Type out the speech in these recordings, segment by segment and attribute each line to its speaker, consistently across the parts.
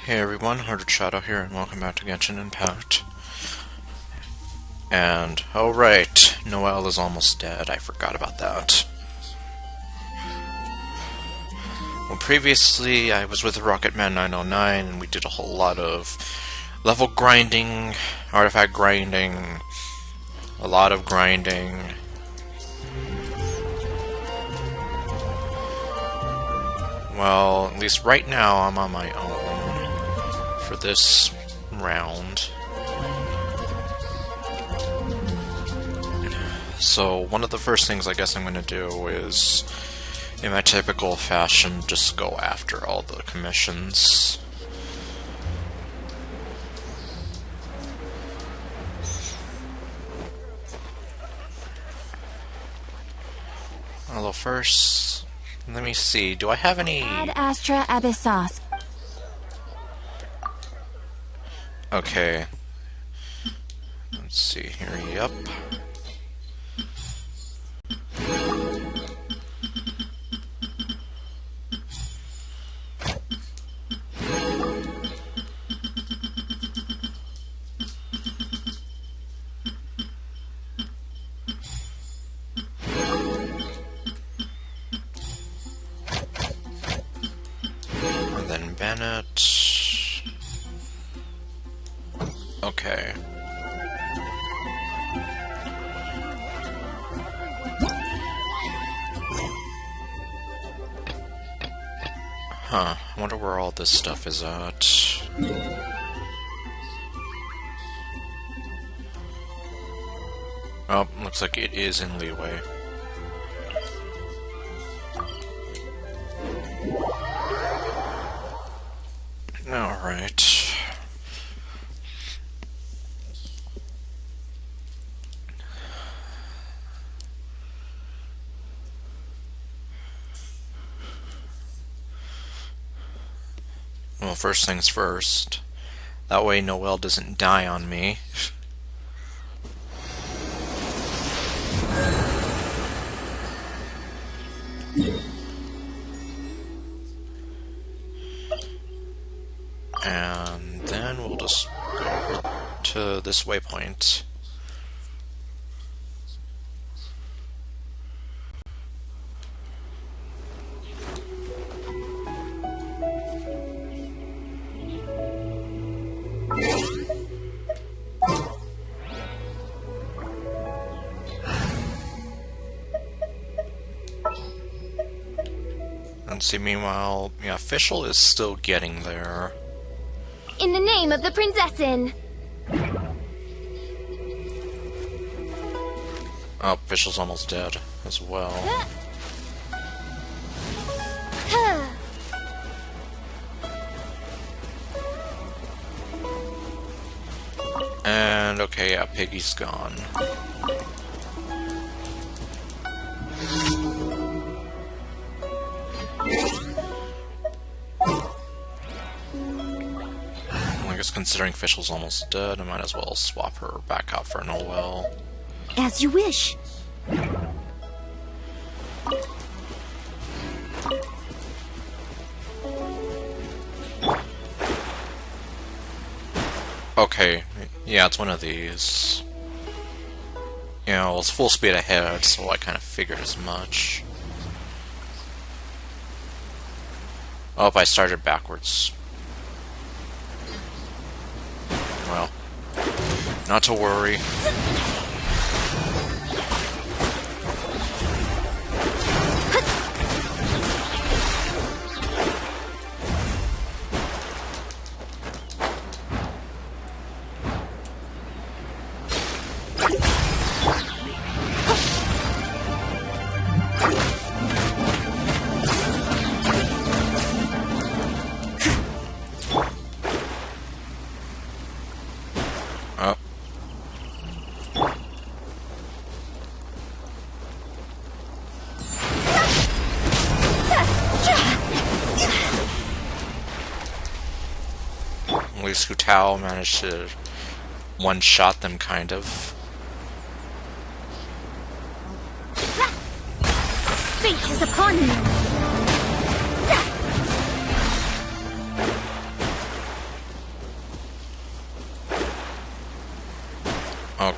Speaker 1: Hey everyone, Untitled Chapter here, and welcome back to Genshin Impact. And, oh right, Noelle is almost dead, I forgot about that. Well, previously I was with Rocketman 909, and we did a whole lot of level grinding, artifact grinding, a lot of grinding. Well, at least right now I'm on my own for this round. So one of the first things I guess I'm going to do is, in my typical fashion, just go after all the commissions. Although first, let me see, do I have any...
Speaker 2: Ad Astra Abyssos.
Speaker 1: Okay. Let's see here, yep. And then Bennett. Okay. Huh, I wonder where all this stuff is at. Oh, looks like it is in Leeway. Alright. Well, first things first. That way Noelle doesn't die on me. And then we'll just go over to this waypoint. And see, meanwhile, yeah, Official is still getting there.
Speaker 2: In the name of the Prinzessin!
Speaker 1: Oh, Official's almost dead as well. And okay, yeah, Piggy's gone. I guess considering Official's almost dead, I might as well swap her back out for Noelle.
Speaker 2: As you wish.
Speaker 1: Okay, yeah, it's one of these. You know, it's full speed ahead, so I kind of figured as much. Oh, I started backwards. Well, not to worry. At least Hutao managed to one-shot them, kind of.
Speaker 2: Fate is upon you!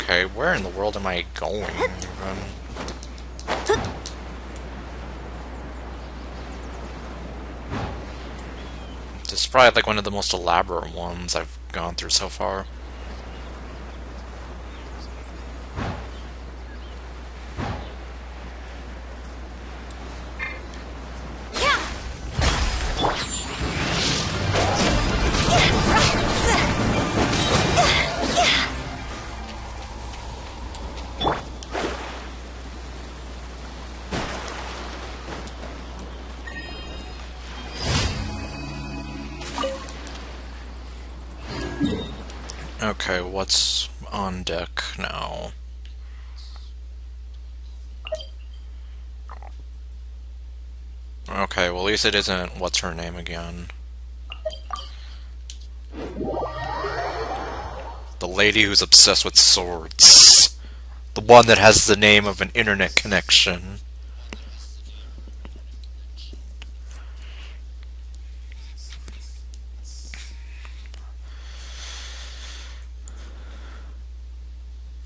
Speaker 1: Okay, where in the world am I going? This is probably like one of the most elaborate ones I've gone through so far. Okay, what's on deck now? Okay, well at least it isn't what's her name again. The lady who's obsessed with swords. The one that has the name of an internet connection.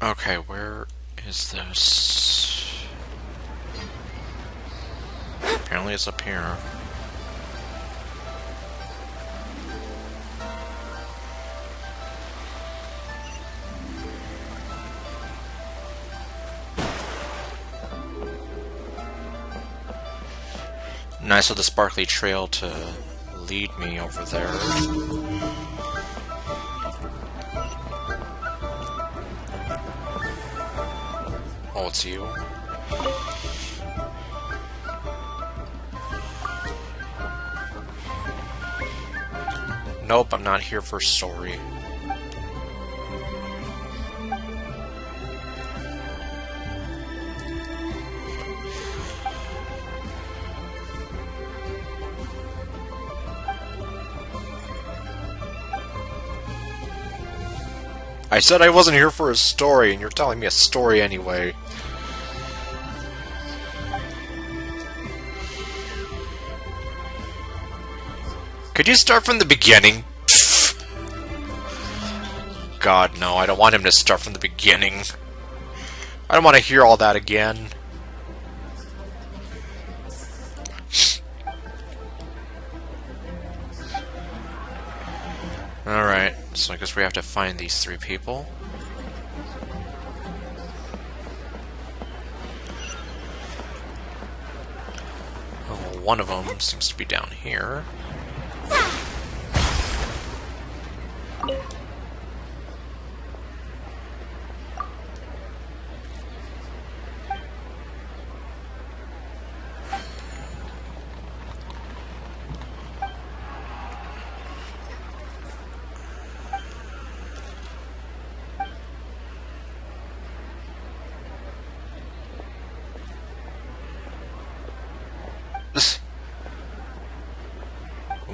Speaker 1: Okay, where is this? Apparently it's up here. Nice of the sparkly trail to lead me over there. Oh, it's you? Nope, I'm not here for story. I said I wasn't here for a story, and you're telling me a story anyway. Could you start from the beginning? God, no, I don't want him to start from the beginning. I don't want to hear all that again. Alright, so I guess we have to find these three people. Oh, one of them seems to be down here.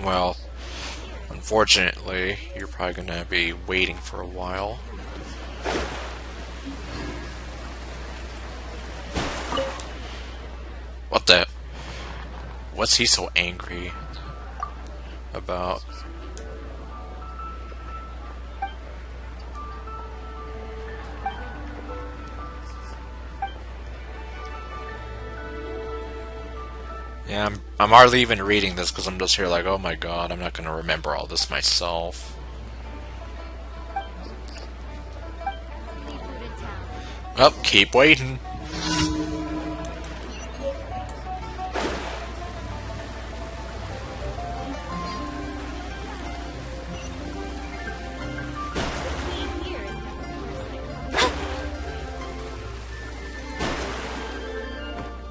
Speaker 1: Well, unfortunately, you're probably gonna be waiting for a while. What the? What's he so angry about? Yeah, I'm hardly even reading this because I'm just here like, oh my god, I'm not gonna remember all this myself. Oh, keep waiting.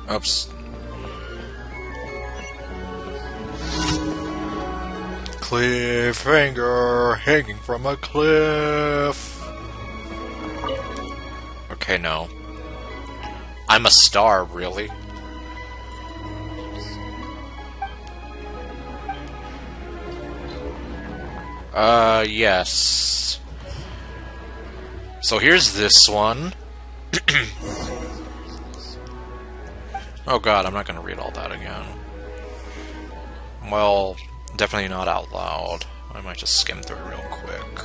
Speaker 1: Oops. Cliffhanger, hanging from a cliff. Okay, no. I'm a star, really? Yes. So here's this one. Oh god, I'm not gonna read all that again. Well, definitely not out loud. I might just skim through it real quick.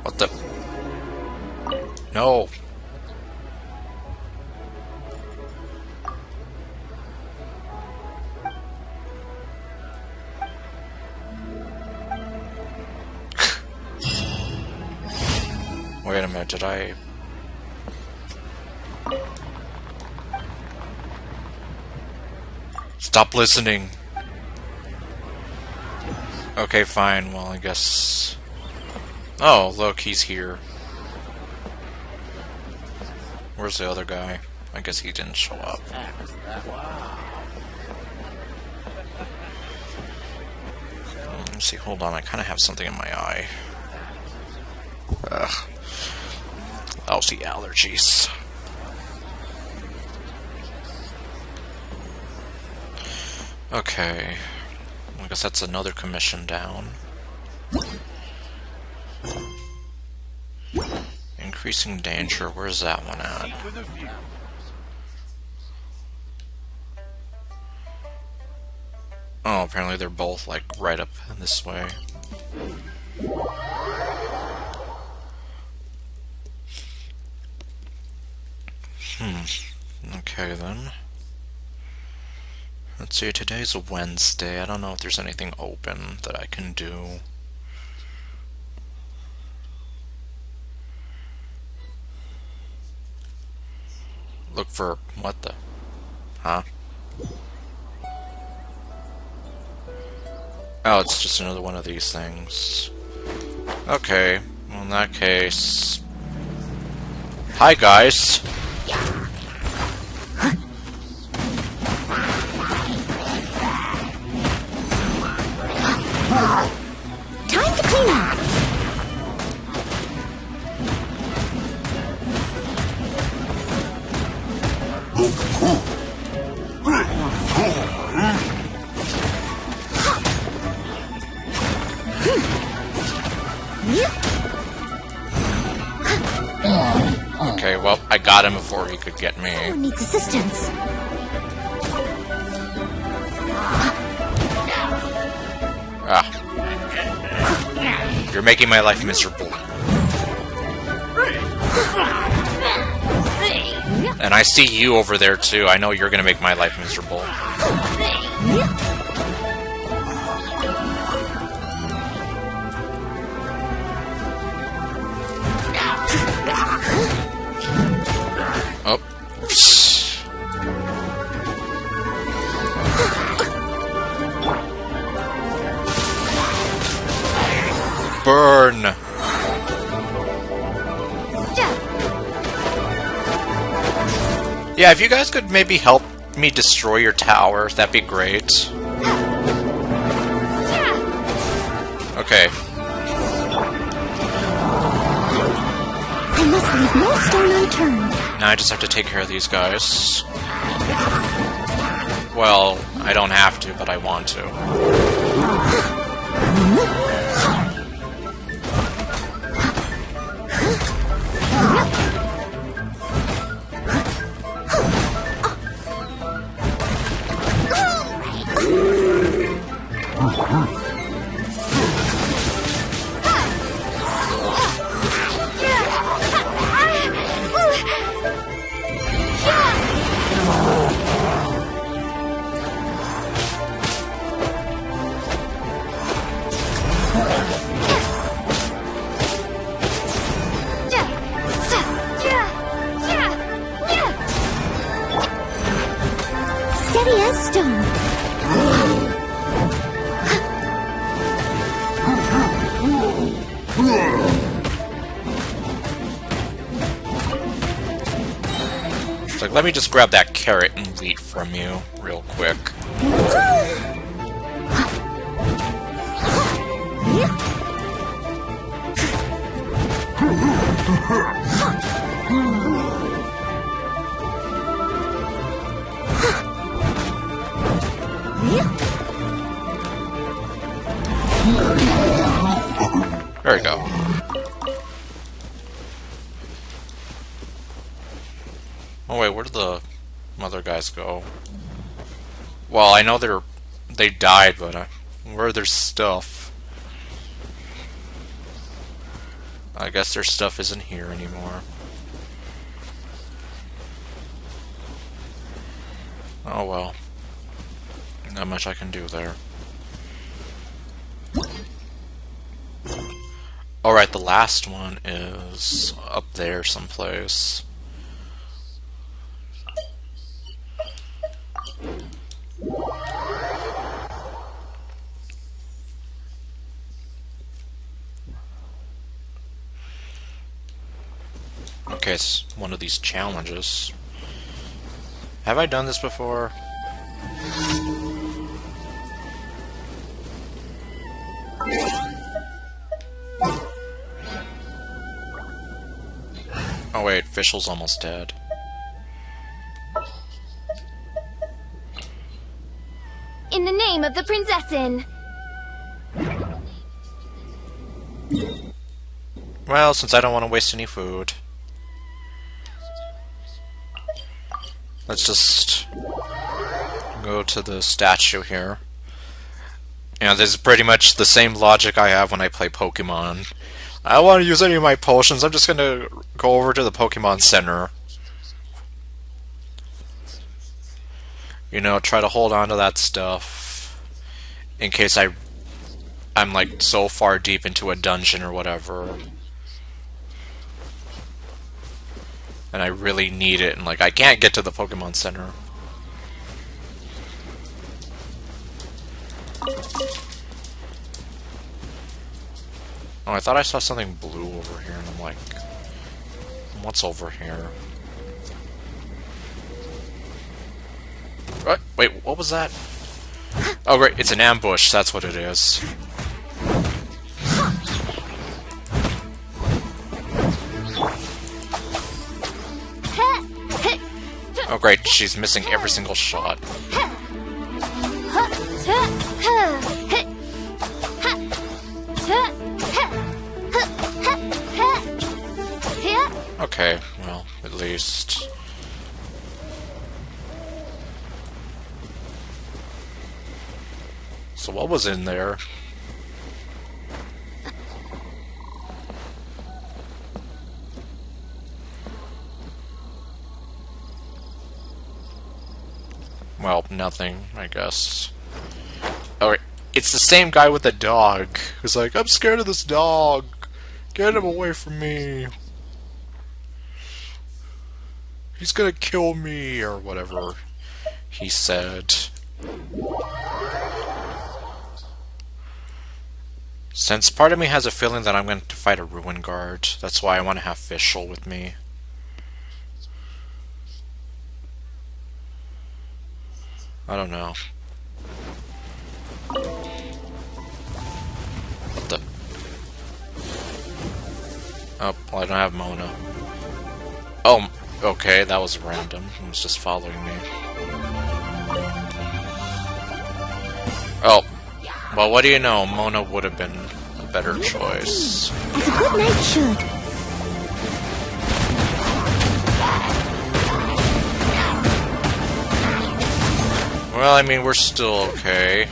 Speaker 1: What the? No. Wait a minute, did I... Stop listening! Okay, fine, well, I guess... Oh, look, he's here. Where's the other guy? I guess he didn't show up. Let me see, hold on, I kind of have something in my eye. Ugh. Lousy allergies. Okay. I guess that's another commission down. Increasing danger, where's that one at? Oh, apparently they're both, like, right up this way. Okay, then. Let's see, today's a Wednesday. I don't know if there's anything open that I can do. Look for... what the... Huh? Oh, it's just another one of these things. Okay, well in that case... Hi, guys!
Speaker 2: Time to clean up.
Speaker 1: Okay, well, I got him before he could get me.
Speaker 2: Someone needs assistance.
Speaker 1: Ah. You're making my life miserable. And I see you over there too. I know you're gonna make my life miserable. Oh. Burn! Yeah, if you guys could maybe help me destroy your tower, that'd be great. Okay.
Speaker 2: I must leave no stone unturned.
Speaker 1: Now I just have to take care of these guys. Well, I don't have to, but I want to.
Speaker 2: Steady as stone.
Speaker 1: It's like, let me just grab that carrot and wheat from you real quick. There we go. Oh wait, where did the other guys go? Well, I know they died, but where are their stuff? I guess their stuff isn't here anymore. Oh well. Not much I can do there. Alright, the last one is up there someplace. Okay, it's one of these challenges. Have I done this before? Oh wait, Fischl's almost dead.
Speaker 2: In the name of the Prinzessin!
Speaker 1: Well, since I don't want to waste any food, let's just go to the statue here. You know, this is pretty much the same logic I have when I play Pokemon. I don't want to use any of my potions, I'm just gonna go over to the Pokemon Center. You know, try to hold on to that stuff in case I'm like so far deep into a dungeon or whatever. And I really need it, and like I can't get to the Pokemon Center. Oh, I thought I saw something blue over here, and I'm like, what's over here? What? Wait, what was that? Oh, great, it's an ambush, that's what it is. Oh, great, she's missing every single shot. Okay, well, at least. So what was in there? Well, nothing, I guess. Alright, it's the same guy with the dog who's like, I'm scared of this dog. Get him away from me. He's gonna kill me, or whatever he said. Since part of me has a feeling that I'm going to fight a Ruin Guard, that's why I want to have Fischl with me. I don't know. What the? Oh, well, I don't have Mona. Oh, okay, that was random. He was just following me. Oh, well, what do you know? Mona would have been a better choice.
Speaker 2: As a good knight should.
Speaker 1: Well, I mean, we're still okay.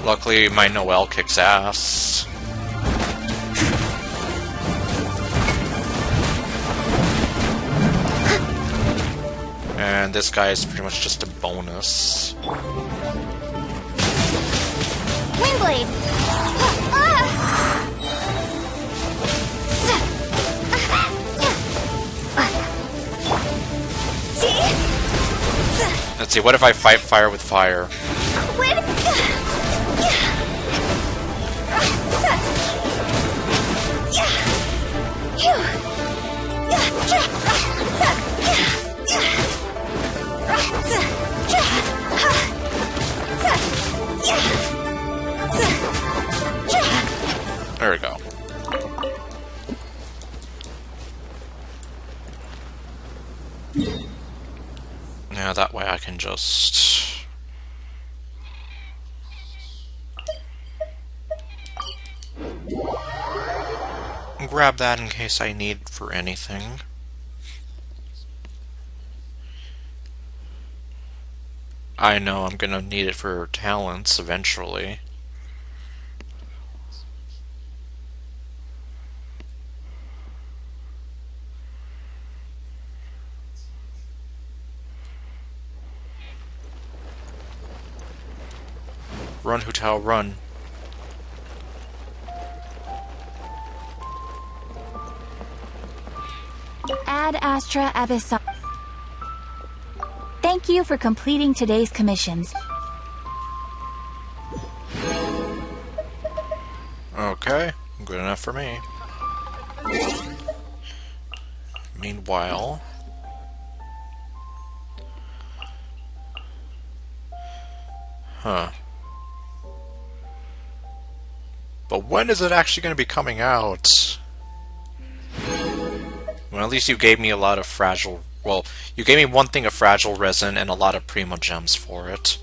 Speaker 1: Luckily, my Noelle kicks ass. And this guy is pretty much just a bonus.
Speaker 2: Windblade!
Speaker 1: Let's see, what if I fight fire with fire? There we go. Now that way I can just... grab that in case I need for anything. I know I'm gonna need it for talents eventually. Run, Hu Tao, run.
Speaker 2: Ad Astra Abyssal. Thank you for completing today's commissions.
Speaker 1: Okay, good enough for me. Meanwhile... Huh. But when is it actually going to be coming out? Well, at least you gave me a lot of fragile... Well, you gave me one thing of fragile resin and a lot of primo gems for it.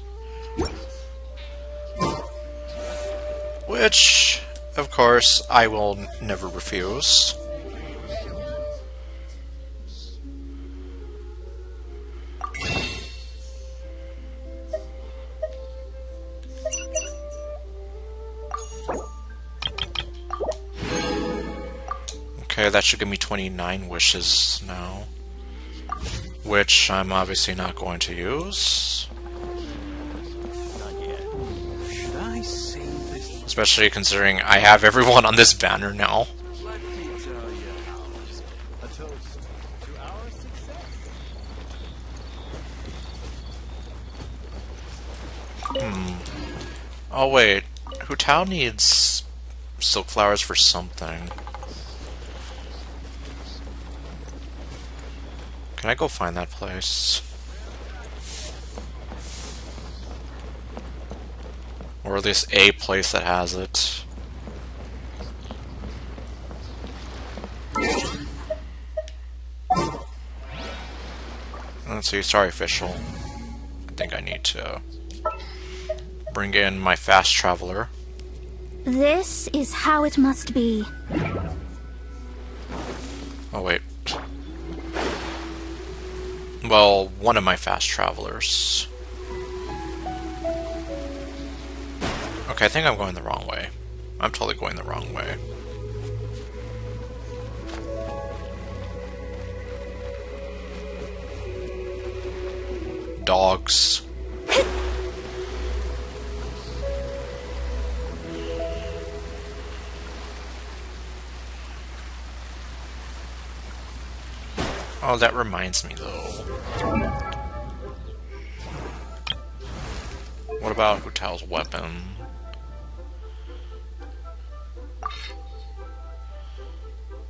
Speaker 1: Which, of course, I will never refuse. Okay, that should give me 29 wishes now. Which I'm obviously not going to use. Especially considering I have everyone on this banner now. Oh wait, Hu Tao needs silk flowers for something. Can I go find that place? Or at least a place that has it. Let's see, sorry official. I think I need to bring in my fast traveler.
Speaker 2: This is how it must be.
Speaker 1: Oh wait. Well, one of my fast travelers. Okay, I think I'm going the wrong way. I'm totally going the wrong way. Dogs. Oh, that reminds me, though. What about Hu Tao's weapon?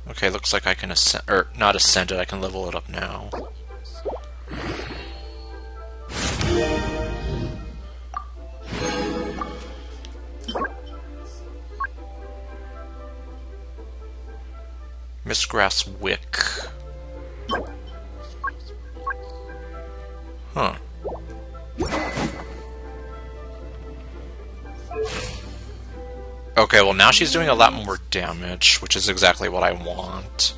Speaker 1: Okay, looks like I can ascend, or not ascend it, I can level it up now. Mistgrass Wick. Huh. Okay, well now she's doing a lot more damage, which is exactly what I want.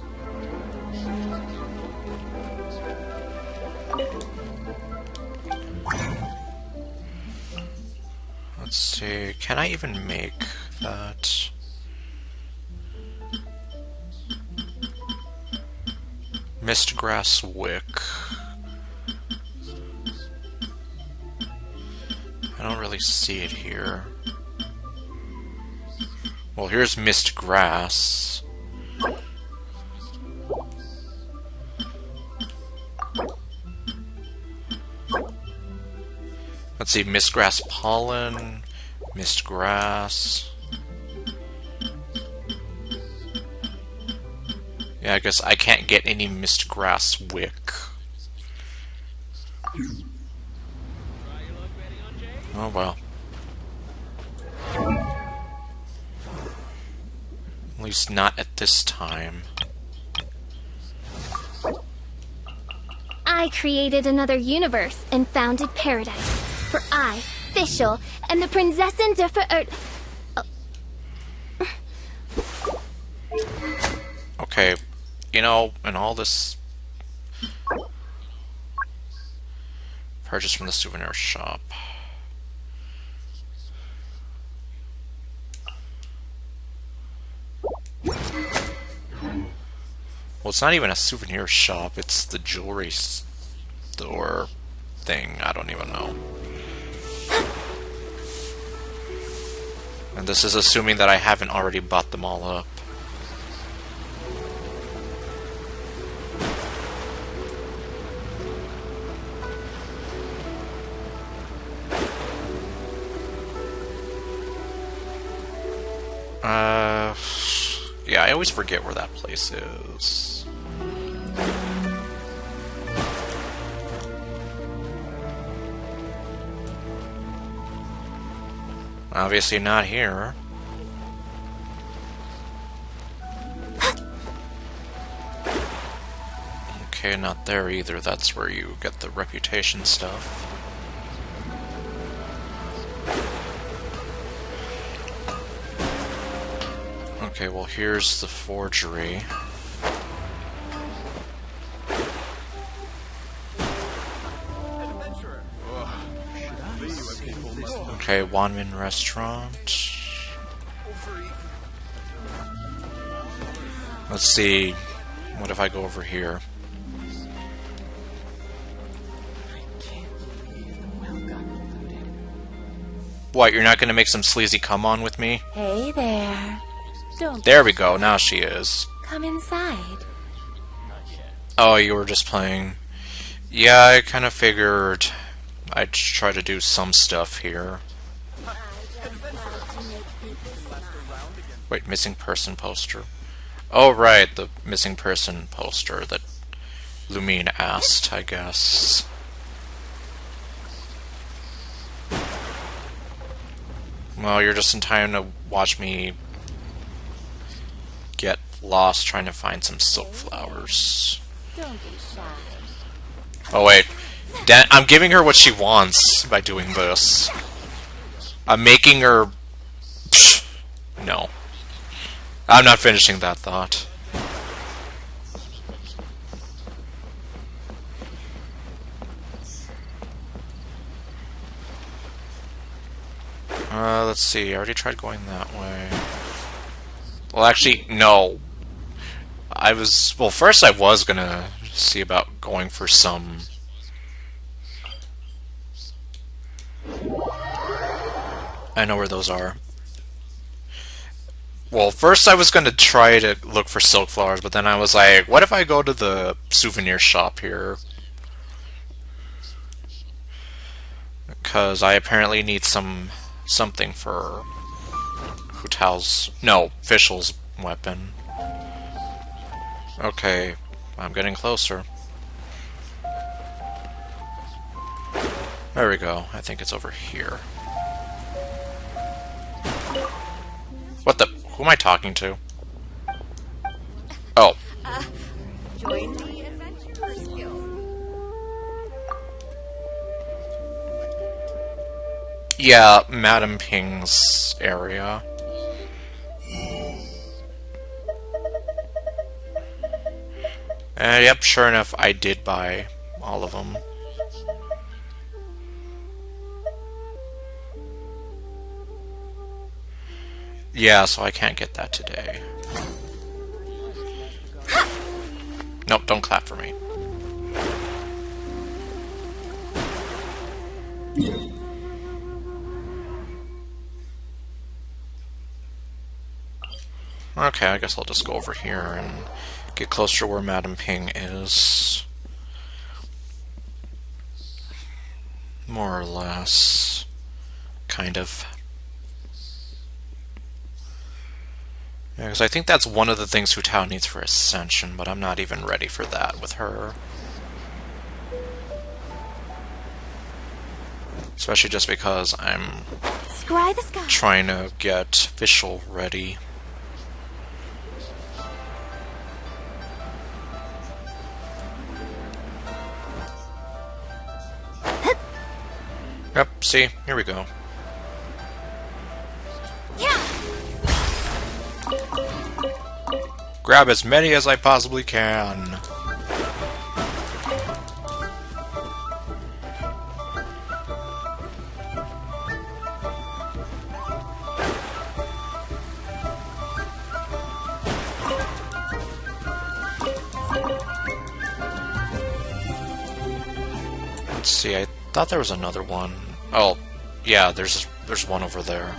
Speaker 1: Let's see, can I even make that? Mistgrass Wick. I don't really see it here. Well, here's Mist Grass. Let's see, Mist Grass Pollen, Mist Grass. Yeah, I guess I can't get any Mist Grass Wick. Oh well. At least not at this time.
Speaker 3: I created another universe and founded paradise. For I, Fischl, and the Prinzessin der Verirrt...
Speaker 1: Okay, you know, and all this... Purchase from the souvenir shop. Well, it's not even a souvenir shop, it's the jewelry store thing. I don't even know. And this is assuming that I haven't already bought them all up. Yeah, I always forget where that place is. Obviously not here. Okay, not there either. That's where you get the reputation stuff. Okay, well here's the forgery. Okay, Wanmin Restaurant. Let's see. What if I go over here? What, you're not gonna make some sleazy come on with me?
Speaker 2: Hey there.
Speaker 1: There we go, now she is.
Speaker 2: Come inside.
Speaker 1: Oh, you were just playing. Yeah, I kind of figured I'd try to do some stuff here. Wait, missing person poster. Oh, right, the missing person poster that Lumine asked, I guess. Well, you're just in time to watch me get lost trying to find some silk flowers.
Speaker 2: Don't be shy.
Speaker 1: Oh wait, I'm giving her what she wants by doing this. I'm making her... Psh, no. I'm not finishing that thought. Let's see, I already tried going that way. Well, actually, no. Well, first I was gonna see about going for some... I know where those are. Well, first I was gonna try to look for silk flowers, but then I was like, what if I go to the souvenir shop here? Because I apparently need something for Fischl's weapon. Okay, I'm getting closer. There we go. I think it's over here. What the? Who am I talking to? Oh.
Speaker 2: Join the Adventurers Guild.
Speaker 1: Yeah, Madam Ping's area. Yep, sure enough, I did buy all of them. Yeah, so I can't get that today. Nope, don't clap for me. Okay, I guess I'll just go over here and get closer to where Madam Ping is. More or less. Kind of. Yeah, because I think that's one of the things Hu Tao needs for Ascension, but I'm not even ready for that with her. Especially just because I'm
Speaker 2: Scry the sky.
Speaker 1: trying to get Fischl ready. Yep, see? Here we go.
Speaker 2: Yeah.
Speaker 1: Grab as many as I possibly can. See, I thought there was another one. Oh, yeah, there's one over there.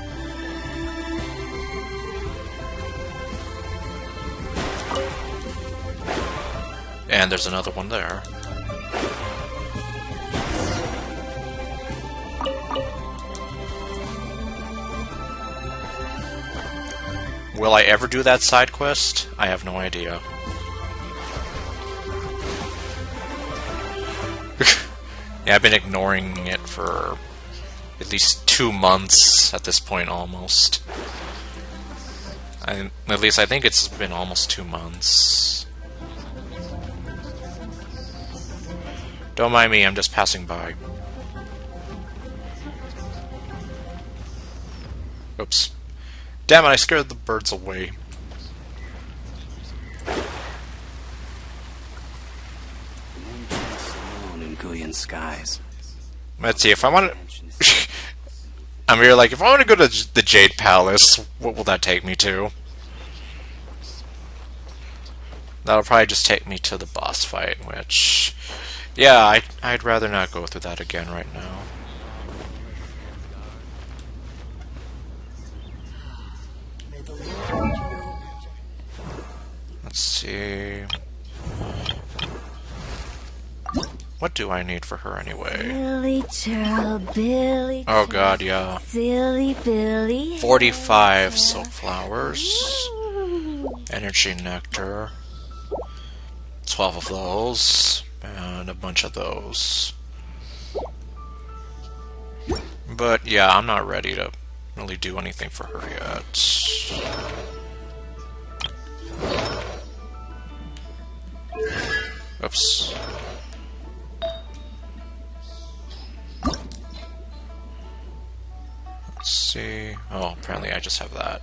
Speaker 1: And there's another one there. Will I ever do that side quest? I have no idea. Yeah, I've been ignoring it for at least 2 months at this point, almost. At least I think it's been almost 2 months. Don't mind me, I'm just passing by. Oops. Damn it, I scared the birds away.
Speaker 4: Skies.
Speaker 1: Let's see, if I want to... I'm here like, if I want to go to the Jade Palace, what will that take me to? That'll probably just take me to the boss fight, which... Yeah, I'd rather not go through that again right now. Let's see... What do I need for her anyway?
Speaker 2: Billy child, Billy.
Speaker 1: Oh god, yeah.
Speaker 2: Silly Billy.
Speaker 1: 45 silk flowers. Energy nectar. 12 of those. And a bunch of those. But yeah, I'm not ready to really do anything for her yet. Oops. Let's see. Oh, apparently I just have that.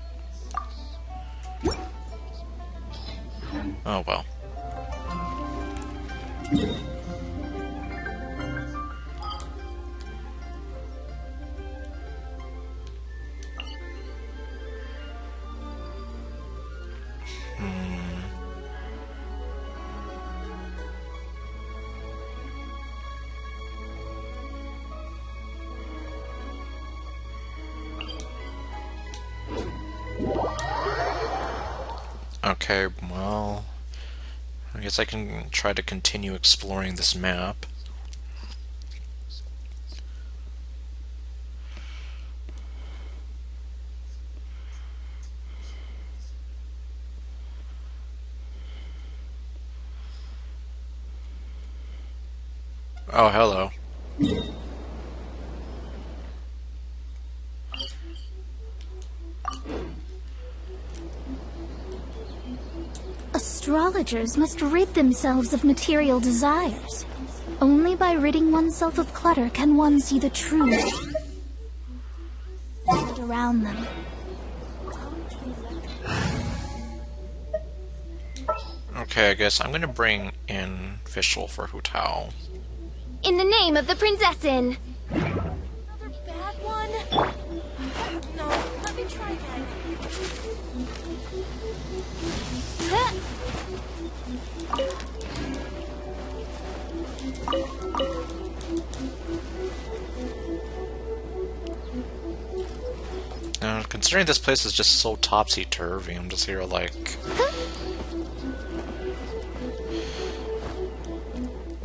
Speaker 1: Oh well. Okay, well, I guess I can try to continue exploring this map. Oh, hello.
Speaker 3: Astrologers must rid themselves of material desires. Only by ridding oneself of clutter can one see the truth around them.
Speaker 1: Okay, I guess I'm gonna bring in Fischl for Hu Tao.
Speaker 3: In the name of the Prinzessin!
Speaker 2: Another bad one? No, let me try again.
Speaker 1: Considering this place is just so topsy-turvy, I'm just here like...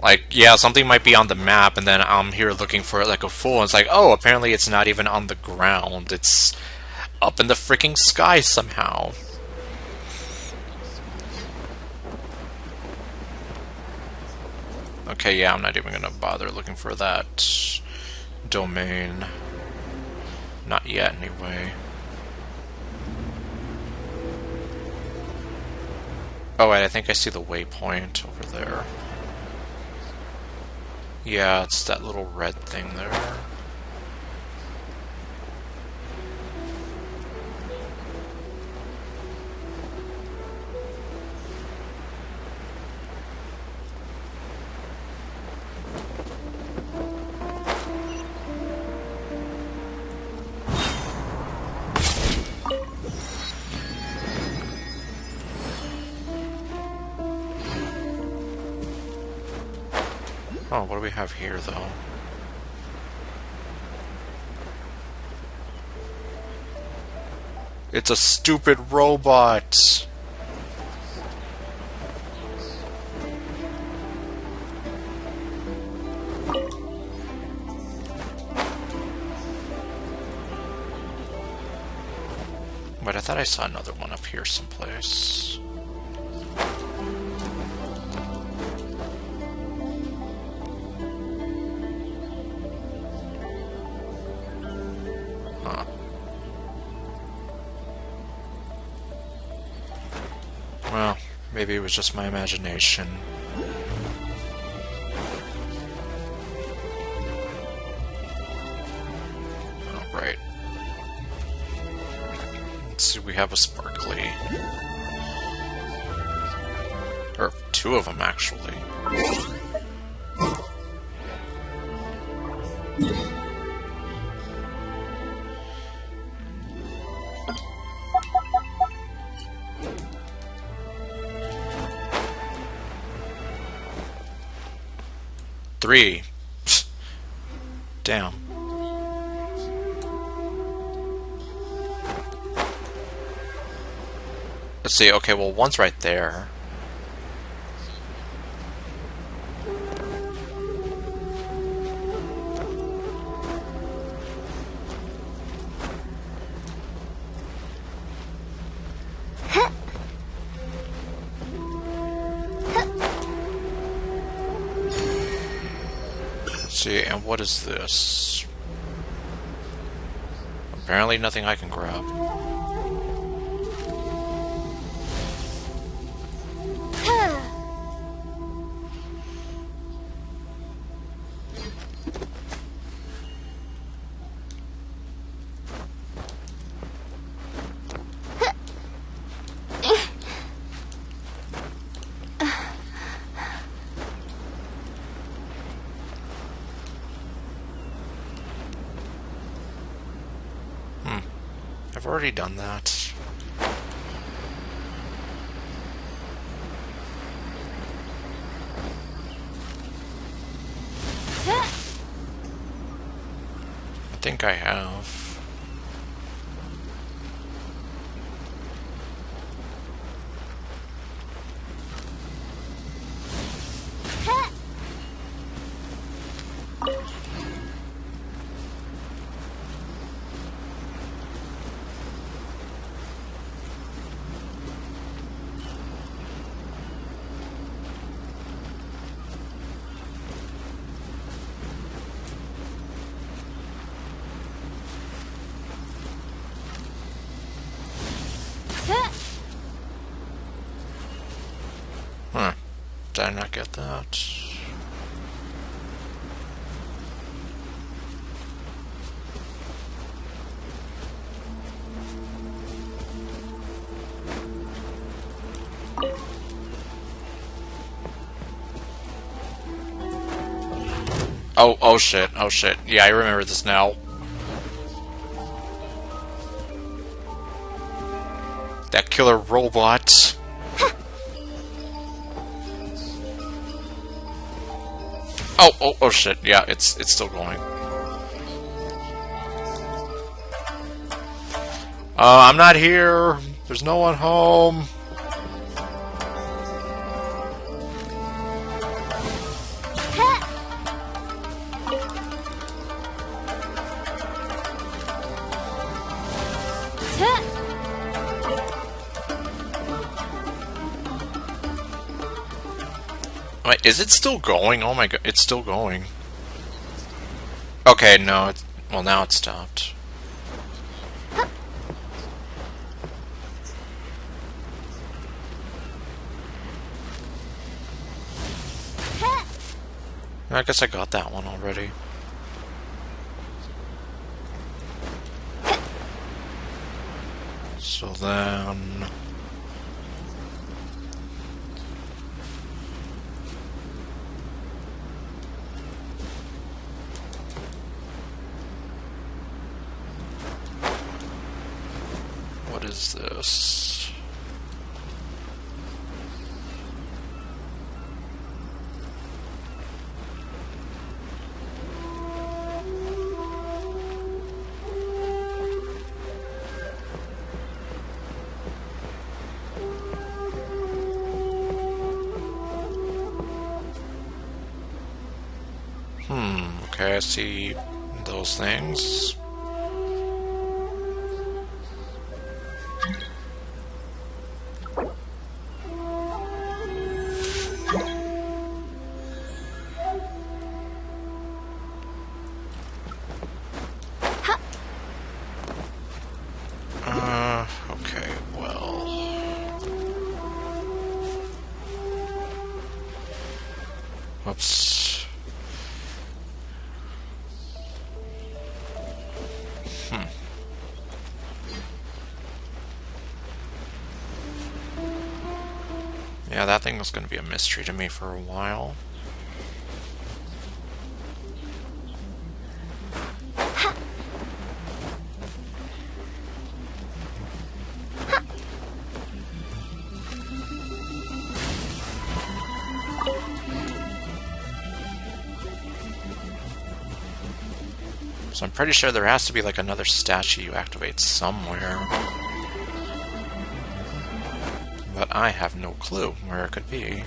Speaker 1: Like, yeah, something might be on the map, and then I'm here looking for it like a fool, and it's like, oh, apparently it's not even on the ground. It's up in the freaking sky somehow. Okay, yeah, I'm not even gonna bother looking for that domain. Not yet, anyway. Oh, wait, I think I see the waypoint over there. Yeah, it's that little red thing there. Oh, what do we have here, though? It's a stupid robot. But I thought I saw another one up here someplace. Huh. Well, maybe it was just my imagination. Oh, right. Let's see, we have a sparkly. Or two of them, actually. Three. Damn. Let's see, okay, well, one's right there. Let's see, and what is this? Apparently nothing I can grab. I've already done that. I think I have. Huh. Did I not get that? Oh shit, oh shit. Yeah, I remember this now. That killer robot. Oh shit, yeah, it's still going. I'm not here. There's no one home. Wait, is it still going? Oh my god, it's still going. Okay, no, well now it stopped. I guess I got that one already. So then... what is this? I see those things. Okay, well... Whoops. Yeah, that thing was going to be a mystery to me for a while. So I'm pretty sure there has to be like another statue you activate somewhere. But I have no clue where it could be.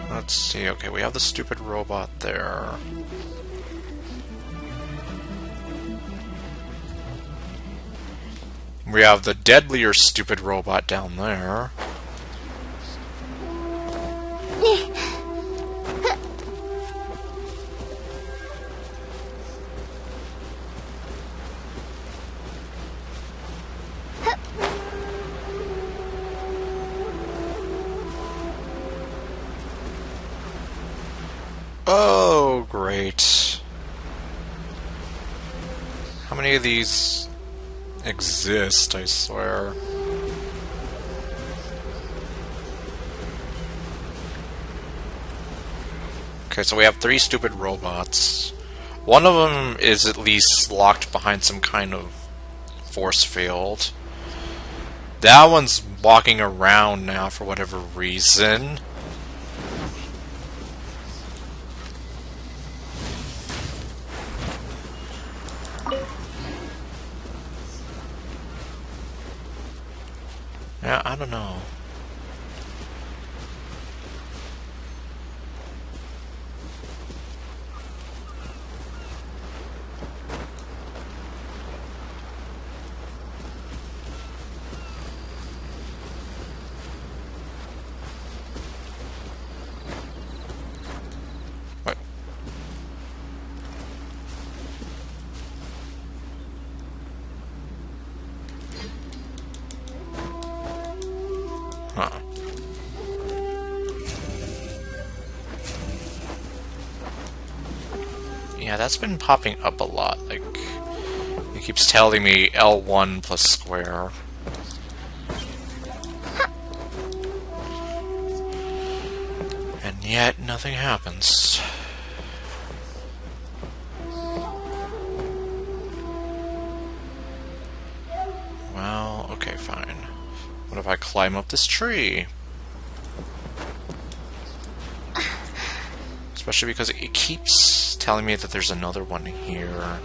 Speaker 1: Let's see, okay, we have the stupid robot there. We have the deadlier stupid robot down there. Oh, great. How many of these exist, I swear? Okay, so we have 3 stupid robots. One of them is at least locked behind some kind of force field. That one's walking around now for whatever reason. Yeah, I don't know. What? Huh. Yeah, that's been popping up a lot. Like, it keeps telling me L1 plus square. And yet, nothing happens. Well, okay, fine. What if I climb up this tree? Especially because it keeps telling me that there's another one here.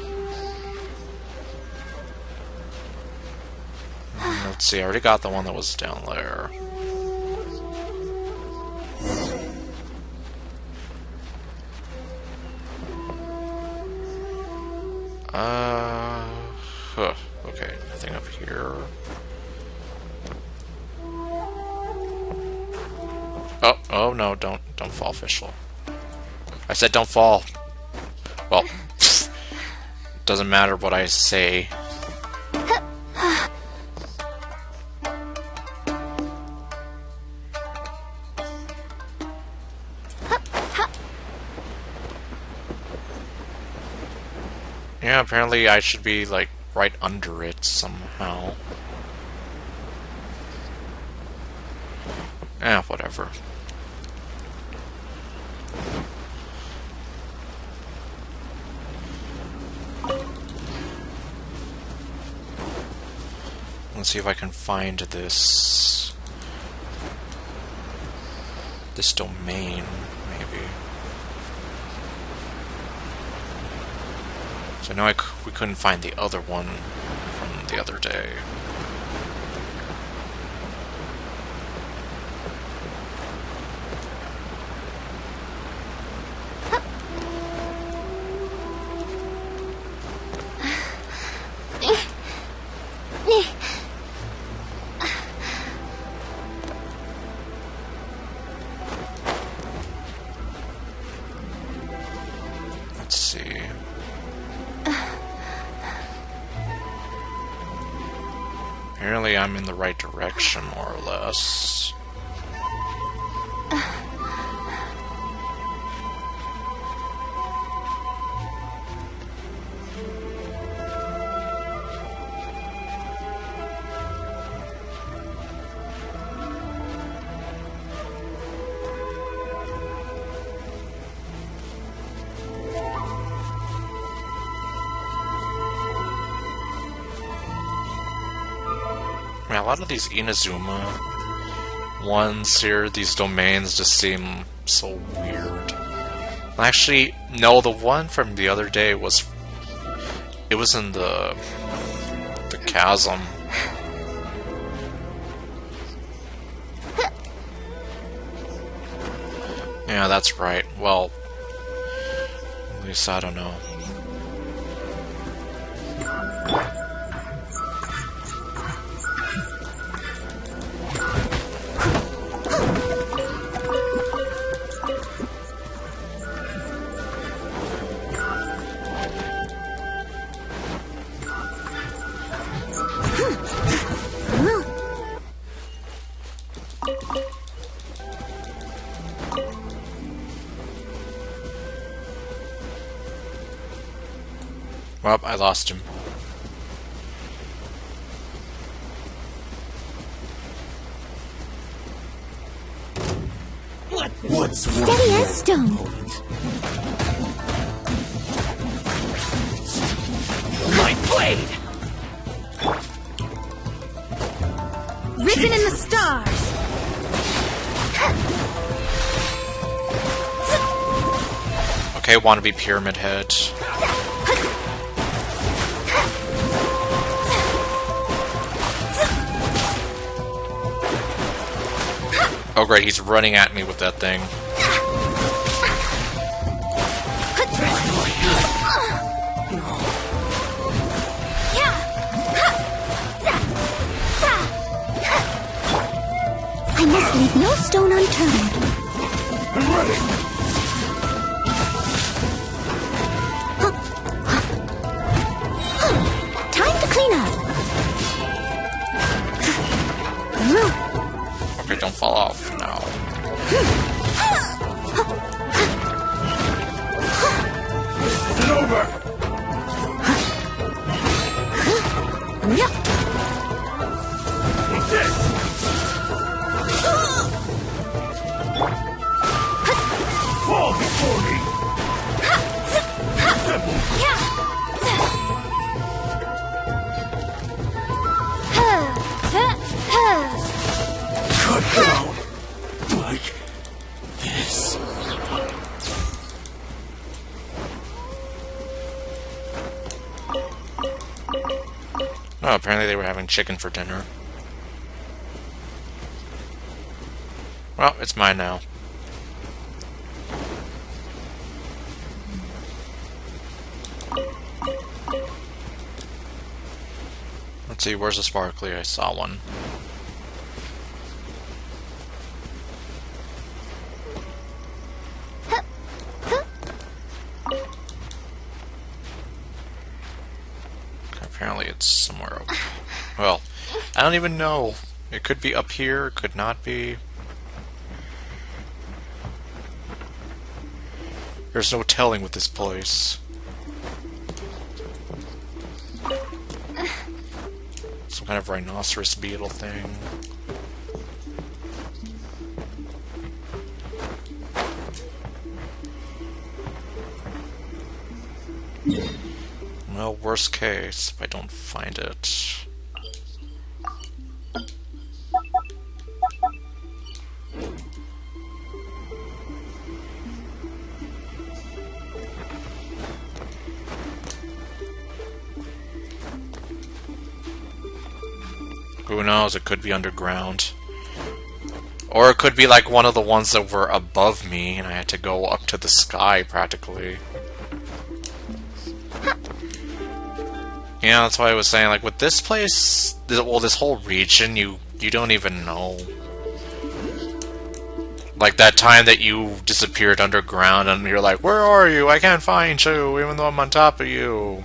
Speaker 1: Let's see, I already got the one that was down there. Okay, nothing up here. Oh no, don't fall, Fischl. I said don't fall. Well, doesn't matter what I say. Yeah, apparently I should be, like, right under it somehow. Whatever. Let's see if I can find this domain, maybe. So I know we couldn't find the other one from the other day. Apparently I'm in the right direction, more or less. Man, a lot of these Inazuma ones here, these domains just seem so weird. Actually, no, the one from the other day was... It was in the chasm. Yeah, that's right. Well, at least I don't know. Well, I lost him.
Speaker 3: Steady as stone.
Speaker 4: My blade!
Speaker 2: Written in the stars.
Speaker 1: Okay, wannabe Pyramid Head. Oh great, he's running at me with that thing.
Speaker 3: I must leave no stone unturned.
Speaker 5: I'm ready.
Speaker 3: Time to clean up.
Speaker 1: Okay, don't fall off now.
Speaker 5: It's over. What's this? Fall before me. Cut down like this.
Speaker 1: Oh, apparently they were having chicken for dinner. Well, it's mine now. Let's see, where's the sparkly? I saw one. Apparently it's somewhere over. Well, I don't even know. It could be up here, it could not be. There's no telling with this place. Some kind of rhinoceros beetle thing. Well, worst case, if I don't find it. Who knows, it could be underground. Or it could be like one of the ones that were above me and I had to go up to the sky practically. Yeah, that's why I was saying, like, with this place, well, this whole region, you don't even know. Like, that time that you disappeared underground, and you're like, where are you? I can't find you, even though I'm on top of you.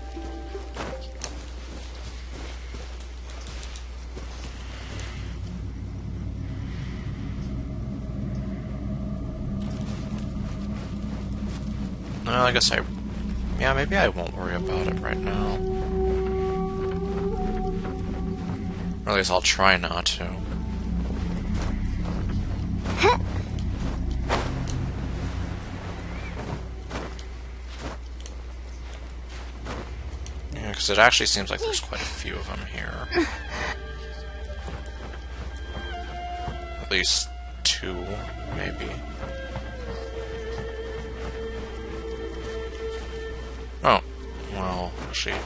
Speaker 1: Well, I guess yeah, maybe I won't worry about it right now. Or at least I'll try not to. Yeah, because it actually seems like there's quite a few of them here. At least 2, maybe. Oh, well, actually...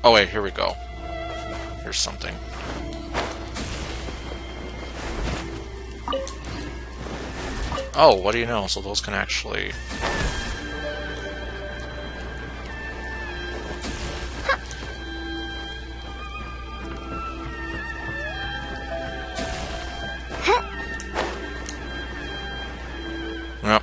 Speaker 1: Oh wait, here we go. Here's something. Oh, what do you know? So those can actually... Yep.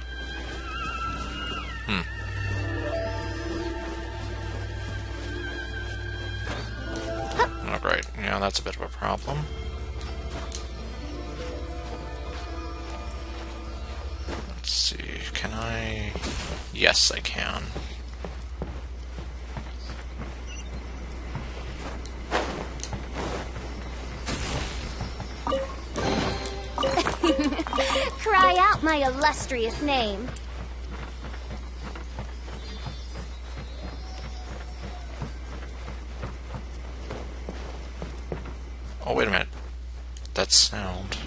Speaker 1: Oh, great. Yeah, that's a bit of a problem. Let's see, can I... Yes, I can.
Speaker 2: Cry out my illustrious name.
Speaker 1: Oh, wait a minute. That sound...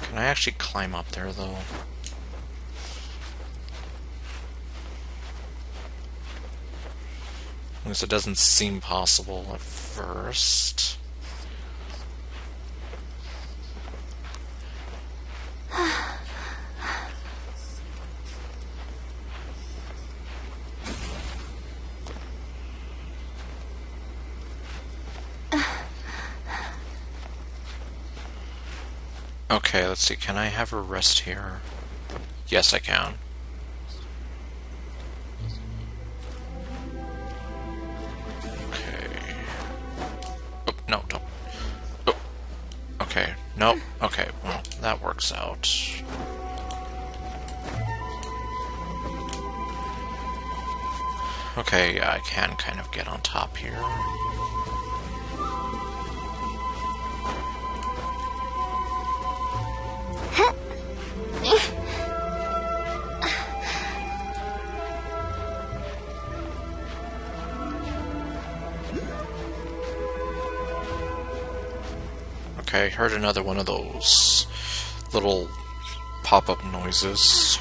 Speaker 1: Can I actually climb up there, though? At least it doesn't seem possible at first. Okay, let's see, can I have a rest here? Yes, I can. Okay. Oh, no, don't. Oh. Okay, nope. Okay, well, that works out. Okay, yeah, I can kind of get on top here. Okay, heard another one of those little pop-up noises.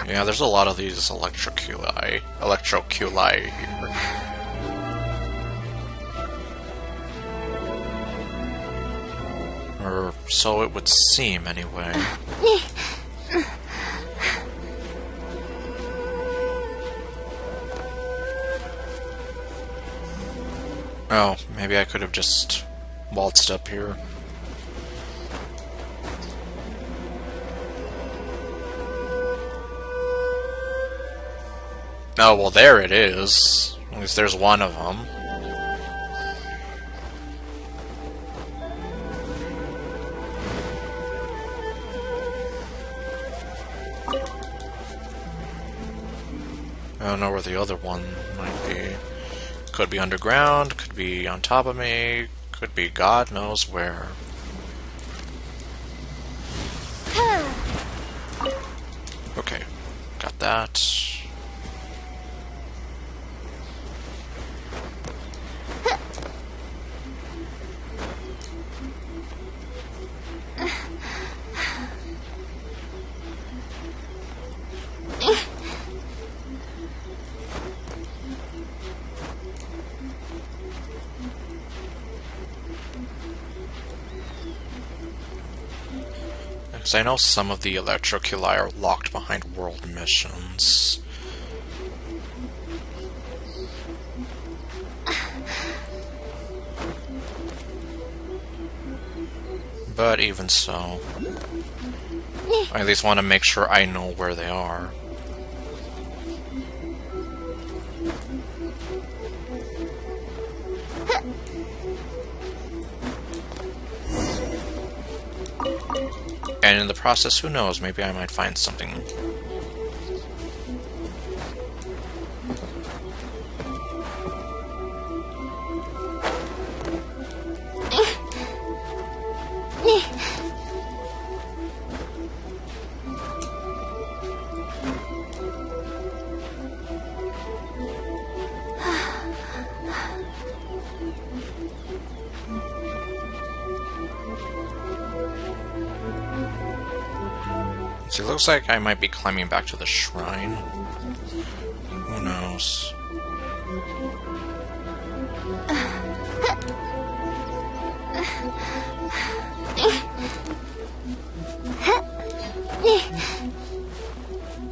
Speaker 1: Yeah, there's a lot of these electroculi here. Or so it would seem, anyway. Oh, maybe I could have just waltzed up here. Oh, well, there it is. At least there's one of them. I don't know where the other one might be. Could be underground, could be on top of me, could be God knows where. Okay, got that. Because I know some of the electroculi are locked behind world missions. But even so, I at least want to make sure I know where they are. And in the process, who knows, maybe I might find something. So it looks like I might be climbing back to the shrine. Who knows?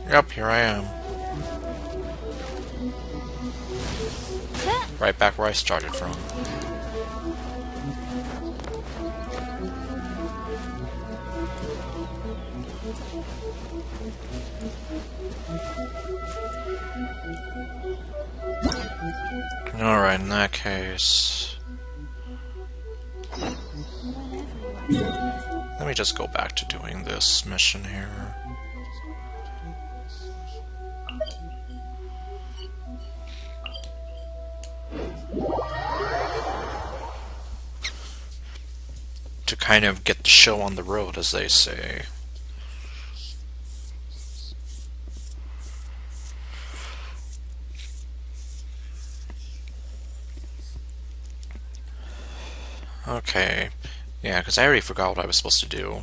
Speaker 1: Yep, here I am. Right back where I started from. Alright, in that case... let me just go back to doing this mission here. To kind of get the show on the road, as they say. Okay. Yeah, because I already forgot what I was supposed to do.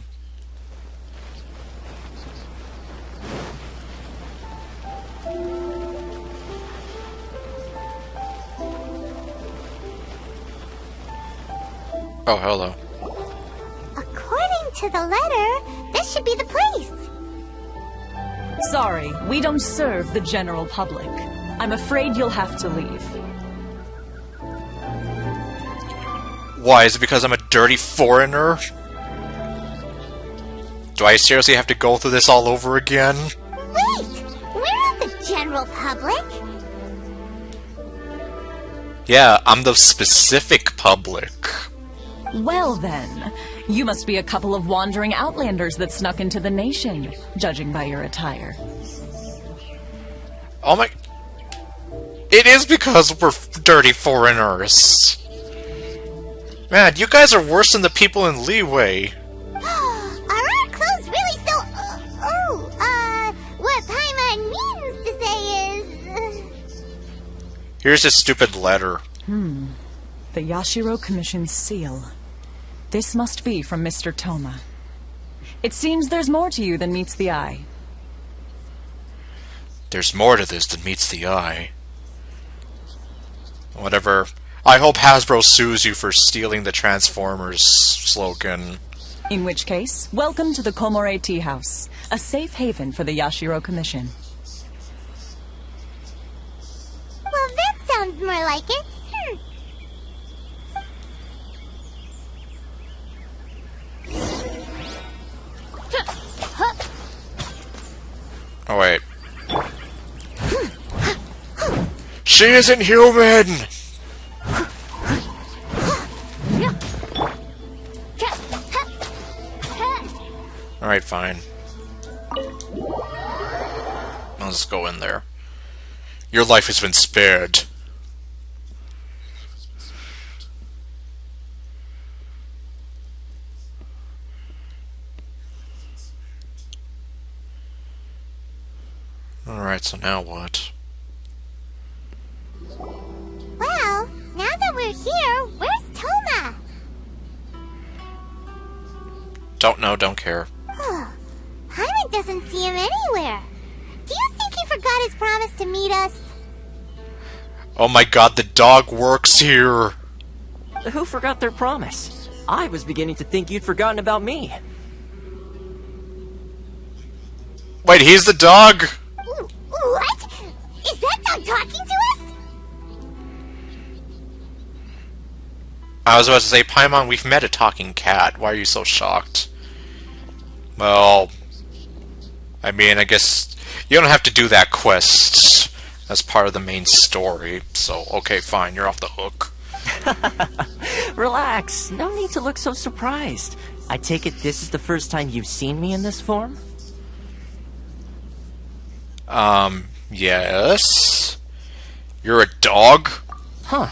Speaker 1: Oh, hello.
Speaker 6: According to the letter, this should be the place.
Speaker 7: Sorry, we don't serve the general public. I'm afraid you'll have to leave.
Speaker 1: Why? Is it because I'm a dirty foreigner? Do I seriously have to go through this all over again?
Speaker 6: Wait! We're not the general public.
Speaker 1: Yeah, I'm the specific public.
Speaker 7: Well then, you must be a couple of wandering outlanders that snuck into the nation, judging by your attire.
Speaker 1: Oh my... It is because we're dirty foreigners. Man, you guys are worse than the people in Leeway.
Speaker 6: Are our clothes really so... what Paimon means to say is...
Speaker 1: Here's this stupid letter.
Speaker 7: The Yashiro Commission's seal. This must be from Mr. Toma. It seems there's more to you than meets the eye.
Speaker 1: There's more to this than meets the eye. Whatever. I hope Hasbro sues you for stealing the Transformers slogan.
Speaker 7: In which case, welcome to the Komore Tea House, a safe haven for the Yashiro Commission.
Speaker 6: Well, that sounds more like it.
Speaker 1: Oh, wait. She isn't human! Alright, fine. I'll just go in there. Your life has been spared. Alright, so now what?
Speaker 6: Well, now that we're here, where's Toma?
Speaker 1: Don't know, don't care.
Speaker 6: Paimon doesn't see him anywhere. Do you think he forgot his promise to meet us?
Speaker 1: Oh my god, the dog works here!
Speaker 4: Who forgot their promise? I was beginning to think you'd forgotten about me.
Speaker 1: Wait, he's the dog?
Speaker 6: What? Is that dog talking to us?
Speaker 1: I was about to say, Paimon, we've met a talking cat. Why are you so shocked? Well, I mean, I guess you don't have to do that quest as part of the main story. So, okay, fine, you're off the hook.
Speaker 4: Relax. No need to look so surprised. I take it this is the first time you've seen me in this form?
Speaker 1: Yes? You're a dog?
Speaker 4: Huh.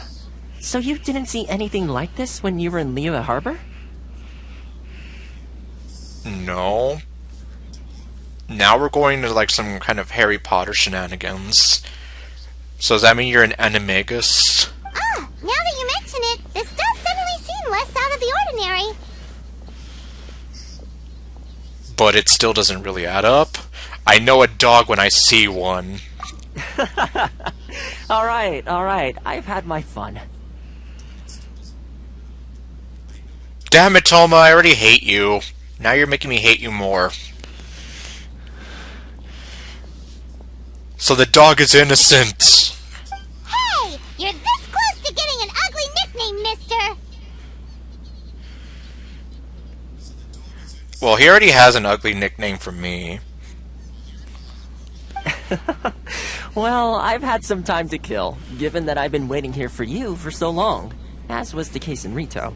Speaker 4: So you didn't see anything like this when you were in Liyue Harbor?
Speaker 1: No. Now we're going to, like, some kind of Harry Potter shenanigans. So does that mean you're an animagus?
Speaker 6: Ah, now that you mention it, this does suddenly seem less out of the ordinary.
Speaker 1: But it still doesn't really add up. I know a dog when I see one.
Speaker 4: Alright. I've had my fun.
Speaker 1: Damn it, Toma, I already hate you. Now you're making me hate you more. So the dog is innocent.
Speaker 6: Hey, you're this close to getting an ugly nickname, mister.
Speaker 1: Well, he already has an ugly nickname from me.
Speaker 4: Well, I've had some time to kill, given that I've been waiting here for you for so long, as was the case in Rito.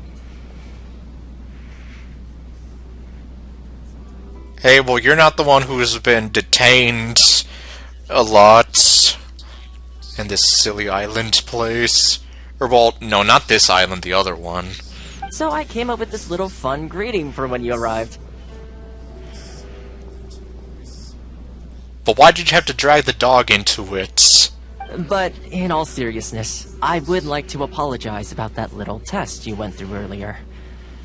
Speaker 1: Hey, well, you're not the one who's been detained a lot in this silly island place. Or, well, no, not this island, the other one.
Speaker 4: So I came up with this little fun greeting for when you arrived.
Speaker 1: But why did you have to drag the dog into it?
Speaker 4: But in all seriousness, I would like to apologize about that little test you went through earlier.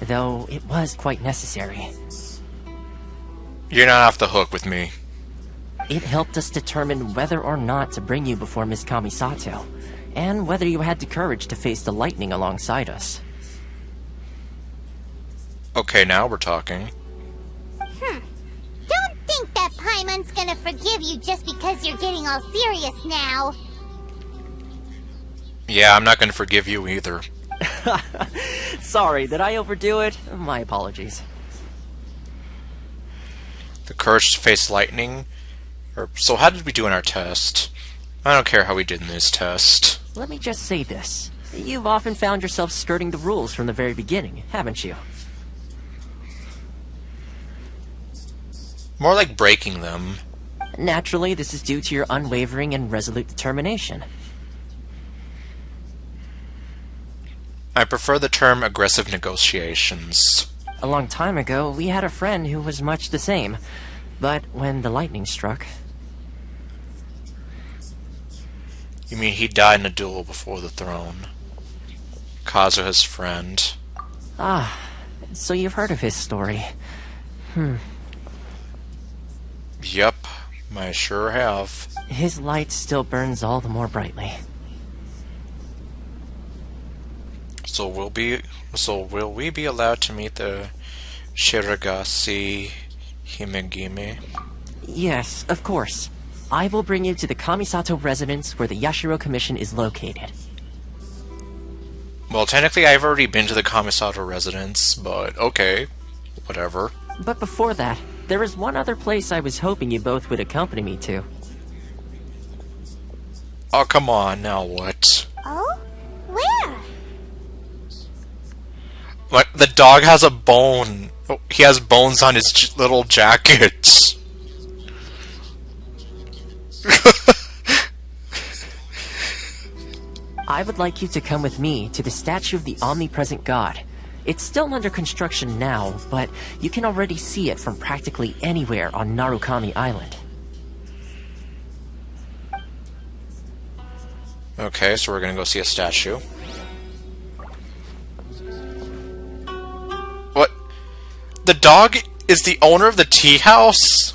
Speaker 4: Though it was quite necessary.
Speaker 1: You're not off the hook with me.
Speaker 4: It helped us determine whether or not to bring you before Miss Kamisato, and whether you had the courage to face the lightning alongside us.
Speaker 1: Okay, now we're talking.
Speaker 6: Don't think that Paimon's gonna forgive you just because you're getting all serious now.
Speaker 1: Yeah, I'm not gonna forgive you either.
Speaker 4: Sorry, did I overdo it? My apologies.
Speaker 1: The courage to face lightning? So how did we do in our test? I don't care how we did in this test.
Speaker 4: Let me just say this. You've often found yourself skirting the rules from the very beginning, haven't you?
Speaker 1: More like breaking them.
Speaker 4: Naturally, this is due to your unwavering and resolute determination.
Speaker 1: I prefer the term aggressive negotiations.
Speaker 4: A long time ago, we had a friend who was much the same. But when the lightning struck...
Speaker 1: You mean he died in a duel before the throne? Kazuha's friend.
Speaker 4: Ah, so you've heard of his story.
Speaker 1: Yep, I sure have.
Speaker 4: His light still burns all the more brightly.
Speaker 1: So will we be allowed to meet the Shiragasi Himegime?
Speaker 4: Yes, of course. I will bring you to the Kamisato Residence where the Yashiro Commission is located.
Speaker 1: Well, technically I've already been to the Kamisato Residence, but okay, whatever.
Speaker 4: But before that, there is one other place I was hoping you both would accompany me to.
Speaker 1: Oh, come on, now what?
Speaker 6: Oh? Where?
Speaker 1: Like, the dog has a bone. Oh, he has bones on his little jacket.
Speaker 4: I would like you to come with me to the statue of the omnipresent god. It's still under construction now, but you can already see it from practically anywhere on Narukami Island.
Speaker 1: Okay, so we're gonna go see a statue. What? The dog is the owner of the tea house?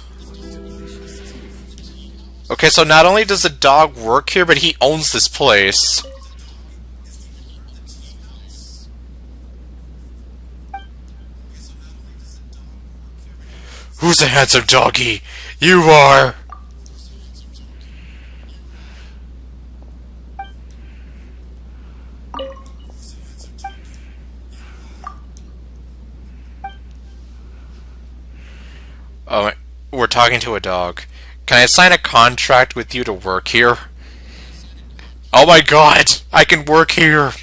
Speaker 1: Okay, so not only does the dog work here, but he owns this place. Who's a handsome doggy? You are! Oh, we're talking to a dog. Can I sign a contract with you to work here? Oh my god! I can work here!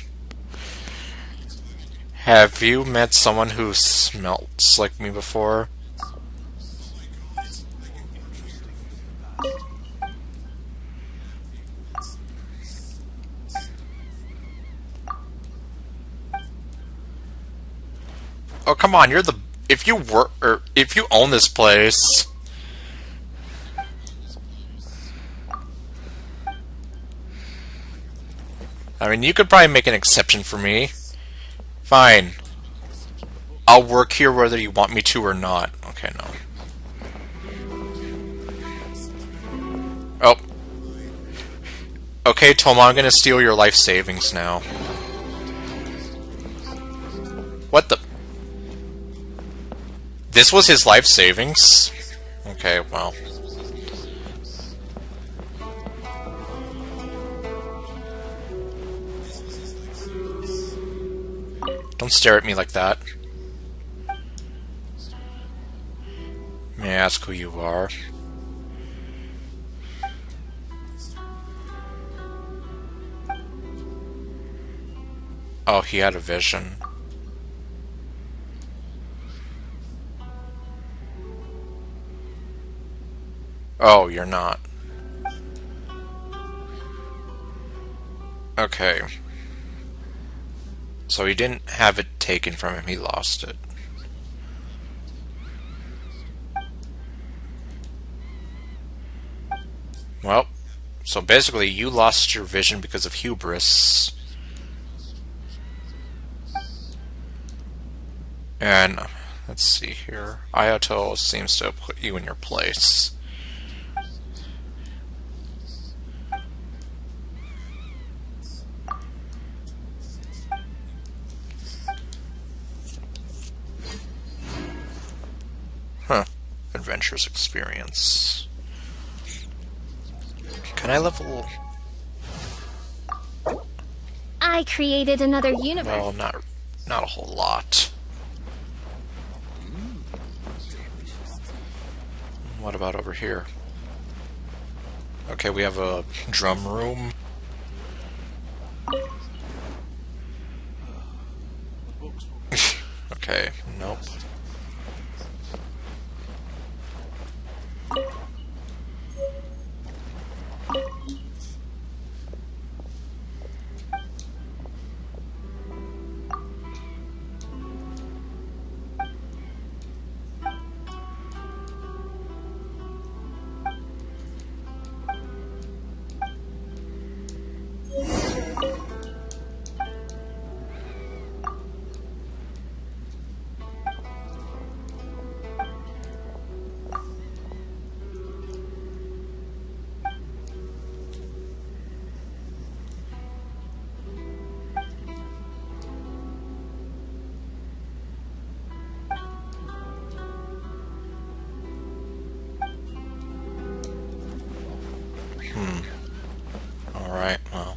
Speaker 1: Have you met someone who smells like me before? Oh, come on, you're the... If you work... or if you own this place... I mean, you could probably make an exception for me. Fine. I'll work here whether you want me to or not. Okay, no. Oh. Okay, Toma, I'm gonna steal your life savings now. What the... This was his life savings? Okay, well... Don't stare at me like that. May I ask who you are? Oh, he had a vision. Oh, you're not. Okay. So he didn't have it taken from him, he lost it. Well, so basically you lost your vision because of hubris. And, let's see here. Ayato seems to have put you in your place. Huh. Adventurous experience. Can I level...
Speaker 3: I created another universe.
Speaker 1: Well, not a whole lot. What about over here? Okay, we have a drum room. Okay, nope. Alright, well.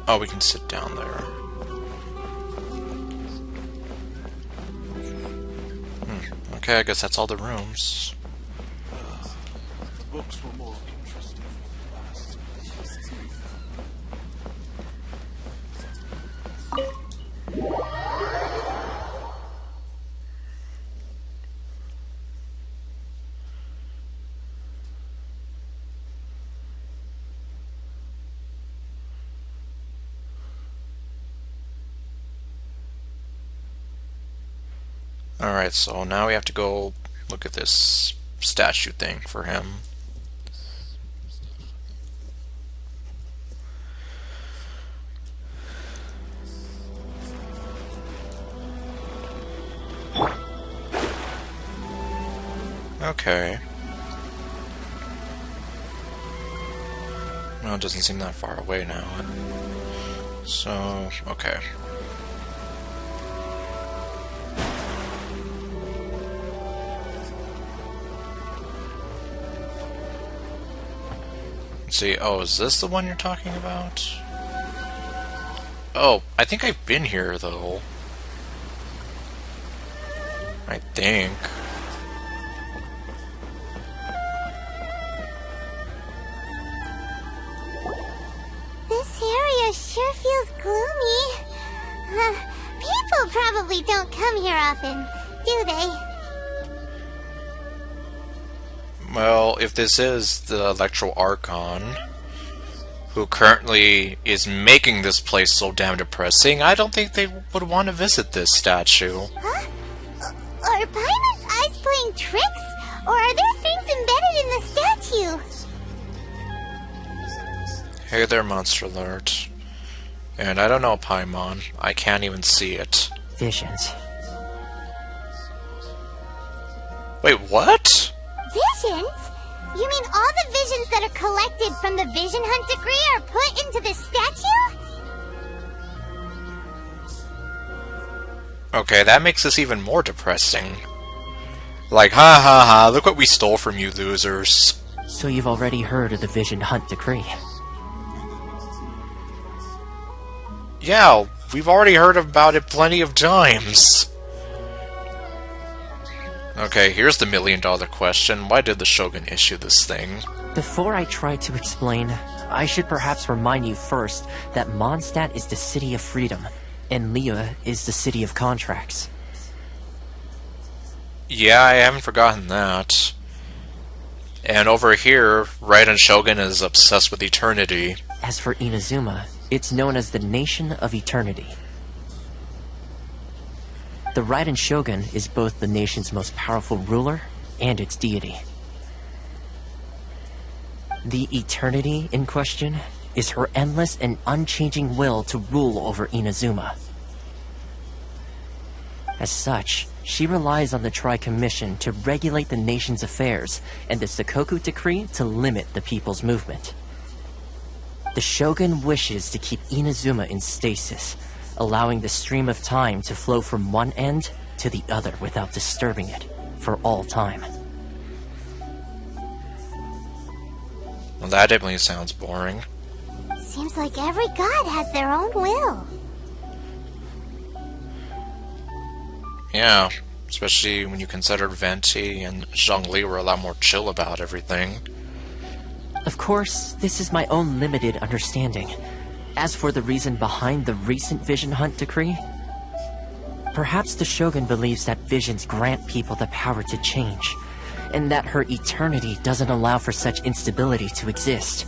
Speaker 1: Oh, we can sit down there. Okay, I guess that's all the rooms.
Speaker 5: The books were more interesting last.
Speaker 1: Alright, so now we have to go look at this statue thing for him. Okay. Well, it doesn't seem that far away now. So, okay. Let's see, oh, is this the one you're talking about? Oh, I think I've been here, though. I think.
Speaker 6: This area sure feels gloomy. People probably don't come here often, do they?
Speaker 1: Well, if this is the Electro Archon, who currently is making this place so damn depressing, I don't think they would want to visit this statue.
Speaker 6: Huh? Are Paimon's eyes playing tricks? Or are there things embedded in the statue?
Speaker 1: Hey there, Monster Alert. And I don't know, Paimon. I can't even see it.
Speaker 4: Visions.
Speaker 1: Wait, what?
Speaker 6: Visions? You mean all the visions that are collected from the Vision Hunt degree are put into this statue?
Speaker 1: Okay, that makes this even more depressing. Like, ha ha ha, look what we stole from you losers.
Speaker 4: So you've already heard of the Vision Hunt decree?
Speaker 1: Yeah, we've already heard about it plenty of times. Okay, here's the million-dollar question. Why did the Shogun issue this thing?
Speaker 4: Before I try to explain, I should perhaps remind you first that Mondstadt is the city of freedom, and Liyue is the city of contracts.
Speaker 1: Yeah, I haven't forgotten that. And over here, Raiden Shogun is obsessed with eternity.
Speaker 4: As for Inazuma, it's known as the Nation of Eternity. The Raiden Shogun is both the nation's most powerful ruler and its deity. The Eternity in question is her endless and unchanging will to rule over Inazuma. As such, she relies on the Tri-Commission to regulate the nation's affairs and the Sakoku Decree to limit the people's movement. The Shogun wishes to keep Inazuma in stasis, allowing the stream of time to flow from one end to the other without disturbing it for all time.
Speaker 1: Well, that definitely sounds boring.
Speaker 6: Seems like every god has their own will.
Speaker 1: Yeah, especially when you consider Venti and Zhongli were a lot more chill about everything.
Speaker 4: Of course, this is my own limited understanding. As for the reason behind the recent Vision Hunt decree, perhaps the Shogun believes that visions grant people the power to change, and that her eternity doesn't allow for such instability to exist.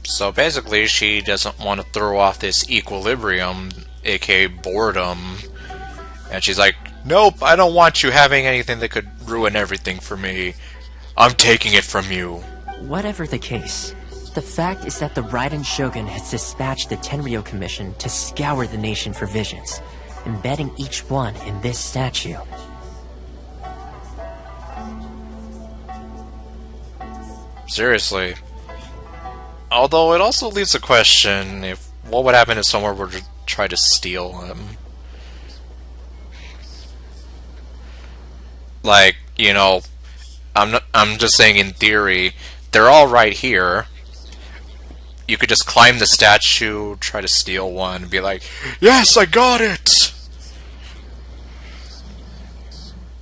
Speaker 1: So basically, she doesn't want to throw off this equilibrium, aka boredom. And she's like, nope, I don't want you having anything that could ruin everything for me. I'm taking it from you.
Speaker 4: Whatever the case, the fact is that the Raiden Shogun has dispatched the Tenryou Commission to scour the nation for visions, embedding each one in this statue.
Speaker 1: Seriously. Although it also leaves a question if what would happen if someone were to try to steal him. Like, you know, I'm just saying in theory, they're all right here. You could just climb the statue, try to steal one, and be like, yes, I got it!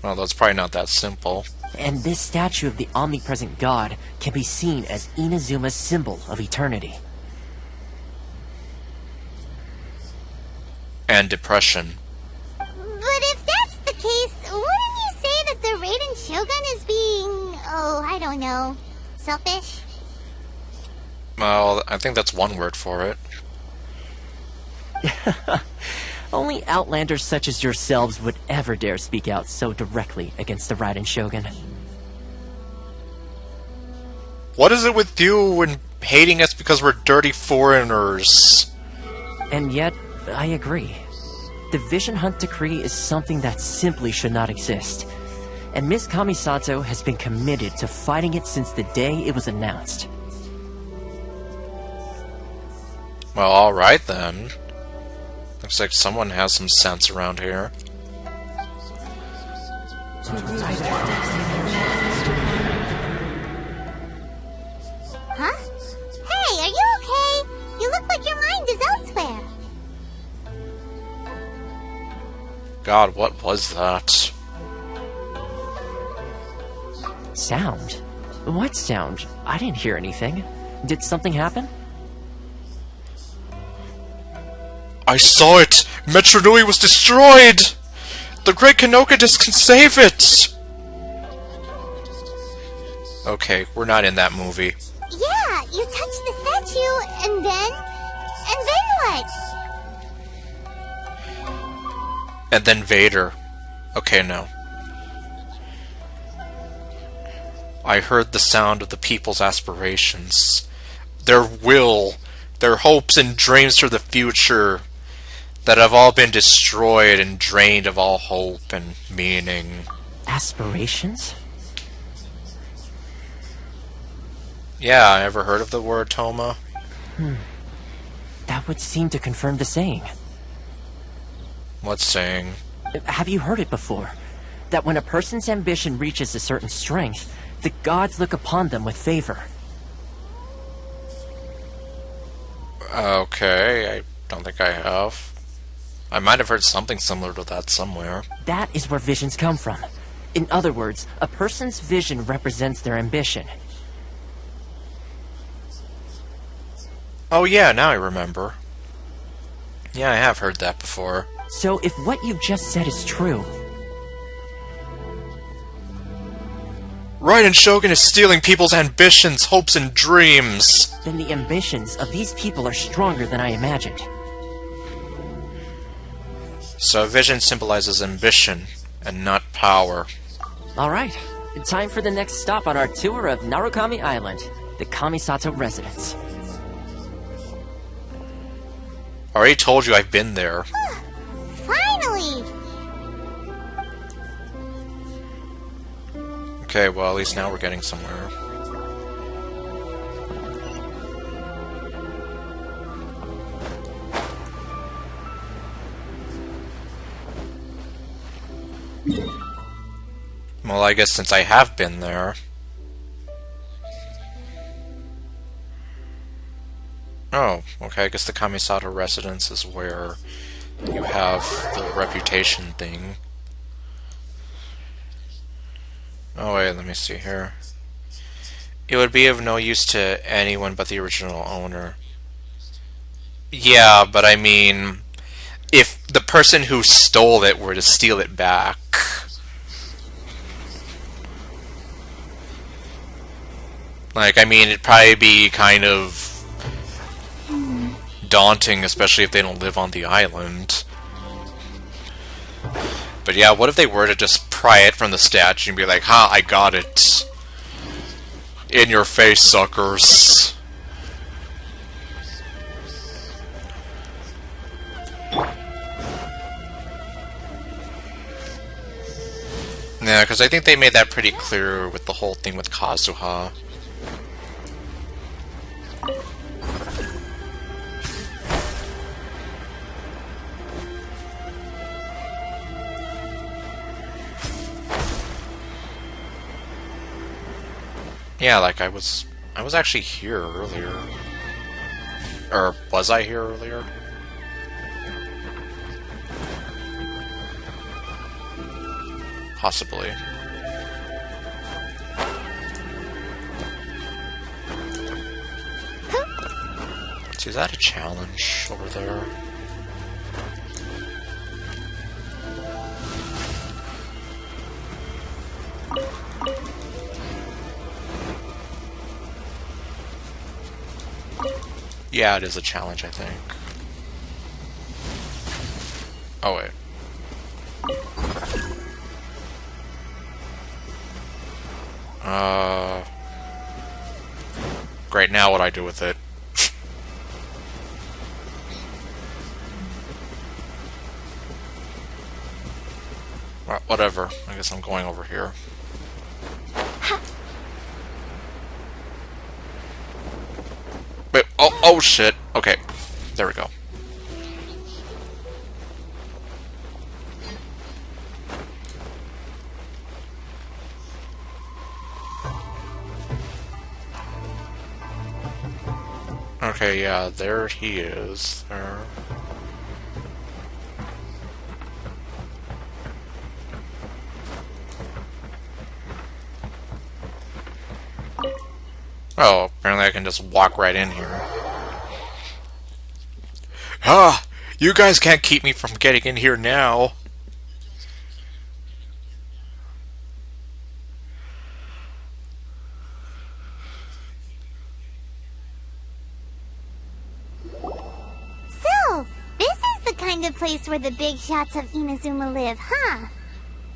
Speaker 1: Well, that's probably not that simple.
Speaker 4: And this statue of the omnipresent god can be seen as Inazuma's symbol of eternity.
Speaker 1: And depression.
Speaker 6: But if that's the case, wouldn't you say that the Raiden Shogun is being, I don't know, selfish?
Speaker 1: Well, I think that's one word for it.
Speaker 4: Only outlanders such as yourselves would ever dare speak out so directly against the Raiden Shogun.
Speaker 1: What is it with you and hating us because we're dirty foreigners?
Speaker 4: And yet, I agree. The Vision Hunt decree is something that simply should not exist. And Miss Kamisato has been committed to fighting it since the day it was announced.
Speaker 1: Well, alright then. Looks like someone has some sense around here.
Speaker 6: Huh? Hey, are you okay? You look like you're
Speaker 1: God, what was that?
Speaker 4: Sound? What sound? I didn't hear anything. Did something happen?
Speaker 1: I saw it! Metro Nui was destroyed! The Great Kanoka Disc can save it! Okay, we're not in that movie.
Speaker 6: Yeah, you touched the statue, and then what?
Speaker 1: And then Vader. Okay, no. I heard the sound of the people's aspirations. Their will, their hopes and dreams for the future that have all been destroyed and drained of all hope and meaning.
Speaker 4: Aspirations?
Speaker 1: Yeah, ever heard of the word Toma?
Speaker 4: That would seem to confirm the saying.
Speaker 1: What saying?
Speaker 4: Have you heard it before? That when a person's ambition reaches a certain strength, the gods look upon them with favor.
Speaker 1: Okay, I don't think I have. I might have heard something similar to that somewhere.
Speaker 4: That is where visions come from. In other words, a person's vision represents their ambition.
Speaker 1: Oh yeah, now I remember. Yeah, I have heard that before.
Speaker 4: So if what you just said is true...
Speaker 1: Raiden Shogun is stealing people's ambitions, hopes, and dreams!
Speaker 4: then the ambitions of these people are stronger than I imagined.
Speaker 1: So vision symbolizes ambition, and not power.
Speaker 4: Alright, time for the next stop on our tour of Narukami Island, the Kamisato Residence.
Speaker 1: Already told you I've been there.
Speaker 6: Finally!
Speaker 1: Okay, well at least now we're getting somewhere. Well, I guess since I have been there... Oh, okay, I guess the Kamisato Residence is where you have the reputation thing. Oh wait, let me see here. It would be of no use to anyone but the original owner. Yeah, but I mean, if the person who stole it were to steal it back... Like, I mean, it'd probably be kind of daunting, especially if they don't live on the island. But yeah, what if they were to just pry it from the statue and be like, ha, I got it. In your face, suckers. Yeah, because I think they made that pretty clear with the whole thing with Kazuha. Yeah, like I was actually here earlier. Or was I here earlier? Possibly. See, is that a challenge over there? Yeah, it is a challenge, I think. Oh, wait. Great, now what do I do with it? Well, whatever. I guess I'm going over here. Wait, oh shit. Okay, there we go. Okay, yeah, there he is. There. Oh, apparently I can just walk right in here. Ah! You guys can't keep me from getting in here now.
Speaker 6: So, this is the kind of place where the big shots of Inazuma live, huh?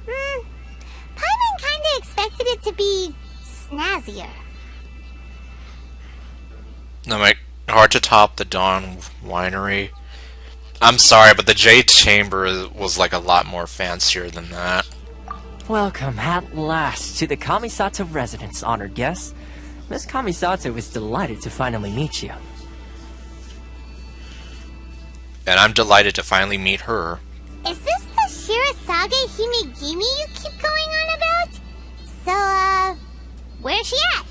Speaker 6: Paimon kinda expected it to be snazzier.
Speaker 1: No, like, hard to top the Dawn Winery. I'm sorry, but the Jade Chamber was like a lot more fancier than that.
Speaker 4: Welcome at last to the Kamisato Residence, honored guests. Miss Kamisato is delighted to finally meet you.
Speaker 1: And I'm delighted to finally meet her.
Speaker 6: Is this the Shirasage Himegimi you keep going on about? So, where's she at?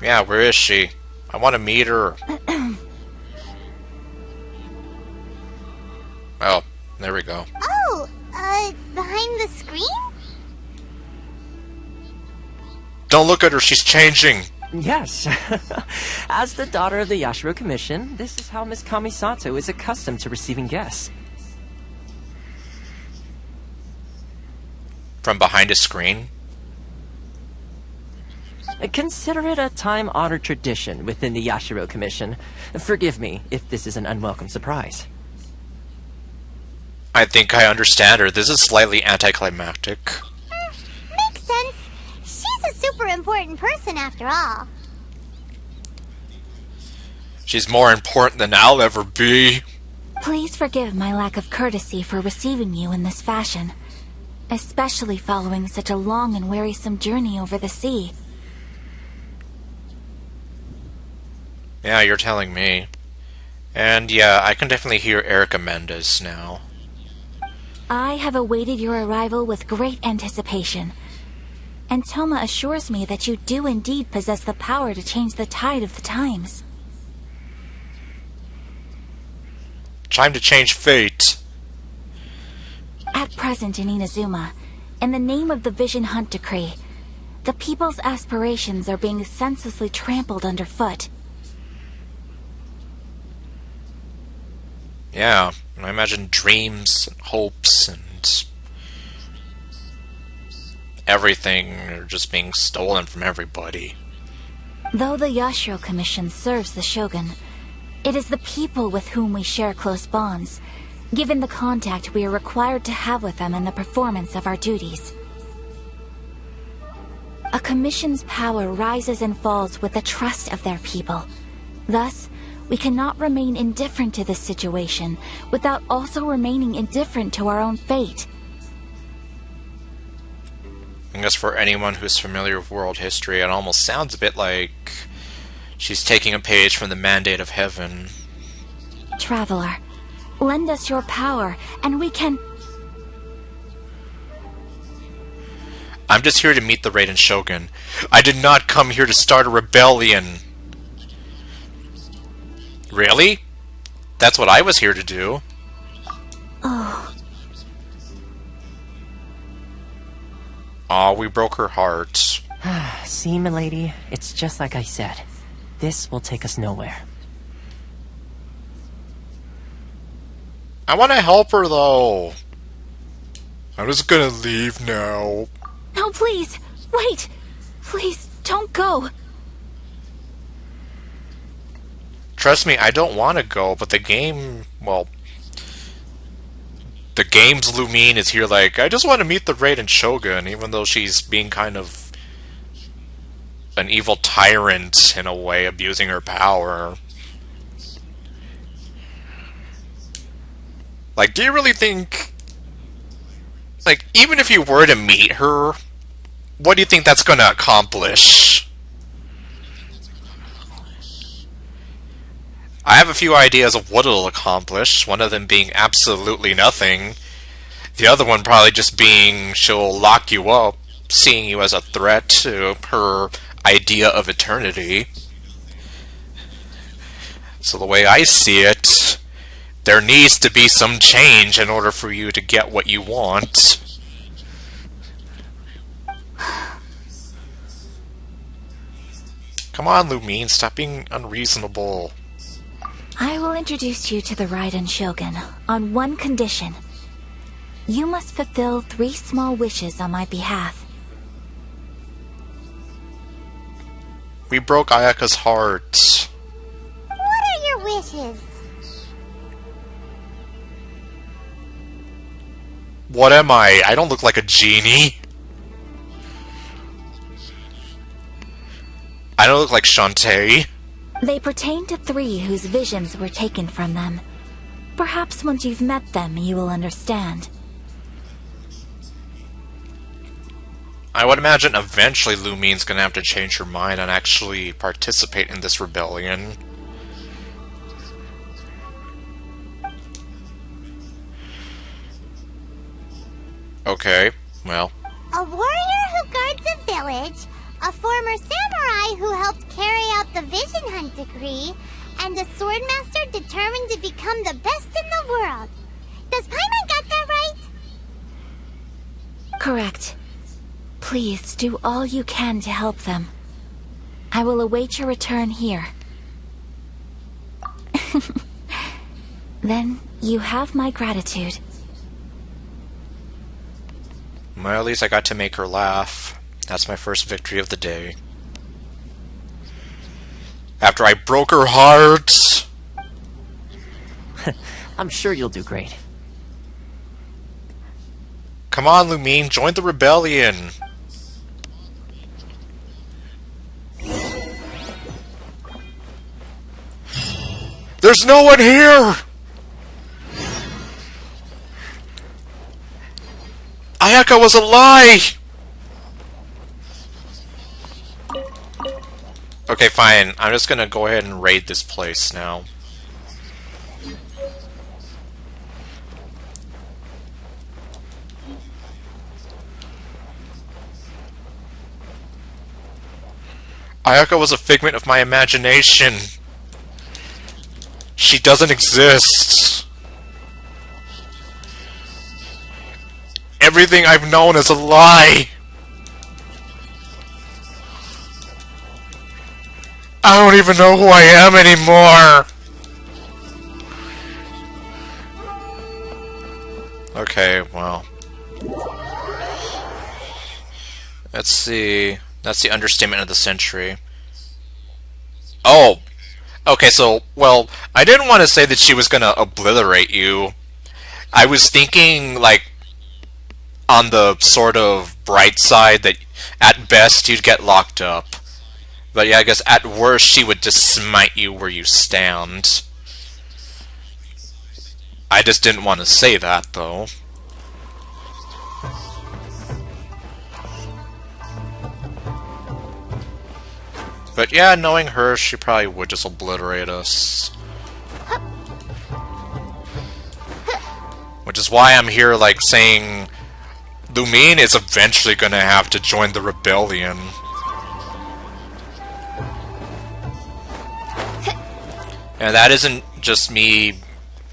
Speaker 1: Yeah, where is she? I want to meet her. Oh, there we go.
Speaker 6: Oh, behind the screen?
Speaker 1: Don't look at her, she's changing!
Speaker 4: Yes. As the daughter of the Yashiro Commission, this is how Miss Kamisato is accustomed to receiving guests.
Speaker 1: From behind a screen?
Speaker 4: Consider it a time-honored tradition within the Yashiro Commission. Forgive me if this is an unwelcome surprise.
Speaker 1: I think I understand her. This is slightly anticlimactic.
Speaker 6: Makes sense. She's a super important person after all.
Speaker 1: She's more important than I'll ever be.
Speaker 3: Please forgive my lack of courtesy for receiving you in this fashion, especially following such a long and wearisome journey over the sea.
Speaker 1: Yeah, you're telling me. And yeah, I can definitely hear Erica Mendes now.
Speaker 3: I have awaited your arrival with great anticipation, and Toma assures me that you do indeed possess the power to change the tide of the times.
Speaker 1: Time to change fate.
Speaker 3: At present in Inazuma, in the name of the Vision Hunt Decree, the people's aspirations are being senselessly trampled underfoot.
Speaker 1: Yeah, I imagine dreams and hopes and everything are just being stolen from everybody.
Speaker 3: Though the Yashiro Commission serves the Shogun, it is the people with whom we share close bonds, given the contact we are required to have with them in the performance of our duties. A commission's power rises and falls with the trust of their people. Thus, we cannot remain indifferent to this situation without also remaining indifferent to our own fate.
Speaker 1: I guess for anyone who's familiar with world history, it almost sounds a bit like she's taking a page from the Mandate of Heaven.
Speaker 3: Traveler, lend us your power, and we can...
Speaker 1: I'm just here to meet the Raiden Shogun. I did not come here to start a rebellion. Really? That's what I was here to do.
Speaker 3: Oh,
Speaker 1: Aw, we broke her heart.
Speaker 4: See, milady, it's just like I said. This will take us nowhere.
Speaker 1: I want to help her, though. I'm just gonna leave now.
Speaker 3: no, please, wait! Please, don't go!
Speaker 1: Trust me, I don't want to go, but the game, well... The game's Lumine is here like, I just want to meet the Raiden Shogun, even though she's being kind of an evil tyrant, in a way, abusing her power. Like, do you really think... Like, even if you were to meet her, what do you think that's going to accomplish? I have a few ideas of what it'll accomplish, one of them being absolutely nothing. The other one probably just being she'll lock you up, seeing you as a threat to her idea of eternity. So the way I see it, there needs to be some change in order for you to get what you want. Come on, Lumine, stop being unreasonable.
Speaker 3: I will introduce you to the Raiden Shogun on one condition. You must fulfill 3 small wishes on my behalf.
Speaker 1: We broke Ayaka's heart.
Speaker 6: What are your wishes?
Speaker 1: What am I? I don't look like a genie. I don't look like Shantae.
Speaker 3: They pertain to 3 whose visions were taken from them. Perhaps once you've met them, you will understand.
Speaker 1: I would imagine eventually Lumine's gonna have to change her mind and actually participate in this rebellion. Okay, well.
Speaker 6: A warrior who guards a village, a former samurai who helped carry out the Vision Hunt decree, and a swordmaster determined to become the best in the world. Does Paimon got that right?
Speaker 3: Correct. Please do all you can to help them. I will await your return here. Then you have my gratitude.
Speaker 1: Well, at least I got to make her laugh. That's my first victory of the day. After I broke her heart!
Speaker 4: I'm sure you'll do great.
Speaker 1: Come on, Lumine, join the rebellion! There's no one here! Ayaka was a lie! Okay, fine. I'm just gonna go ahead and raid this place now. Ayaka was a figment of my imagination. She doesn't exist. Everything I've known is a lie. I don't even know who I am anymore. Okay, well. Let's see. That's the understatement of the century. Oh! Okay, so, well, I didn't want to say that she was gonna obliterate you. I was thinking, like, on the sort of bright side that at best you'd get locked up. But yeah, I guess at worst she would just smite you where you stand. I just didn't want to say that, though. But yeah, knowing her, she probably would just obliterate us. Which is why I'm here, like, saying Lumine is eventually gonna have to join the rebellion. And that isn't just me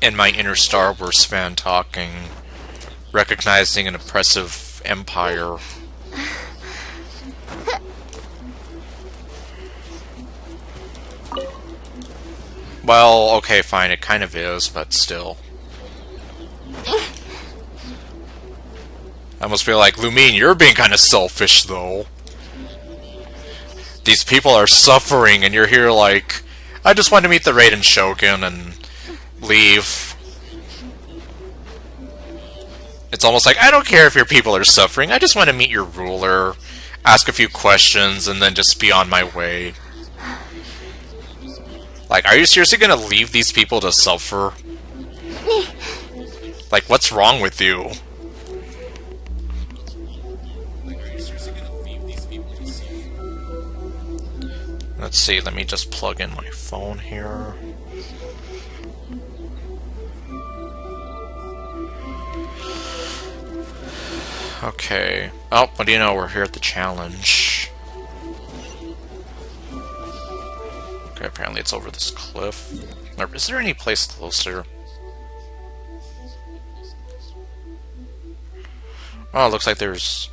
Speaker 1: and my inner Star Wars fan talking, recognizing an oppressive empire. Well, okay, fine, it kind of is, but still. I almost feel like, Lumine, you're being kind of selfish, though. These people are suffering, and you're here like, I just want to meet the Raiden Shogun and leave. It's almost like, I don't care if your people are suffering, I just want to meet your ruler, ask a few questions, and then just be on my way. Like, are you seriously gonna leave these people to suffer? Like, what's wrong with you? Let's see, let me just plug in my phone here. Okay. Oh, what do you know? We're here at the challenge. Okay, apparently it's over this cliff. Or is there any place closer? Oh, it looks like there's...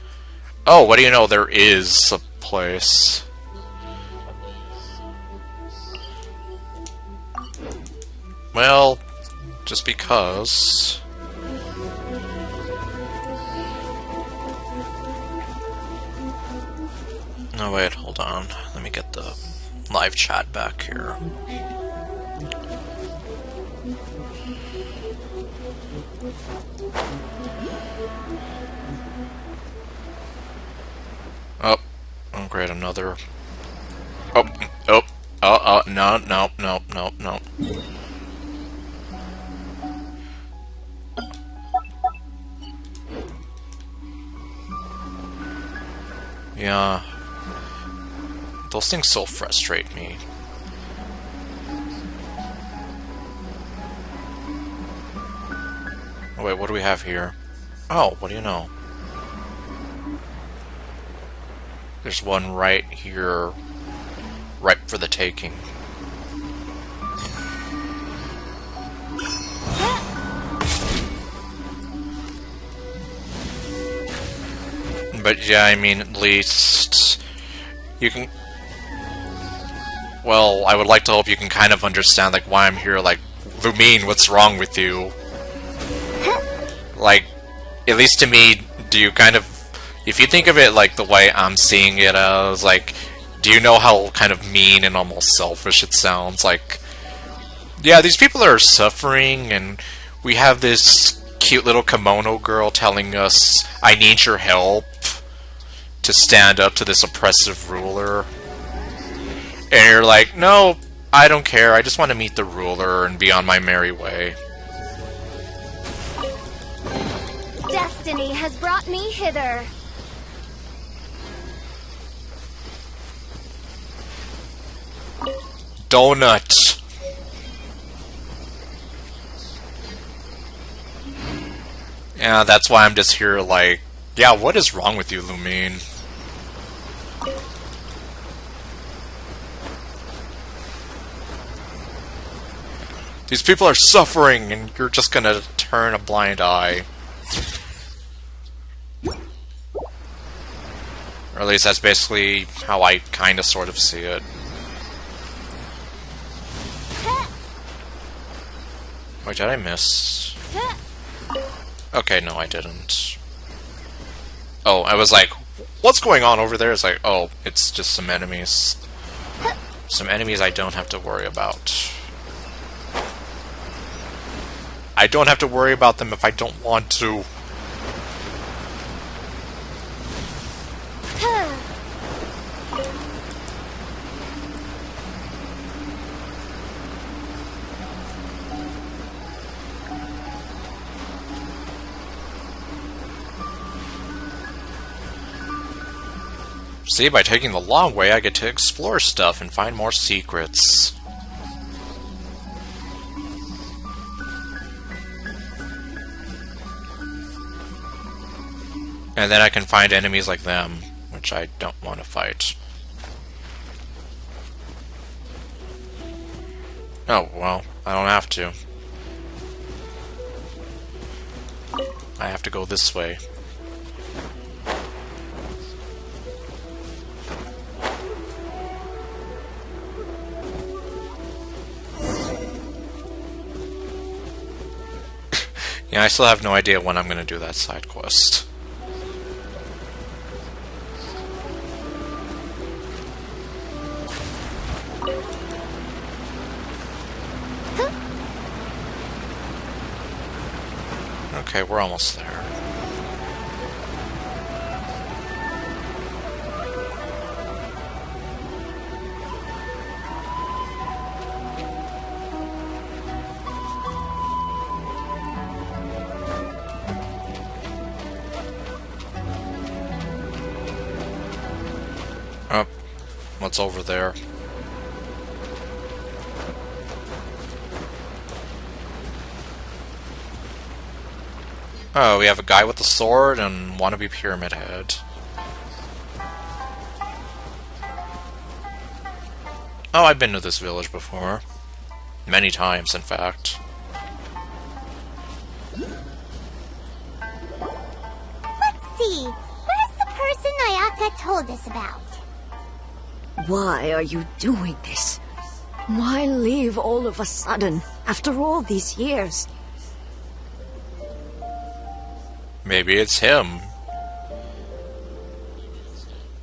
Speaker 1: Oh, what do you know? There is a place. Well, just because... No, wait, hold on. Let me get the live chat back here. Oh, great, another... No. Yeah. Those things so frustrate me. Oh, wait, what do we have here? Oh, what do you know? There's one right here, ripe for the taking. But yeah, I mean, at least you can... Well, I would like to hope you can kind of understand, like, why I'm here, like, Lumine, what's wrong with you? Like, at least to me, do you kind of... If you think of it, like, the way I'm seeing it as, like, do you know how kind of mean and almost selfish it sounds? Like, yeah, these people are suffering, and we have this cute little kimono girl telling us, I need your help to stand up to this oppressive ruler. And you're like, no, I don't care, I just want to meet the ruler and be on my merry way.
Speaker 2: Destiny has brought me hither.
Speaker 1: Donut. Yeah, that's why I'm just here like, yeah, what is wrong with you, Lumine? These people are suffering, and you're just gonna turn a blind eye. Or at least that's basically how I kinda sort of see it. Wait, did I miss? Okay, no, I didn't. Oh, I was like, what's going on over there? It's like, oh, it's just some enemies. Some enemies I don't have to worry about. I don't have to worry about them if I don't want to. See, by taking the long way, I get to explore stuff and find more secrets. And then I can find enemies like them, which I don't want to fight. Oh, well, I don't have to. I have to go this way. Yeah, I still have no idea when I'm going to do that side quest. Okay, we're almost there. Oh, what's over there? Oh, we have a guy with a sword and wannabe pyramid head. Oh, I've been to this village before. Many times, in fact.
Speaker 6: Let's see. Where's the person Ayaka told us about?
Speaker 8: Why are you doing this? Why leave all of a sudden? After all these years.
Speaker 1: Maybe it's him.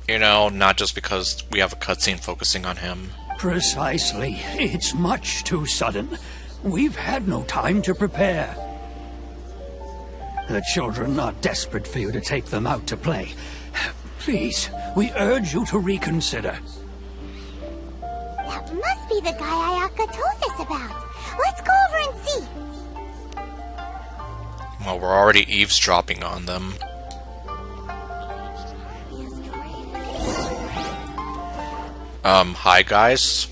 Speaker 1: You know, not just because we have a cutscene focusing on him.
Speaker 9: Precisely. It's much too sudden. We've had no time to prepare. The children are desperate for you to take them out to play. Please, we urge you to reconsider.
Speaker 6: That must be the guy Ayaka told us about. Let's go over and see.
Speaker 1: Well, we're already eavesdropping on them. Hi guys.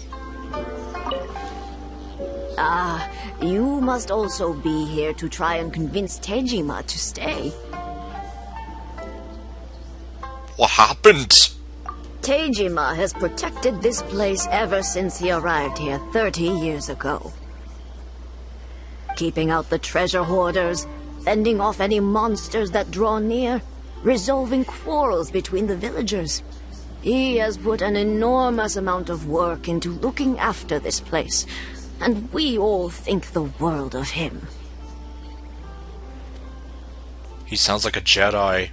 Speaker 8: You must also be here to try and convince Tejima to stay.
Speaker 1: What happened?
Speaker 8: Tejima has protected this place ever since he arrived here 30 years ago. Keeping out the treasure hoarders, fending off any monsters that draw near, resolving quarrels between the villagers. He has put an enormous amount of work into looking after this place, and we all think the world of him.
Speaker 1: He sounds like a Jedi.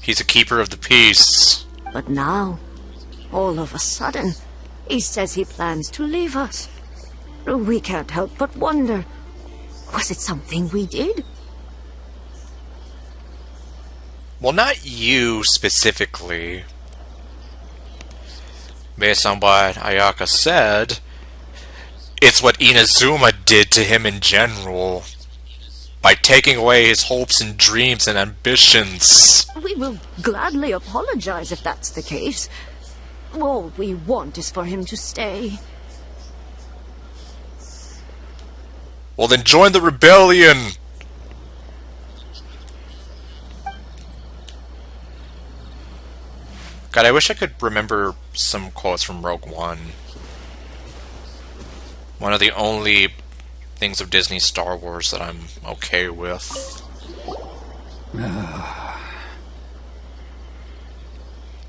Speaker 1: He's a keeper of the peace.
Speaker 8: But now, all of a sudden, he says he plans to leave us. We can't help but wonder, was it something we did?
Speaker 1: Well, not you specifically. Based on what Ayaka said, it's what Inazuma did to him in general. By taking away his hopes and dreams and ambitions.
Speaker 8: We will gladly apologize if that's the case. All we want is for him to stay.
Speaker 1: Well, then join the rebellion! God, I wish I could remember some quotes from Rogue One. One of the only things of Disney Star Wars that I'm okay with.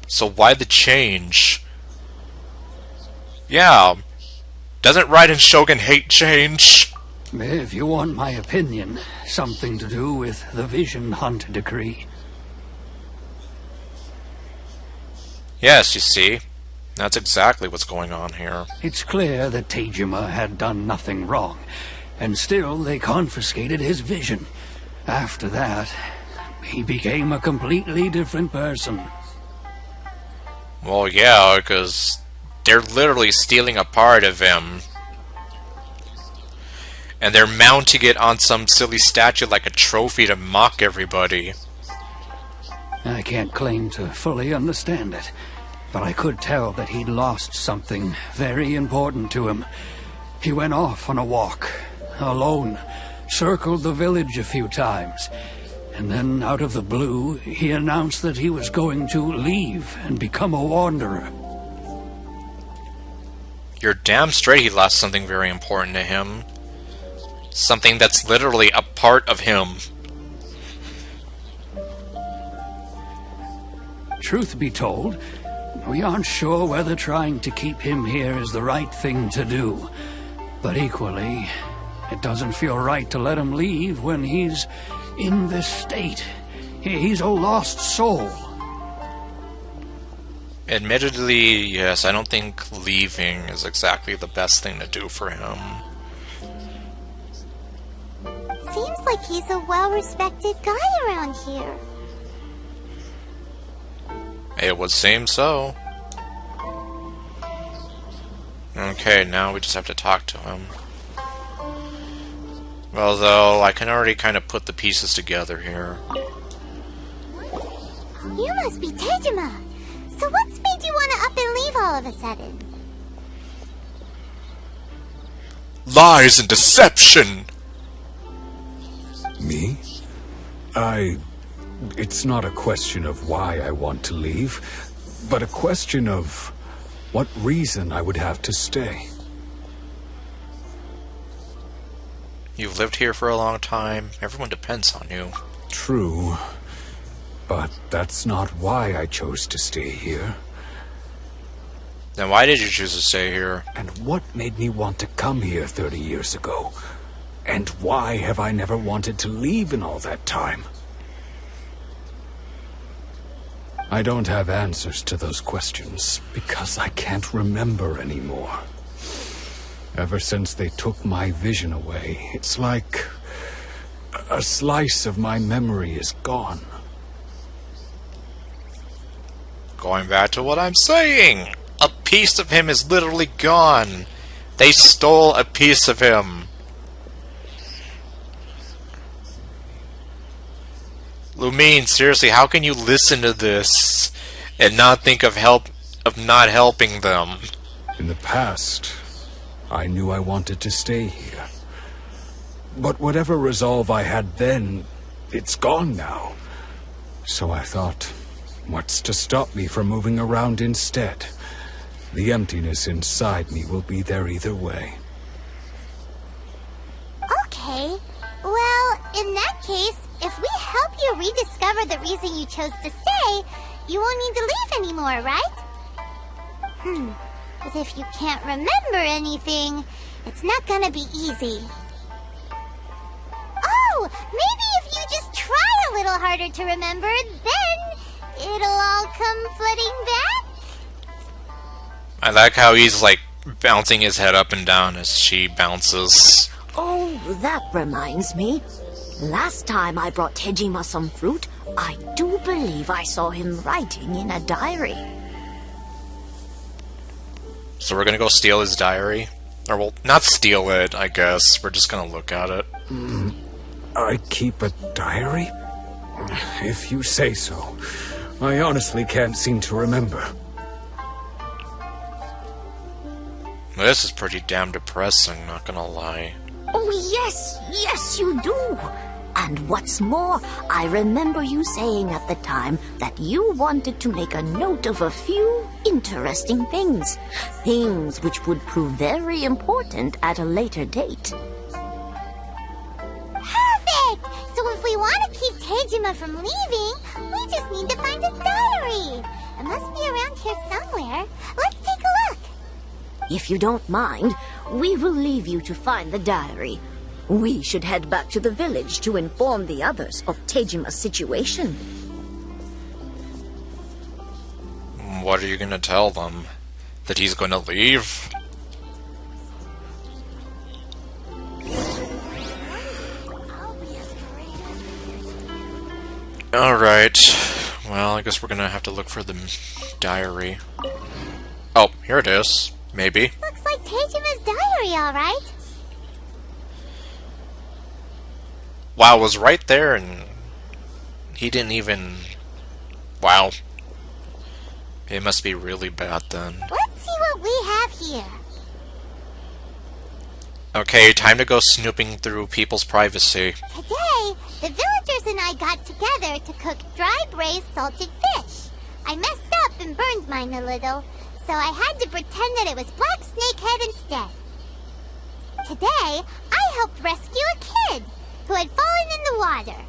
Speaker 1: So why the change? Yeah, doesn't Raiden Shogun hate change?
Speaker 9: If you want my opinion, something to do with the Vision Hunt decree.
Speaker 1: Yes, you see. That's exactly what's going on here.
Speaker 9: It's clear that Tejima had done nothing wrong, and still they confiscated his vision. After that, he became a completely different person.
Speaker 1: Well, yeah, because they're literally stealing a part of him. And they're mounting it on some silly statue like a trophy to mock everybody.
Speaker 9: I can't claim to fully understand it, but I could tell that he'd lost something very important to him. He went off on a walk, alone, circled the village a few times, and then out of the blue, he announced that he was going to leave and become a wanderer.
Speaker 1: You're damn straight he lost something very important to him. Something that's literally a part of him.
Speaker 9: Truth be told, we aren't sure whether trying to keep him here is the right thing to do. But equally, it doesn't feel right to let him leave when he's in this state. He's a lost soul.
Speaker 1: Admittedly, yes, I don't think leaving is exactly the best thing to do for him.
Speaker 6: Seems like he's a well-respected guy around here.
Speaker 1: It would seem so. Okay, now we just have to talk to him. Although, I can already kind of put the pieces together here.
Speaker 6: You must be Tejima. So what's made you want to up and leave all of a sudden?
Speaker 1: Lies and deception!
Speaker 10: Me? It's not a question of why I want to leave, but a question of what reason I would have to stay.
Speaker 1: You've lived here for a long time. Everyone depends on you.
Speaker 10: True, but that's not why I chose to stay here.
Speaker 1: Then why did you choose to stay here?
Speaker 10: And what made me want to come here 30 years ago? And why have I never wanted to leave in all that time? I don't have answers to those questions because I can't remember anymore. Ever since they took my vision away, it's like a slice of my memory is gone.
Speaker 1: Going back to what I'm saying, a piece of him is literally gone. They stole a piece of him. Lumine, seriously, how can you listen to this and not think of not helping them?
Speaker 10: In the past, I knew I wanted to stay here. But whatever resolve I had then, it's gone now. So I thought, what's to stop me from moving around instead? The emptiness inside me will be there either way.
Speaker 6: Okay. Well, in that case, if we help you rediscover the reason you chose to stay, you won't need to leave anymore, right? But if you can't remember anything, it's not gonna be easy. Oh, maybe if you just try a little harder to remember, then it'll all come flooding back.
Speaker 1: I like how he's like bouncing his head up and down as she bounces.
Speaker 8: Oh, that reminds me. Last time I brought Tejima some fruit, I do believe I saw him writing in a diary.
Speaker 1: So we're gonna go steal his diary? Or, well, not steal it, I guess. We're just gonna look at it.
Speaker 10: I keep a diary? If you say so. I honestly can't seem to remember.
Speaker 1: This is pretty damn depressing, not gonna lie.
Speaker 8: Oh, yes, you do. And what's more, I remember you saying at the time that you wanted to make a note of a few interesting things. Things which would prove very important at a later date.
Speaker 6: Perfect! So if we want to keep Tejima from leaving, we just need to find his diary. It must be around here somewhere. Let's take a look.
Speaker 8: If you don't mind, we will leave you to find the diary. We should head back to the village to inform the others of Tejima's situation.
Speaker 1: What are you gonna tell them? That he's gonna leave? Alright. Well, I guess we're gonna have to look for the diary. Oh, here it is. Maybe.
Speaker 6: Looks like Tejima's diary, alright.
Speaker 1: Wow, it was right there and he didn't even... Wow. It must be really bad then.
Speaker 6: Let's see what we have here.
Speaker 1: Okay, time to go snooping through people's privacy.
Speaker 6: Today, the villagers and I got together to cook dry braised salted fish. I messed up and burned mine a little, so I had to pretend that it was black snakehead instead. Today, I helped rescue a kid who had fallen in the water.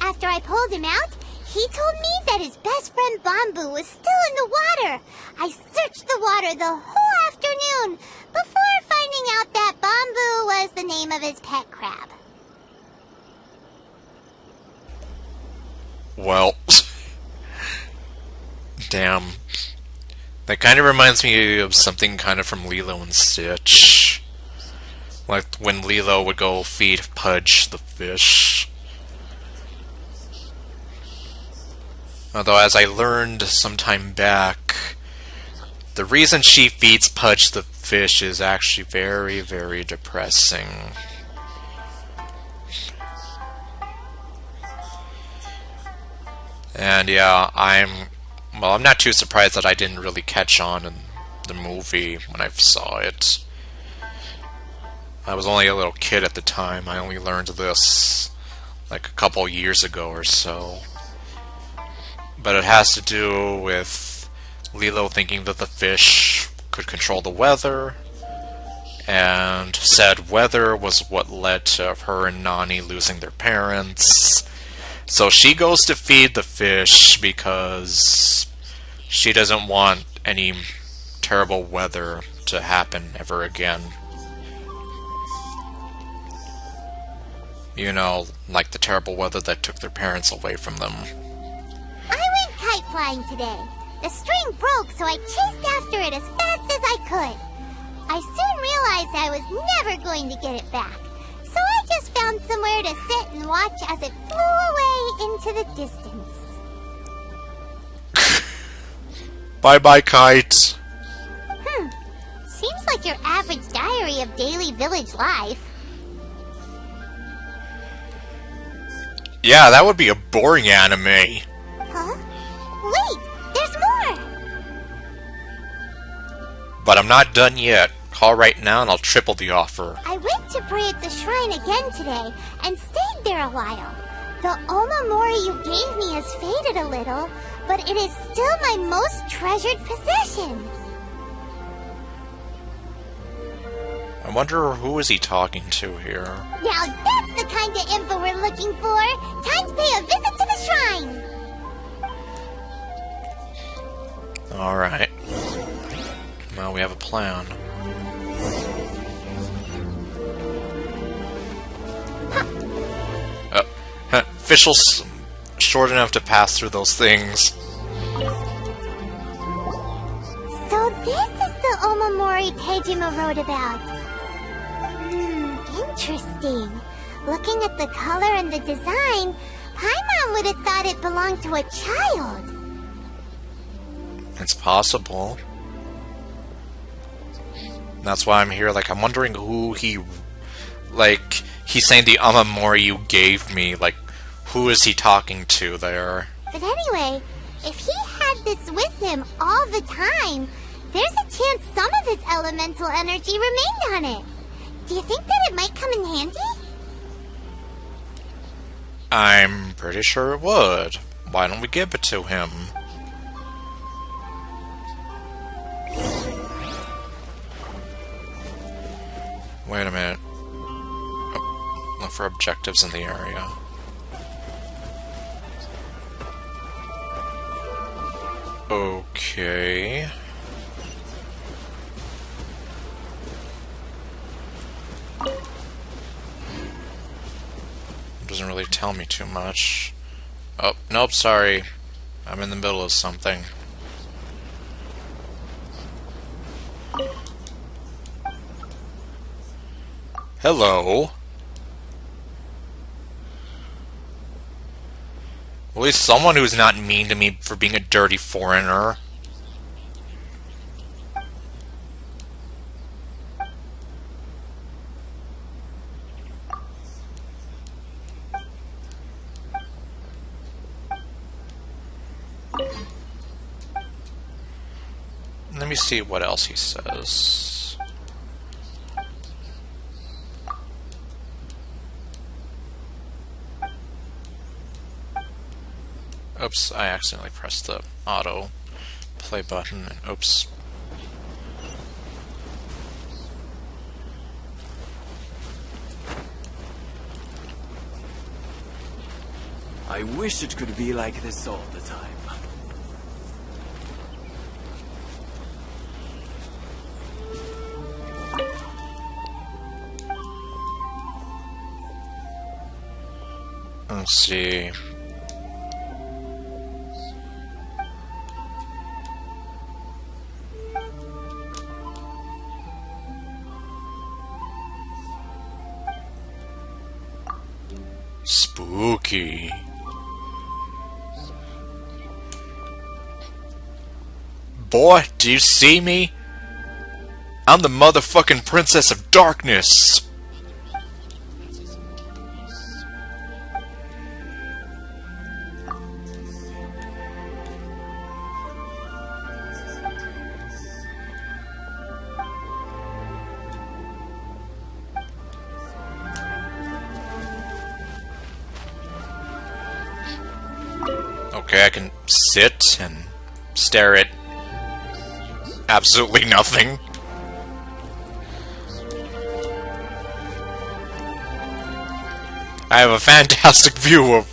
Speaker 6: After I pulled him out, he told me that his best friend Bamboo was still in the water. I searched the water the whole afternoon before finding out that Bamboo was the name of his pet crab.
Speaker 1: Well... Damn. That kind of reminds me of something kind of from Lilo and Stitch. Like when Lilo would go feed Pudge the fish. Although, as I learned some time back, the reason she feeds Pudge the fish is actually very, very depressing. And yeah, I'm not too surprised that I didn't really catch on in the movie when I saw it. I was only a little kid at the time. I only learned this like a couple years ago or so. But it has to do with Lilo thinking that the fish could control the weather, and said weather was what led to her and Nani losing their parents. So she goes to feed the fish because she doesn't want any terrible weather to happen ever again. You know, like the terrible weather that took their parents away from them.
Speaker 6: I went kite flying today. The string broke, so I chased after it as fast as I could. I soon realized I was never going to get it back, so I just found somewhere to sit and watch as it flew away into the distance.
Speaker 1: Bye-bye, kites.
Speaker 6: Seems like your average diary of daily village life.
Speaker 1: Yeah, that would be a boring anime.
Speaker 6: Huh? Wait, there's more!
Speaker 1: But I'm not done yet. Call right now and I'll triple the offer.
Speaker 6: I went to pray at the shrine again today and stayed there a while. The omamori you gave me has faded a little, but it is still my most treasured possession.
Speaker 1: I wonder who is he talking to here?
Speaker 6: Now that's the kind of info we're looking for. Time to pay a visit to the shrine.
Speaker 1: Alright. Well, we have a plan. Official's short enough to pass through those things.
Speaker 6: So this is the omamori Tejima wrote about. Interesting. Looking at the color and the design, Paimon would have thought it belonged to a child.
Speaker 1: It's possible. That's why I'm here. Like, I'm wondering who he... Like, he's saying the omamori you gave me. Like, who is he talking to there?
Speaker 6: But anyway, if he had this with him all the time, there's a chance some of his elemental energy remained on it. Do you think that it might come in handy?
Speaker 1: I'm pretty sure it would. Why don't we give it to him? Wait a minute. Oh, look for objectives in the area. Okay. Doesn't really tell me too much. Oh, nope, sorry. I'm in the middle of something. Hello. At least someone who's not mean to me for being a dirty foreigner. Let me see what else he says. Oops, I accidentally pressed the auto play button, and oops.
Speaker 11: I wish it could be like this all the time.
Speaker 1: Let's see. Spooky. Boy, do you see me? I'm the motherfucking Princess of Darkness. Okay, I can sit and stare at absolutely nothing. I have a fantastic view of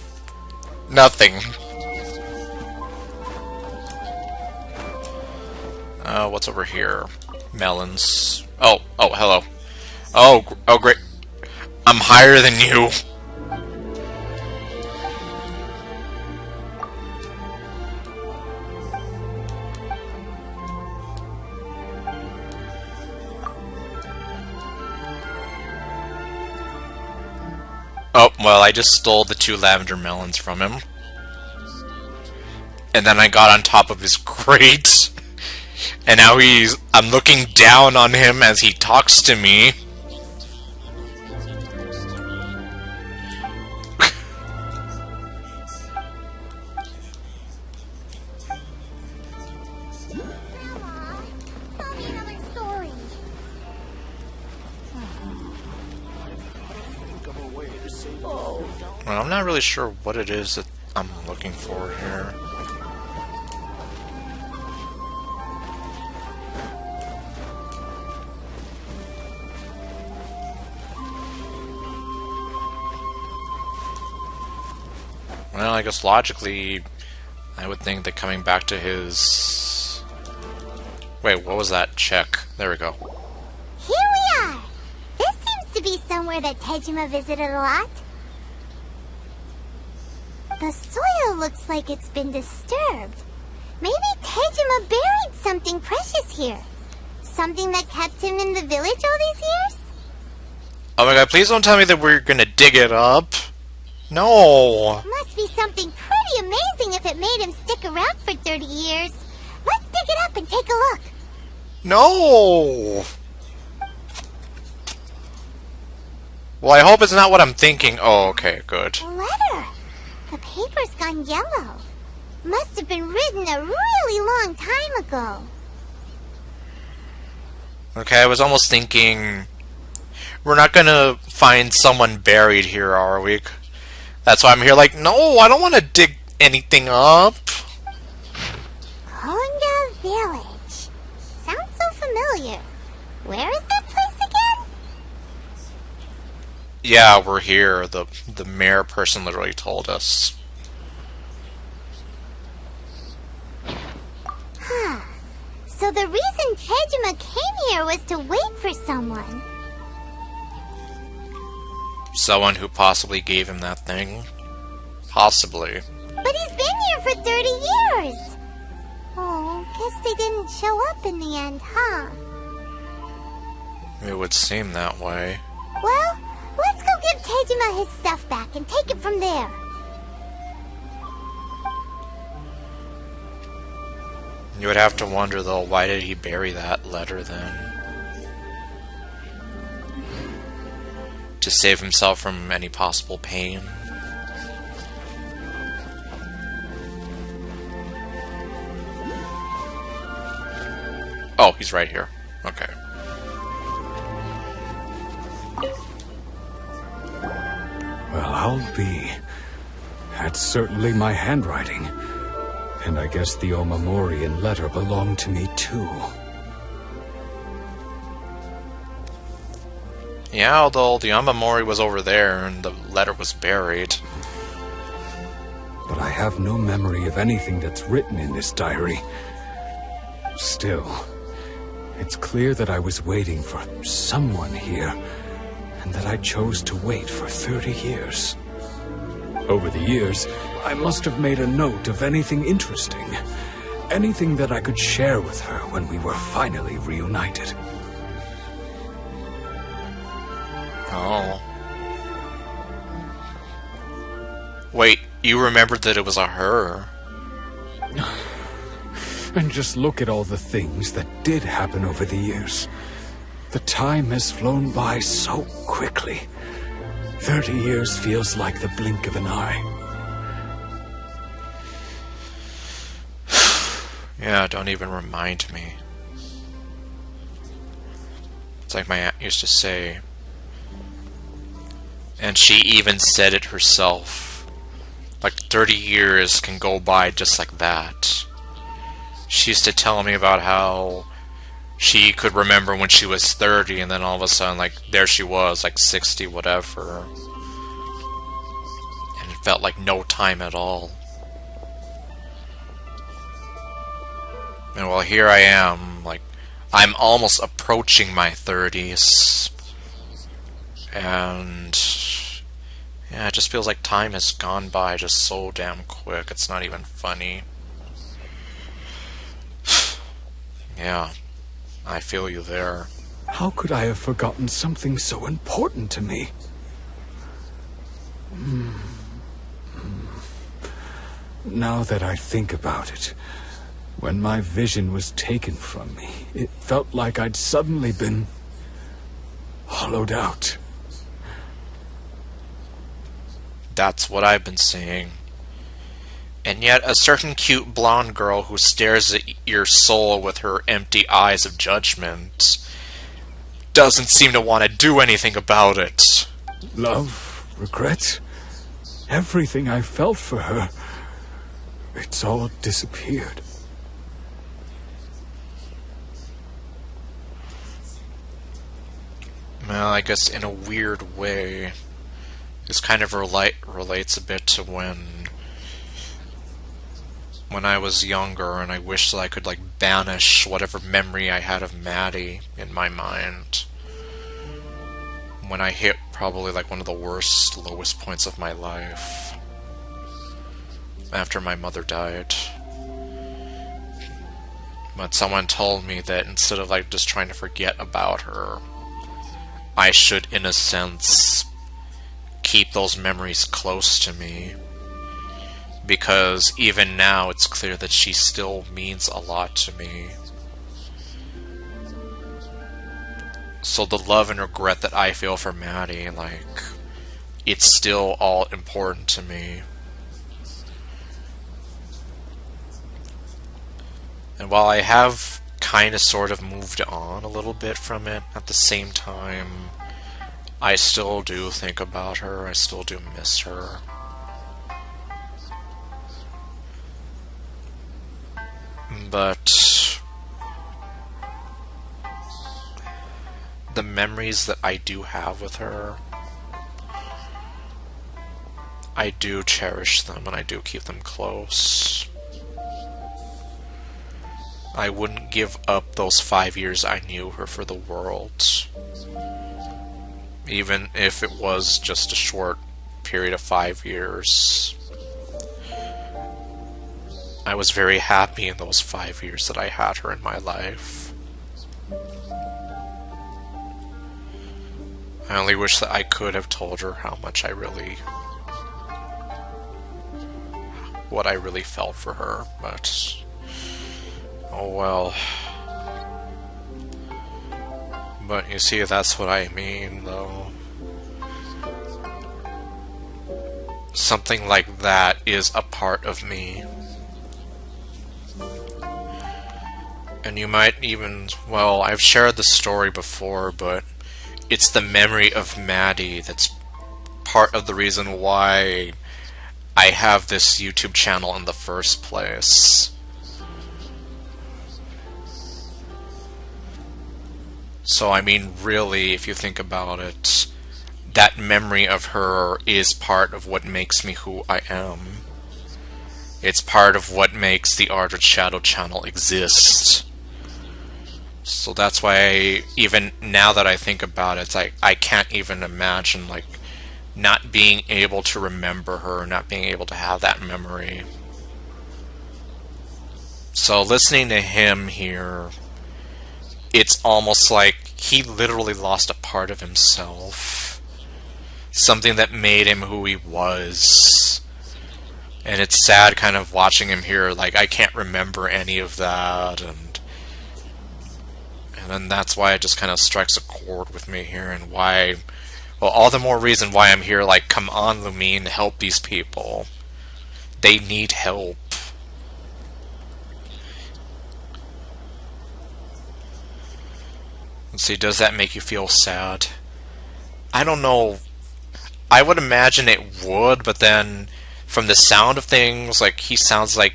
Speaker 1: nothing. what's over here? Melons. Oh, hello. Oh, great. I'm higher than you. Oh, well, I just stole the 2 lavender melons from him. And then I got on top of his crate. And now I'm looking down on him as he talks to me.
Speaker 6: Tell me another story.
Speaker 1: Well, I'm not really sure what it is that I'm looking for here. Well, I guess logically, I would think that coming back to his... Wait, what was that? Check. There we go.
Speaker 6: Here we are. This seems to be somewhere that Tejima visited a lot. The soil looks like it's been disturbed. Maybe Tejima buried something precious here. Something that kept him in the village all these years?
Speaker 1: Oh my god, please don't tell me that we're gonna dig it up. No.
Speaker 6: Must be something pretty amazing if it made him stick around for 30 years. Let's dig it up and take a look.
Speaker 1: No. Well, I hope it's not what I'm thinking. Oh, okay, good.
Speaker 6: A letter. The paper's gone yellow. Must have been written a really long time ago.
Speaker 1: Okay, I was almost thinking... We're not gonna find someone buried here, are we? That's why I'm here like, no, I don't want to dig anything up.
Speaker 6: Konga Village. Sounds so familiar. Where is that place again?
Speaker 1: Yeah, we're here. The mayor person literally told us.
Speaker 6: Huh. So the reason Tejima came here was to wait for someone.
Speaker 1: Someone who possibly gave him that thing. Possibly.
Speaker 6: But he's been here for 30 years. Oh, guess they didn't show up in the end, huh?
Speaker 1: It would seem that way.
Speaker 6: Well, let's go give Tejima his stuff back and take it from there.
Speaker 1: You would have to wonder, though, why did he bury that letter then? To save himself from any possible pain? Oh, he's right here. Okay.
Speaker 10: Well, I'll be. That's certainly my handwriting. And I guess the Omamorian letter belonged to me too.
Speaker 1: Yeah, although the Amamori was over there and the letter was buried.
Speaker 10: But I have no memory of anything that's written in this diary. Still, it's clear that I was waiting for someone here, and that I chose to wait for 30 years. Over the years, I must have made a note of anything interesting. Anything that I could share with her when we were finally reunited.
Speaker 1: Oh. Wait, you remembered that it was a her?
Speaker 10: And just look at all the things that did happen over the years. The time has flown by so quickly. 30 years feels like the blink of an eye.
Speaker 1: Yeah, don't even remind me. It's like my aunt used to say. And she even said it herself. Like 30 years can go by just like that. She used to tell me about how she could remember when she was 30 and then all of a sudden, like, there she was, like 60, whatever. And it felt like no time at all. And well, here I am, like, I'm almost approaching my 30s. And yeah, it just feels like time has gone by just so damn quick. It's not even funny. Yeah, I feel you there.
Speaker 10: How could I have forgotten something so important to me? Now that I think about it, when my vision was taken from me, it felt like I'd suddenly been hollowed out.
Speaker 1: That's what I've been saying. And yet a certain cute blonde girl who stares at your soul with her empty eyes of judgment doesn't seem to want to do anything about it.
Speaker 10: Love, regret, everything I felt for her, it's all disappeared.
Speaker 1: Well, I guess in a weird way, this kind of relates a bit to when I was younger and I wished that I could like banish whatever memory I had of Maddie in my mind. When I hit probably like one of the worst, lowest points of my life. After my mother died. But someone told me that instead of like just trying to forget about her, I should, in a sense, keep those memories close to me. Because even now, it's clear that she still means a lot to me. So the love and regret that I feel for Maddie, like, it's still all important to me. And while I have kind of sort of moved on a little bit from it, at the same time, I still do think about her, I still do miss her. But the memories that I do have with her, I do cherish them and I do keep them close. I wouldn't give up those 5 years I knew her for the world. Even if it was just a short period of 5 years. I was very happy in those 5 years that I had her in my life. I only wish that I could have told her how much what I really felt for her, but oh well. But you see, that's what I mean, though. Something like that is a part of me. And you might even, well, I've shared the story before, but it's the memory of Maddie that's part of the reason why I have this YouTube channel in the first place. So, I mean, really, if you think about it, that memory of her is part of what makes me who I am. It's part of what makes the Art of Shadow channel exist. So that's why, even now that I think about it, it's like, I can't even imagine, like, not being able to remember her, not being able to have that memory. So listening to him here, it's almost like he literally lost a part of himself. Something that made him who he was. And it's sad kind of watching him here, like, I can't remember any of that, and then that's why it just kind of strikes a chord with me here, and why, well, all the more reason why I'm here, like, come on, Lumine, help these people. They need help. Let's see, does that make you feel sad? I don't know. I would imagine it would, but then from the sound of things, like, he sounds like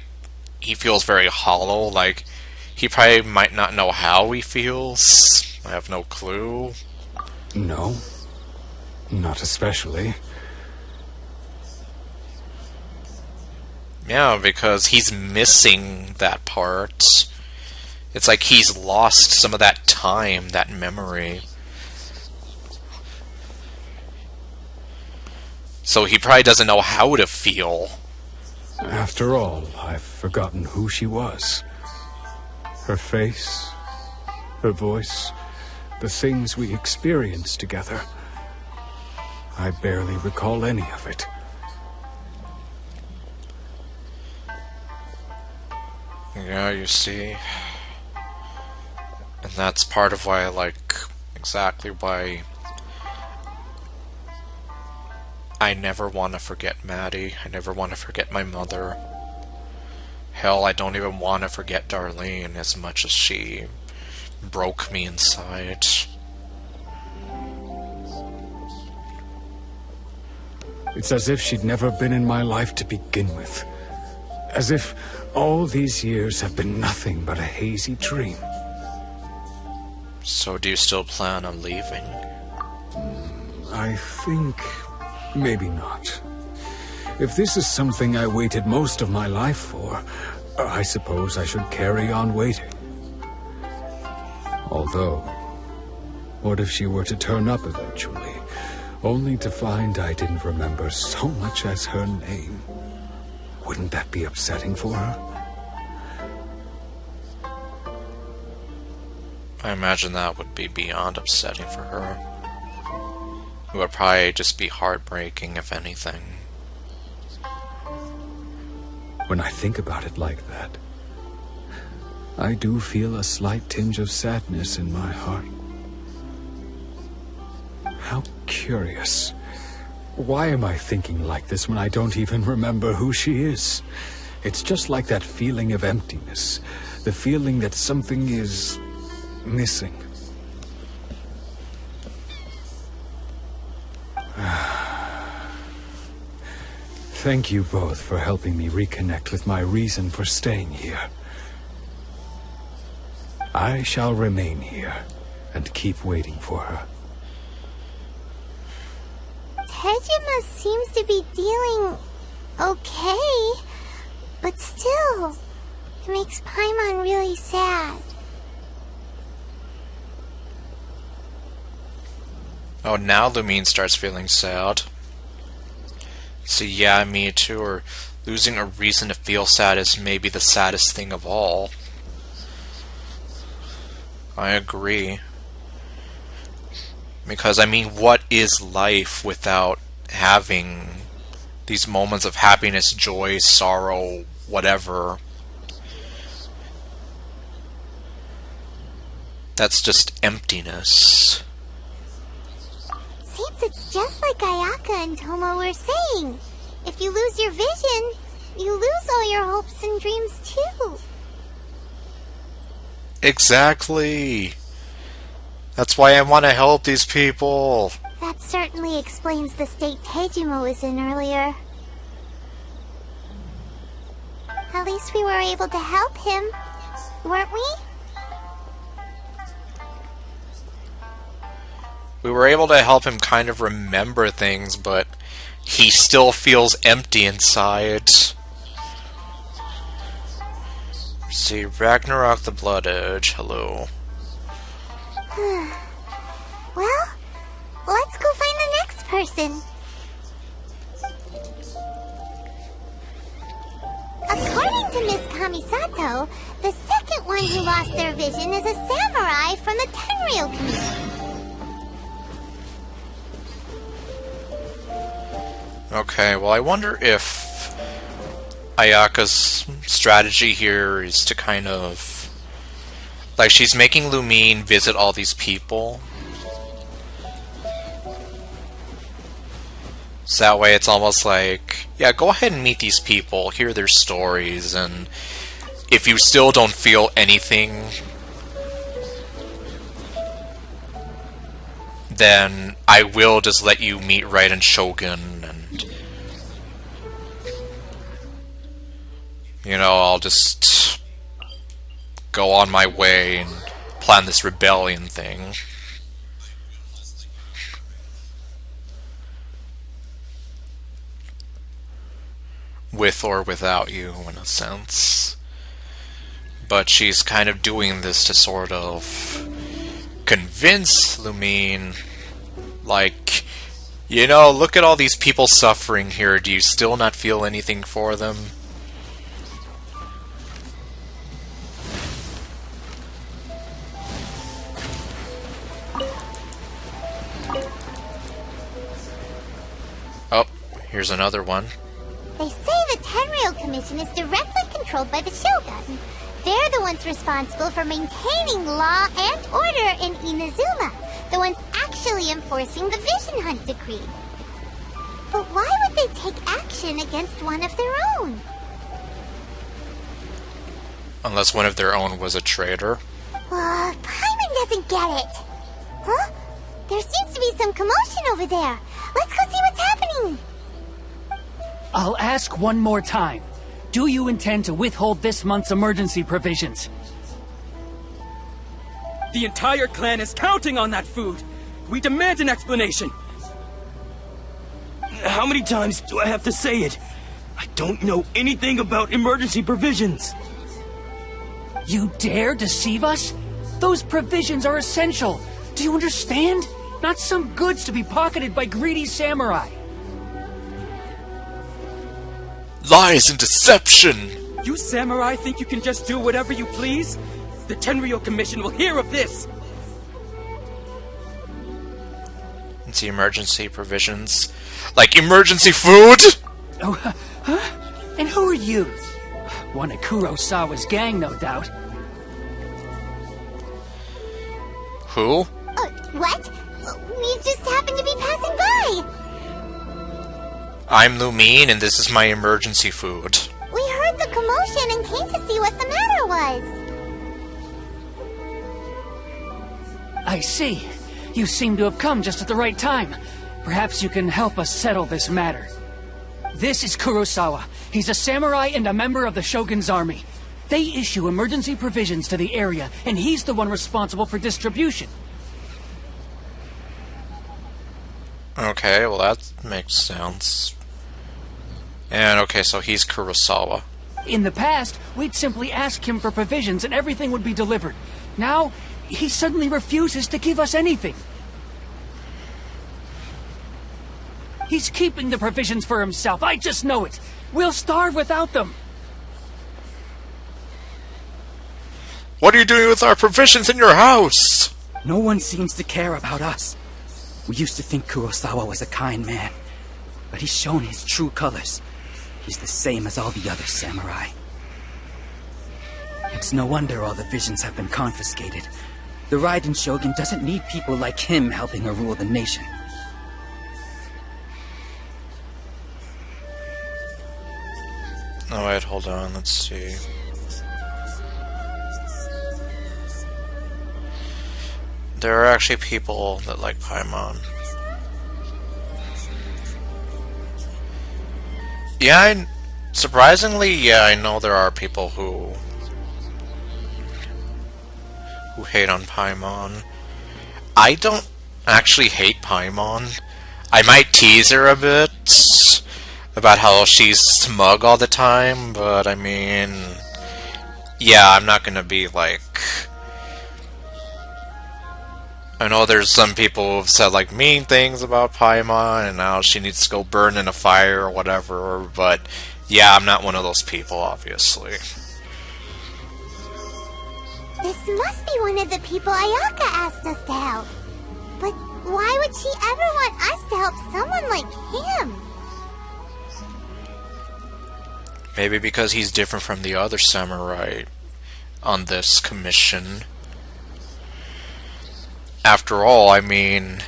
Speaker 1: he feels very hollow, like, he probably might not know how he feels. I have no clue.
Speaker 10: No, not especially.
Speaker 1: Yeah, because he's missing that part. It's like he's lost some of that time, that memory. So he probably doesn't know how to feel.
Speaker 10: After all, I've forgotten who she was. Her face, her voice, the things we experienced together. I barely recall any of it.
Speaker 1: Yeah, you see. And that's part of why I like, exactly why I never want to forget Maddie. I never want to forget my mother. Hell, I don't even want to forget Darlene as much as she broke me inside.
Speaker 10: It's as if she'd never been in my life to begin with. As if all these years have been nothing but a hazy dream.
Speaker 1: So do you still plan on leaving?
Speaker 10: I think maybe not. If this is something I waited most of my life for, I suppose I should carry on waiting. Although, what if she were to turn up eventually, only to find I didn't remember so much as her name? Wouldn't that be upsetting for her?
Speaker 1: I imagine that would be beyond upsetting for her. It would probably just be heartbreaking, if anything.
Speaker 10: When I think about it like that, I do feel a slight tinge of sadness in my heart. How curious. Why am I thinking like this when I don't even remember who she is? It's just like that feeling of emptiness, the feeling that something is missing. Thank you both for helping me reconnect with my reason for staying here. I shall remain here and keep waiting for her.
Speaker 6: Tejima seems to be dealing okay, but still, it makes Paimon really sad.
Speaker 1: Oh, now Lumine starts feeling sad. So yeah, me too, or losing a reason to feel sad is maybe the saddest thing of all. I agree. Because, I mean, what is life without having these moments of happiness, joy, sorrow, whatever? That's just emptiness.
Speaker 6: Seems it's just like Ayaka and Toma were saying. If you lose your vision, you lose all your hopes and dreams too.
Speaker 1: Exactly. That's why I want to help these people.
Speaker 6: That certainly explains the state Tejima was in earlier. At least we were able to help him, weren't we?
Speaker 1: We were able to help him kind of remember things, but he still feels empty inside. See, Ragnarok the Blood Edge, hello.
Speaker 6: Well, let's go find the next person. According to Miss Kamisato, the second one who lost their vision is a samurai from the Tenryou community.
Speaker 1: Okay, well, I wonder if Ayaka's strategy here is to kind of... like, she's making Lumine visit all these people. So that way it's almost like, yeah, go ahead and meet these people, hear their stories, and if you still don't feel anything, then I will just let you meet Raiden and Shogun, and you know, I'll just go on my way and plan this rebellion thing. With or without you, in a sense. But she's kind of doing this to sort of convince Lumine, like, you know, look at all these people suffering here. Do you still not feel anything for them? Oh, here's another one.
Speaker 6: They say the Tenryou Commission is directly controlled by the Shogun. They're the ones responsible for maintaining law and order in Inazuma. The ones actually enforcing the Vision Hunt decree. But why would they take action against one of their own?
Speaker 1: Unless one of their own was a traitor.
Speaker 6: Paimon doesn't get it. Huh? There seems to be some commotion over there. Let's go see what's happening.
Speaker 12: I'll ask one more time. Do you intend to withhold this month's emergency provisions?
Speaker 13: The entire clan is counting on that food. We demand an explanation.
Speaker 11: How many times do I have to say it? I don't know anything about emergency provisions.
Speaker 12: You dare deceive us? Those provisions are essential. Do you understand? Not some goods to be pocketed by greedy samurai.
Speaker 1: Lies and deception!
Speaker 13: You samurai think you can just do whatever you please? The Tenryou Commission will hear of this!
Speaker 1: It's the emergency provisions. Like emergency food?
Speaker 12: Oh, huh? And who are you? One of Kurosawa's gang, no doubt.
Speaker 1: Who?
Speaker 6: What? We just happened to be passing by!
Speaker 1: I'm Lumine, and this is my emergency food.
Speaker 6: We heard the commotion and came to see what the matter was.
Speaker 12: I see. You seem to have come just at the right time. Perhaps you can help us settle this matter. This is Kurosawa. He's a samurai and a member of the Shogun's army. They issue emergency provisions to the area, and he's the one responsible for distribution.
Speaker 1: Okay, well that makes sense. And okay, so he's Kurosawa.
Speaker 12: In the past, we'd simply ask him for provisions and everything would be delivered. Now, he suddenly refuses to give us anything. He's keeping the provisions for himself, I just know it. We'll starve without them.
Speaker 1: What are you doing with our provisions in your house?
Speaker 13: No one seems to care about us. We used to think Kurosawa was a kind man, but he's shown his true colors. He's the same as all the other samurai. It's no wonder all the visions have been confiscated. The Raiden Shogun doesn't need people like him helping her rule the nation.
Speaker 1: Oh wait, hold on, let's see. There are actually people that like Paimon. Yeah, surprisingly, yeah, I know there are people who hate on Paimon. I don't actually hate Paimon. I might tease her a bit about how she's smug all the time, but I mean, yeah, I'm not gonna be like... I know there's some people who've said like mean things about Paimon and now she needs to go burn in a fire or whatever, but yeah, I'm not one of those people, obviously.
Speaker 6: This must be one of the people Ayaka asked us to help. But why would she ever want us to help someone like him?
Speaker 1: Maybe because he's different from the other samurai on this commission. After all, I mean,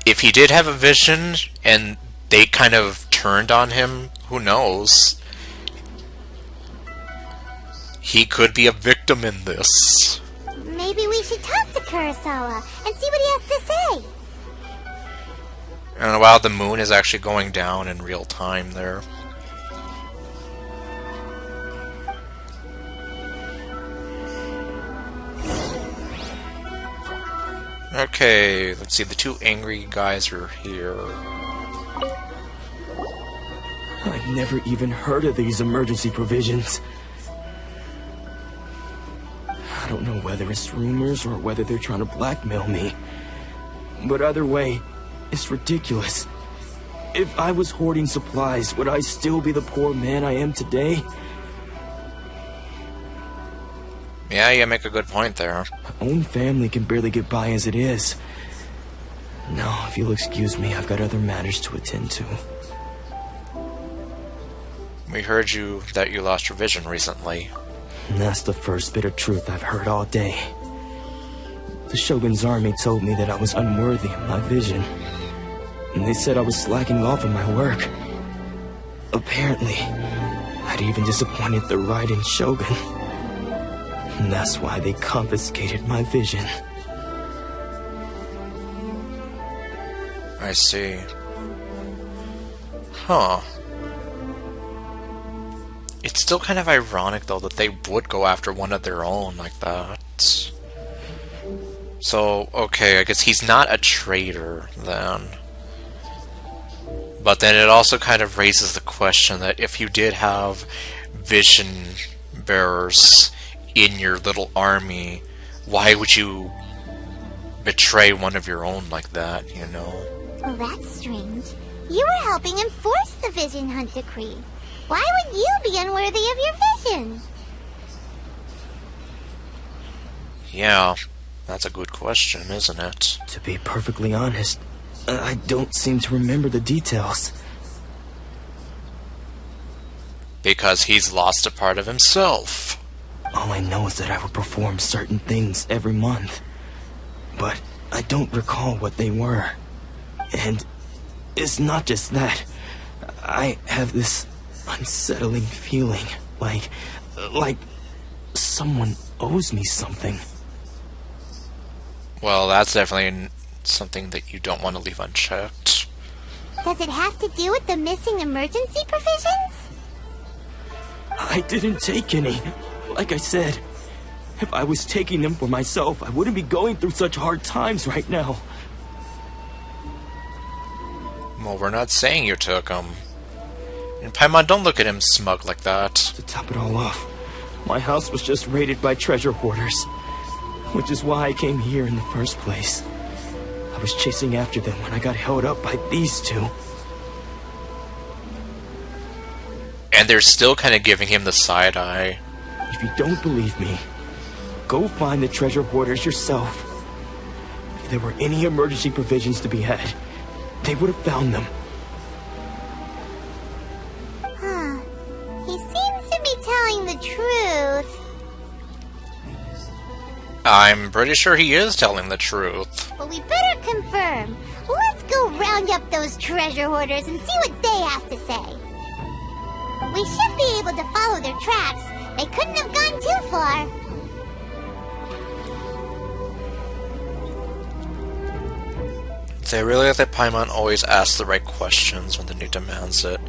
Speaker 1: if he did have a vision and they kind of turned on him, who knows? He could be a victim in this.
Speaker 6: Maybe we should talk to Kurosawa and see what he has to say.
Speaker 1: And wow, the moon is actually going down in real time there. Okay, let's see, the two angry guys are here.
Speaker 11: I never even heard of these emergency provisions.
Speaker 14: whether it's rumors or whether they're trying to blackmail me. But either way, it's ridiculous. If I was hoarding supplies, would I still be the poor man I am today?
Speaker 1: Yeah, you make a good point there.
Speaker 14: My own family can barely get by as it is. Now, if you'll excuse me, I've got other matters to attend to.
Speaker 1: We heard that you lost your vision recently.
Speaker 14: And that's the first bit of truth I've heard all day. The Shogun's army told me that I was unworthy of my vision. And they said I was slacking off in my work. Apparently, I'd even disappointed the Raiden Shogun. And that's why they confiscated my vision.
Speaker 1: I see. Huh. It's still kind of ironic, though, that they would go after one of their own like that. So, okay, I guess he's not a traitor, then. But then it also kind of raises the question that if you did have vision bearers in your little army, why would you betray one of your own like that, you know?
Speaker 6: Well, that's strange. You were helping enforce the Vision Hunt Decree. Why would you be unworthy of your vision?
Speaker 1: Yeah, that's a good question, isn't it?
Speaker 14: To be perfectly honest, I don't seem to remember the details.
Speaker 1: Because he's lost a part of himself.
Speaker 14: All I know is that I would perform certain things every month. But I don't recall what they were. And it's not just that. I have this unsettling feeling, like someone owes me something.
Speaker 1: Well, that's definitely something that you don't want to leave unchecked.
Speaker 6: Does it have to do with the missing emergency provisions?
Speaker 14: I didn't take any. Like I said, if I was taking them for myself, I wouldn't be going through such hard times right now.
Speaker 1: Well, we're not saying you took them. And Paimon, don't look at him smug like that.
Speaker 14: To top it all off, my house was just raided by treasure hoarders, which is why I came here in the first place. I was chasing after them when I got held up by these two.
Speaker 1: And they're still kind of giving him the side eye.
Speaker 14: If you don't believe me, go find the treasure hoarders yourself. If there were any emergency provisions to be had, they would have found them.
Speaker 6: Huh. He seems to be telling the truth.
Speaker 1: I'm pretty sure he is telling the truth.
Speaker 6: But we better confirm. Let's go round up those treasure hoarders and see what they have to say. We should be able to follow their tracks. They couldn't have gone too far.
Speaker 1: They really like that Paimon always asks the right questions when the new demands it.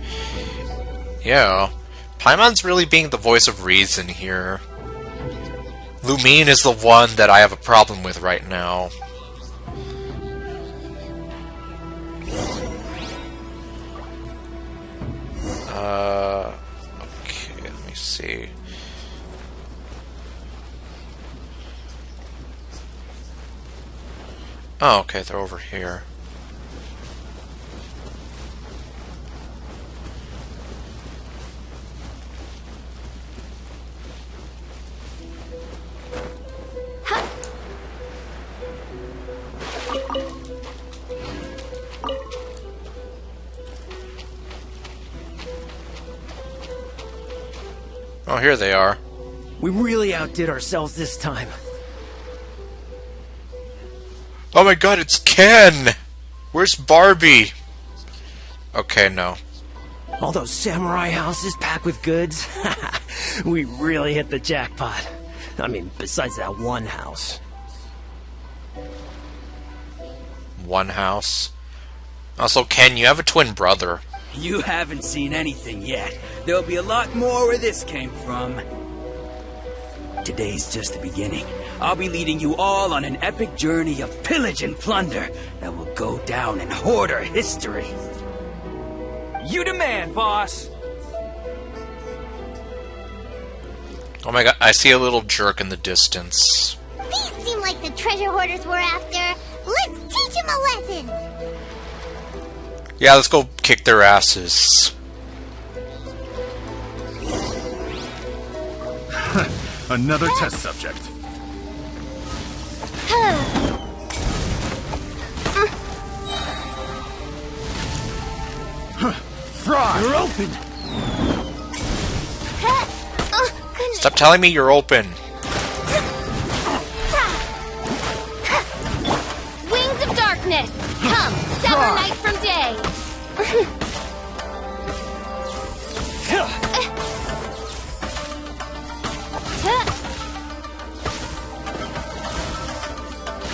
Speaker 1: Yeah, Paimon's really being the voice of reason here. Lumine is the one that I have a problem with right now. Okay, let me see. Oh, okay, they're over here. Oh, here they are.
Speaker 13: We really outdid ourselves this time.
Speaker 1: Oh my god, it's Ken! Where's Barbie? Okay, no.
Speaker 13: All those samurai houses packed with goods? We really hit the jackpot. I mean, besides that one house.
Speaker 1: One house? Also, Ken, you have a twin brother.
Speaker 13: You haven't seen anything yet. There'll be a lot more where this came from. Today's just the beginning. I'll be leading you all on an epic journey of pillage and plunder that will go down in hoarder history. You demand, boss!
Speaker 1: Oh my god, I see a little jerk in the distance.
Speaker 6: like the treasure hoarders we're after. Let's teach them a lesson!
Speaker 1: Yeah, let's go kick their asses.
Speaker 5: Another test subject. Fry!
Speaker 11: You're open!
Speaker 1: Stop telling me you're open.
Speaker 2: Wings of darkness! Come, sever night from day!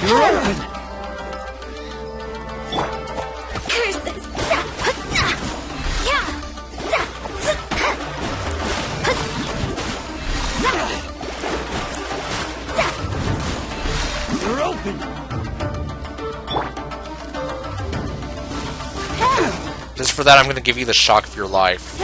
Speaker 11: You're open!
Speaker 2: Curses!
Speaker 11: You're open!
Speaker 1: Just for that, I'm gonna give you the shock of your life.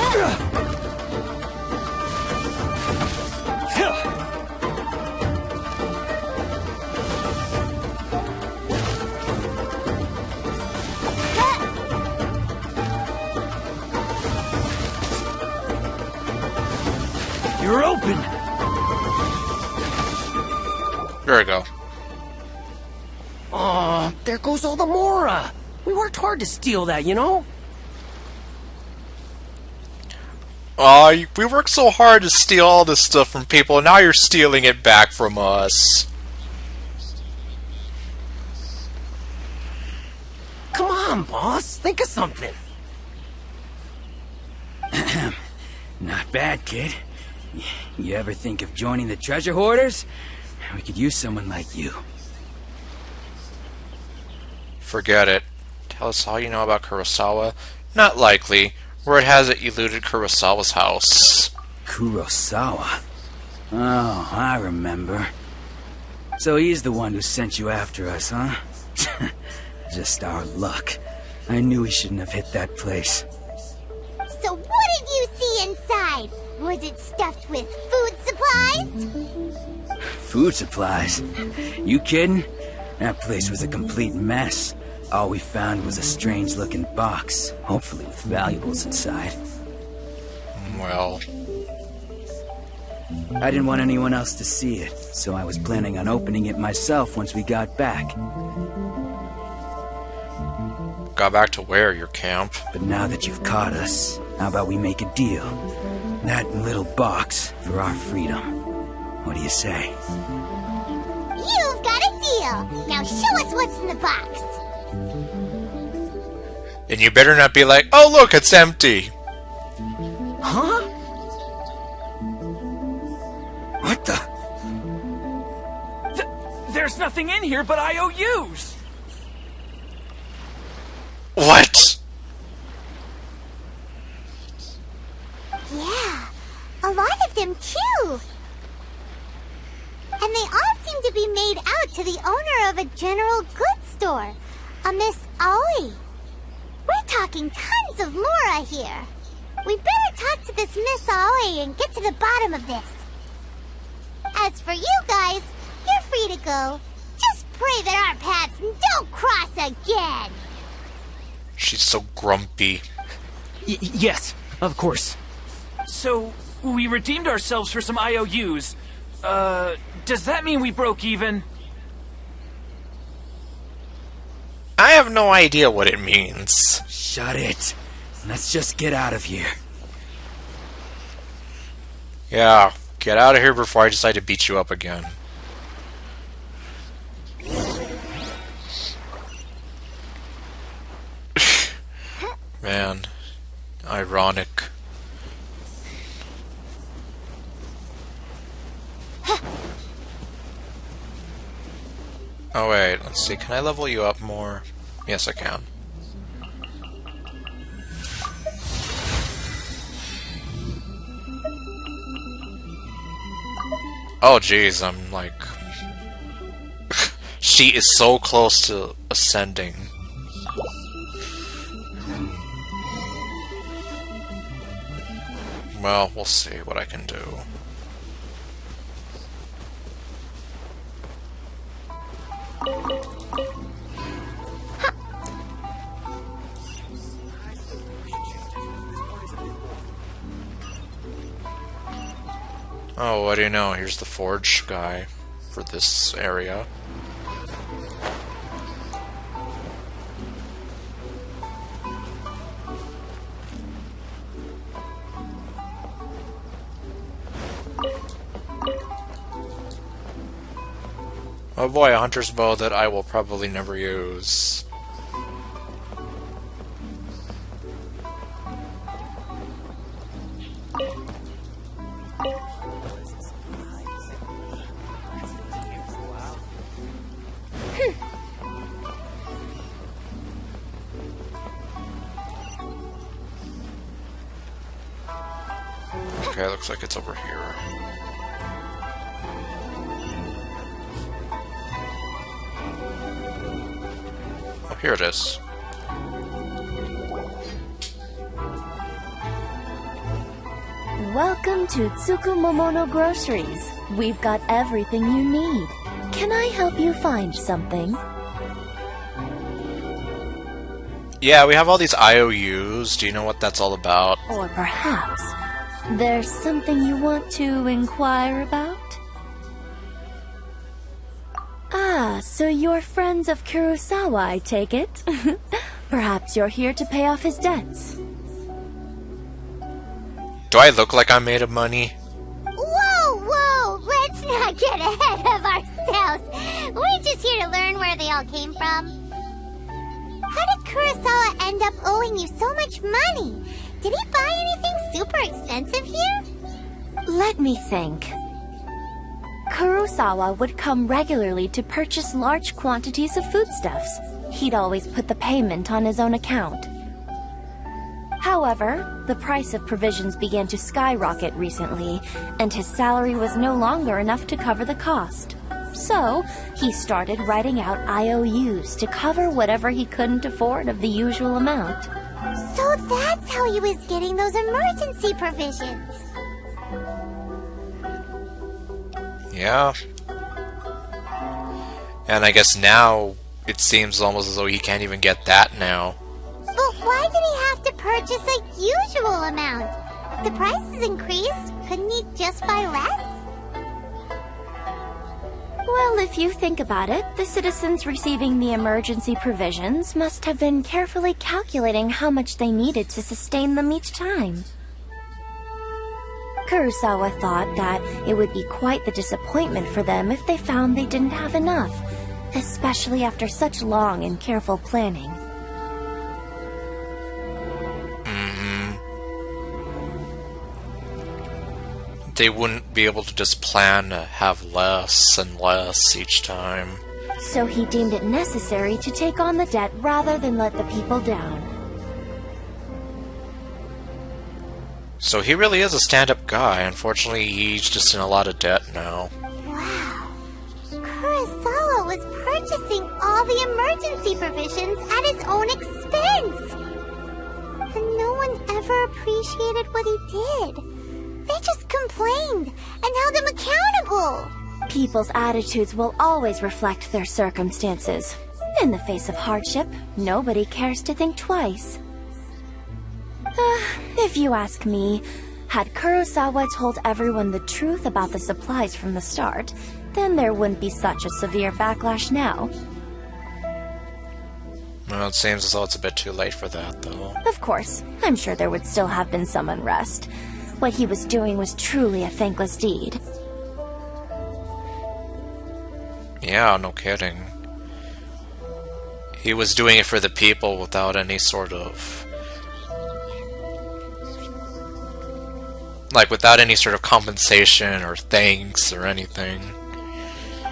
Speaker 11: You're open!
Speaker 1: There we go.
Speaker 15: Aw, there goes all the Mora. We worked hard to steal that, you know?
Speaker 1: We worked so hard to steal all this stuff from people, and now you're stealing it back from us.
Speaker 15: Come on, boss. Think of something.
Speaker 13: Not bad, kid. You ever think of joining the treasure hoarders? We could use someone like you.
Speaker 1: Forget it. Tell us all you know about Kurosawa. Not likely. Word has it you looted Kurosawa's house.
Speaker 13: Kurosawa? Oh, I remember. So he's the one who sent you after us, huh? Just our luck. I knew he shouldn't have hit that place.
Speaker 6: So what did you see inside? Was it stuffed with food supplies?
Speaker 13: Food supplies? You kidding? That place was a complete mess. All we found was a strange-looking box, hopefully with valuables inside.
Speaker 1: Well...
Speaker 13: I didn't want anyone else to see it, so I was planning on opening it myself once we got back.
Speaker 1: Got back to where? Your camp?
Speaker 13: But now that you've caught us, how about we make a deal? That little box for our freedom. What do you say?
Speaker 6: You've got a deal! Now show us what's in the box!
Speaker 1: And you better not be like, oh look, it's empty!
Speaker 15: Huh?
Speaker 13: What the?
Speaker 11: There's nothing in here but IOUs!
Speaker 1: What?
Speaker 6: Yeah, a lot of them too! And they all seem to be made out to the owner of a general goods store, a Miss Owing. We're talking tons of Mora here. We better talk to this Miss Owing and get to the bottom of this. As for you guys, you're free to go. Just pray that our paths don't cross again.
Speaker 1: She's so grumpy.
Speaker 15: Yes, of course.
Speaker 11: So, we redeemed ourselves for some IOUs. Does that mean we broke even?
Speaker 1: I have no idea what it means.
Speaker 13: Shut it. Let's just get out of here.
Speaker 1: Yeah, get out of here before I decide to beat you up again. Man, ironic. Oh wait, let's see, can I level you up more? Yes, I can. Oh jeez, I'm like... She is so close to ascending. Well, we'll see what I can do. Oh, what do you know? Here's the forge guy for this area. Oh boy, a hunter's bow that I will probably never use. Okay, looks like it's over here. Oh, here it is.
Speaker 3: Welcome to Tsukumomono Groceries. We've got everything you need. Can I help you find something?
Speaker 1: Yeah, we have all these IOUs. Do you know what that's all about?
Speaker 3: Or perhaps there's something you want to inquire about? Ah, so you're friends of Kurosawa, I take it? Perhaps you're here to pay off his debts.
Speaker 1: Do I look like I'm made of money?
Speaker 6: Whoa, whoa! Let's not get ahead of ourselves. We're just here to learn where they all came from. How did Kurosawa end up owing you so much money? Did he buy anything super expensive here?
Speaker 3: Let me think. Kurosawa would come regularly to purchase large quantities of foodstuffs. He'd always put the payment on his own account. However, the price of provisions began to skyrocket recently, and his salary was no longer enough to cover the cost. So, he started writing out IOUs to cover whatever he couldn't afford of the usual amount.
Speaker 6: So that's how he was getting those emergency provisions.
Speaker 1: Yeah. And I guess now it seems almost as though he can't even get that now.
Speaker 6: But why did he have to purchase a usual amount? If the prices increased, couldn't he just buy less?
Speaker 3: Well, if you think about it, the citizens receiving the emergency provisions must have been carefully calculating how much they needed to sustain them each time. Kurosawa thought that it would be quite the disappointment for them if they found they didn't have enough, especially after such long and careful planning.
Speaker 1: They wouldn't be able to just plan to have less and less each time.
Speaker 3: So he deemed it necessary to take on the debt rather than let the people down.
Speaker 1: So he really is a stand-up guy. Unfortunately, he's just in a lot of debt now.
Speaker 6: Wow. Kurosawa was purchasing all the emergency provisions at his own expense. And no one ever appreciated what he did. They just complained and held him accountable.
Speaker 3: People's attitudes will always reflect their circumstances. In the face of hardship, nobody cares to think twice. If you ask me, had Kurosawa told everyone the truth about the supplies from the start, then there wouldn't be such a severe backlash now.
Speaker 1: Well, it seems as though it's a bit too late for that, though.
Speaker 3: Of course, I'm sure there would still have been some unrest. What he was doing was truly a thankless deed.
Speaker 1: Yeah, no kidding. He was doing it for the people without any sort of... without any sort of compensation or thanks or anything.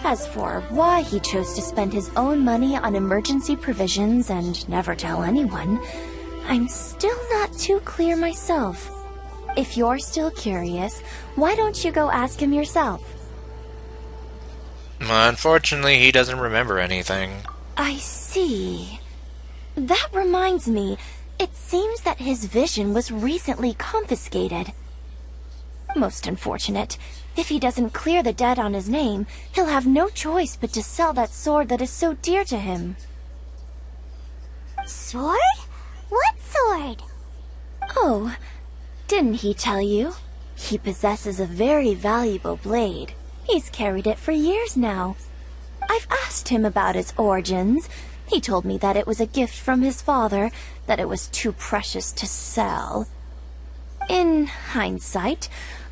Speaker 3: As for why he chose to spend his own money on emergency provisions and never tell anyone, I'm still not too clear myself. If you're still curious, why don't you go ask him yourself?
Speaker 1: Unfortunately, he doesn't remember anything.
Speaker 3: I see. That reminds me, it seems that his vision was recently confiscated. Most unfortunate. If he doesn't clear the debt on his name, he'll have no choice but to sell that sword that is so dear to him.
Speaker 6: Sword? What sword?
Speaker 3: Oh, didn't he tell you? He possesses a very valuable blade. He's carried it for years now. I've asked him about its origins. He told me that it was a gift from his father, that it was too precious to sell. In hindsight,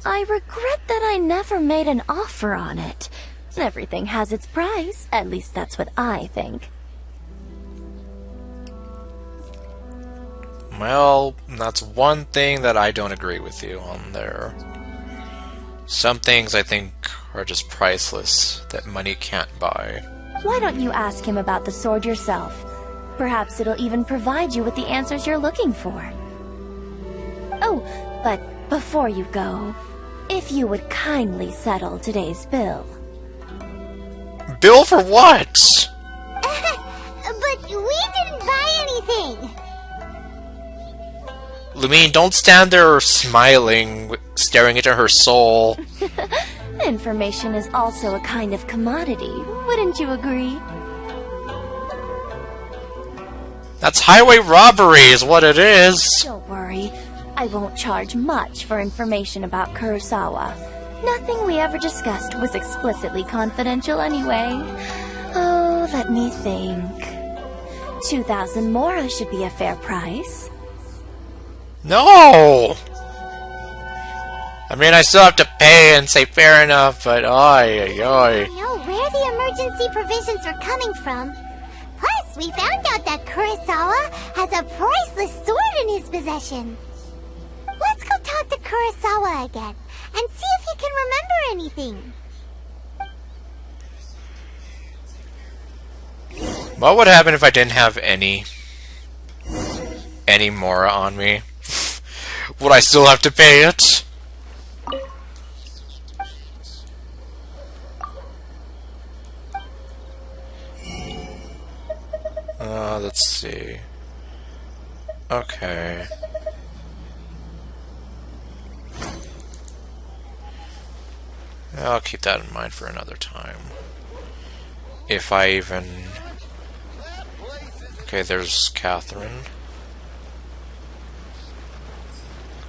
Speaker 3: I regret that I never made an offer on it. Everything has its price, at least that's what I think.
Speaker 1: Well, that's one thing that I don't agree with you on there. Some things I think are just priceless, that money can't buy.
Speaker 3: Why don't you ask him about the sword yourself? Perhaps it'll even provide you with the answers you're looking for. Oh, but before you go, if you would kindly settle today's bill.
Speaker 1: Bill for what?
Speaker 6: But we didn't buy anything!
Speaker 1: Lumine, don't stand there smiling, staring into her soul.
Speaker 3: Information is also a kind of commodity, wouldn't you agree?
Speaker 1: That's highway robbery is what it is.
Speaker 3: Don't worry, I won't charge much for information about Kurosawa. Nothing we ever discussed was explicitly confidential anyway. Oh, let me think. 2,000 mora should be a fair price.
Speaker 1: No! I mean, I still have to pay and say fair enough, but oi.
Speaker 6: I know where the emergency provisions are coming from. Plus, we found out that Kurosawa has a priceless sword in his possession. Let's go talk to Kurosawa again and see if he can remember anything.
Speaker 1: What would happen if I didn't have any mora on me? Would I still have to pay it? Let's see. Okay. I'll keep that in mind for another time. If I even... Okay, there's Catherine.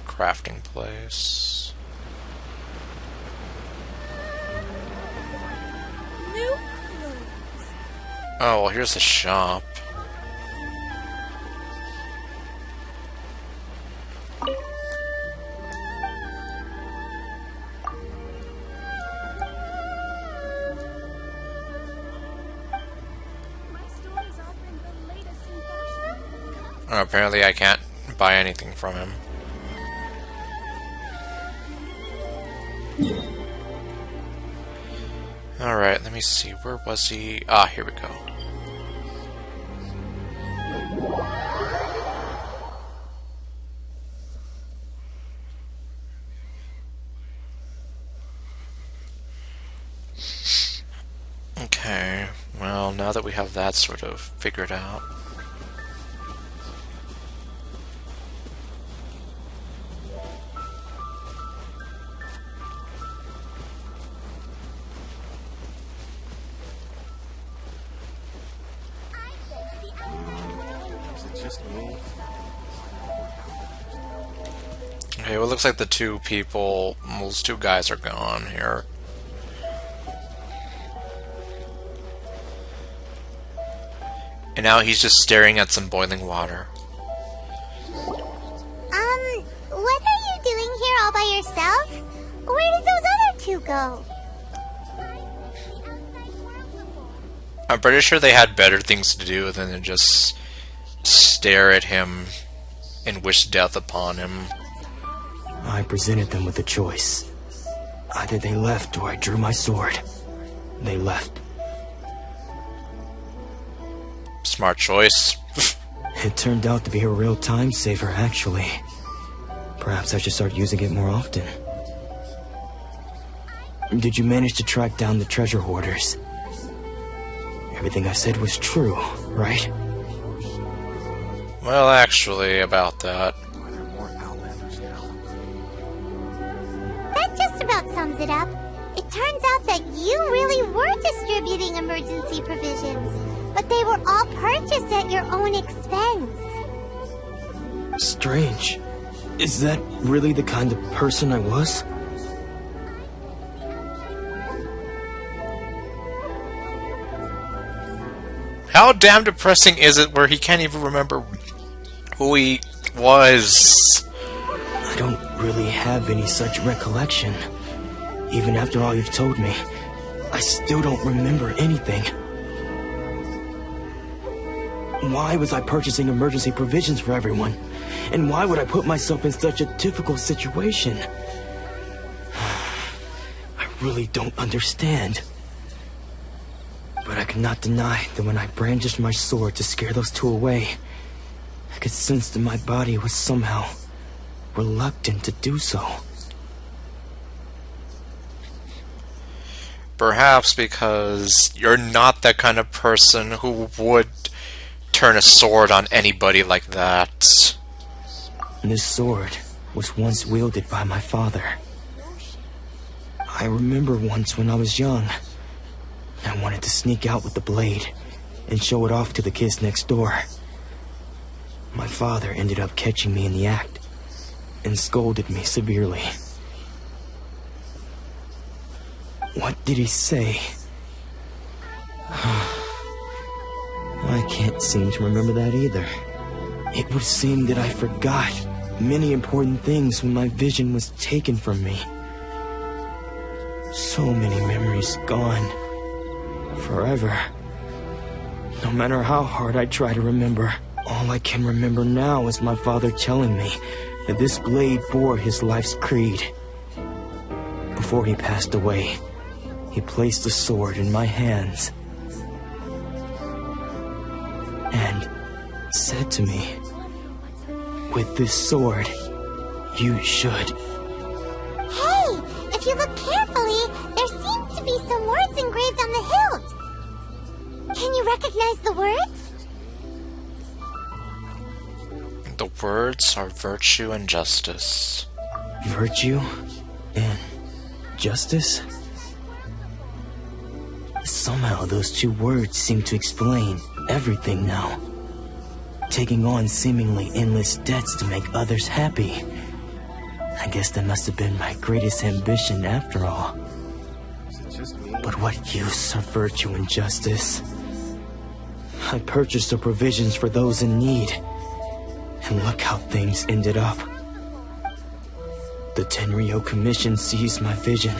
Speaker 1: Crafting place.
Speaker 2: New clothes.
Speaker 1: Oh, well, here's the shop. Oh, apparently I can't buy anything from him. Alright, let me see. Where was he? Ah, here we go. Okay, well, now that we have that sort of figured out. Okay, well, it looks like the those two guys are gone here. And now he's just staring at some boiling water.
Speaker 6: What are you doing here all by yourself? Where did those other two go?
Speaker 1: I'm pretty sure they had better things to do than to just stare at him and wish death upon him.
Speaker 14: I presented them with a choice. Either they left or I drew my sword. They left.
Speaker 1: Smart choice.
Speaker 14: It turned out to be a real time saver, actually. Perhaps I should start using it more often. Did you manage to track down the treasure hoarders? Everything I said was true, right?
Speaker 1: Well, actually, about that.
Speaker 6: That just about sums it up. It turns out that you really were distributing emergency provisions, but they were all purchased at your own expense.
Speaker 14: Strange. Is that really the kind of person I was?
Speaker 1: How damn depressing is it where he can't even remember who he was?
Speaker 14: I don't really have any such recollection. Even after all you've told me, I still don't remember anything. Why was I purchasing emergency provisions for everyone? And why would I put myself in such a difficult situation? I really don't understand. But I cannot deny that when I brandished my sword to scare those two away, I could sense that my body was somehow reluctant to do so.
Speaker 1: Perhaps because you're not that kind of person who would turn a sword on anybody like that.
Speaker 14: This sword was once wielded by my father. I remember once when I was young, I wanted to sneak out with the blade and show it off to the kids next door. My father ended up catching me in the act and scolded me severely. What did he say? I can't seem to remember that either. It would seem that I forgot many important things when my vision was taken from me. So many memories gone. Forever. No matter how hard I try to remember, all I can remember now is my father telling me that this blade bore his life's creed. Before he passed away, he placed the sword in my hands and said to me, "With this sword, you should."
Speaker 6: Hey, if you look carefully, there seems to be some words engraved on the hilt. Can you recognize the words?
Speaker 1: The words are virtue and justice.
Speaker 14: Virtue and justice? Somehow those two words seem to explain everything now. Taking on seemingly endless debts to make others happy. I guess that must have been my greatest ambition after all. But what use are virtue and justice? I purchased the provisions for those in need, and look how things ended up. The Tenryo Commission seized my vision,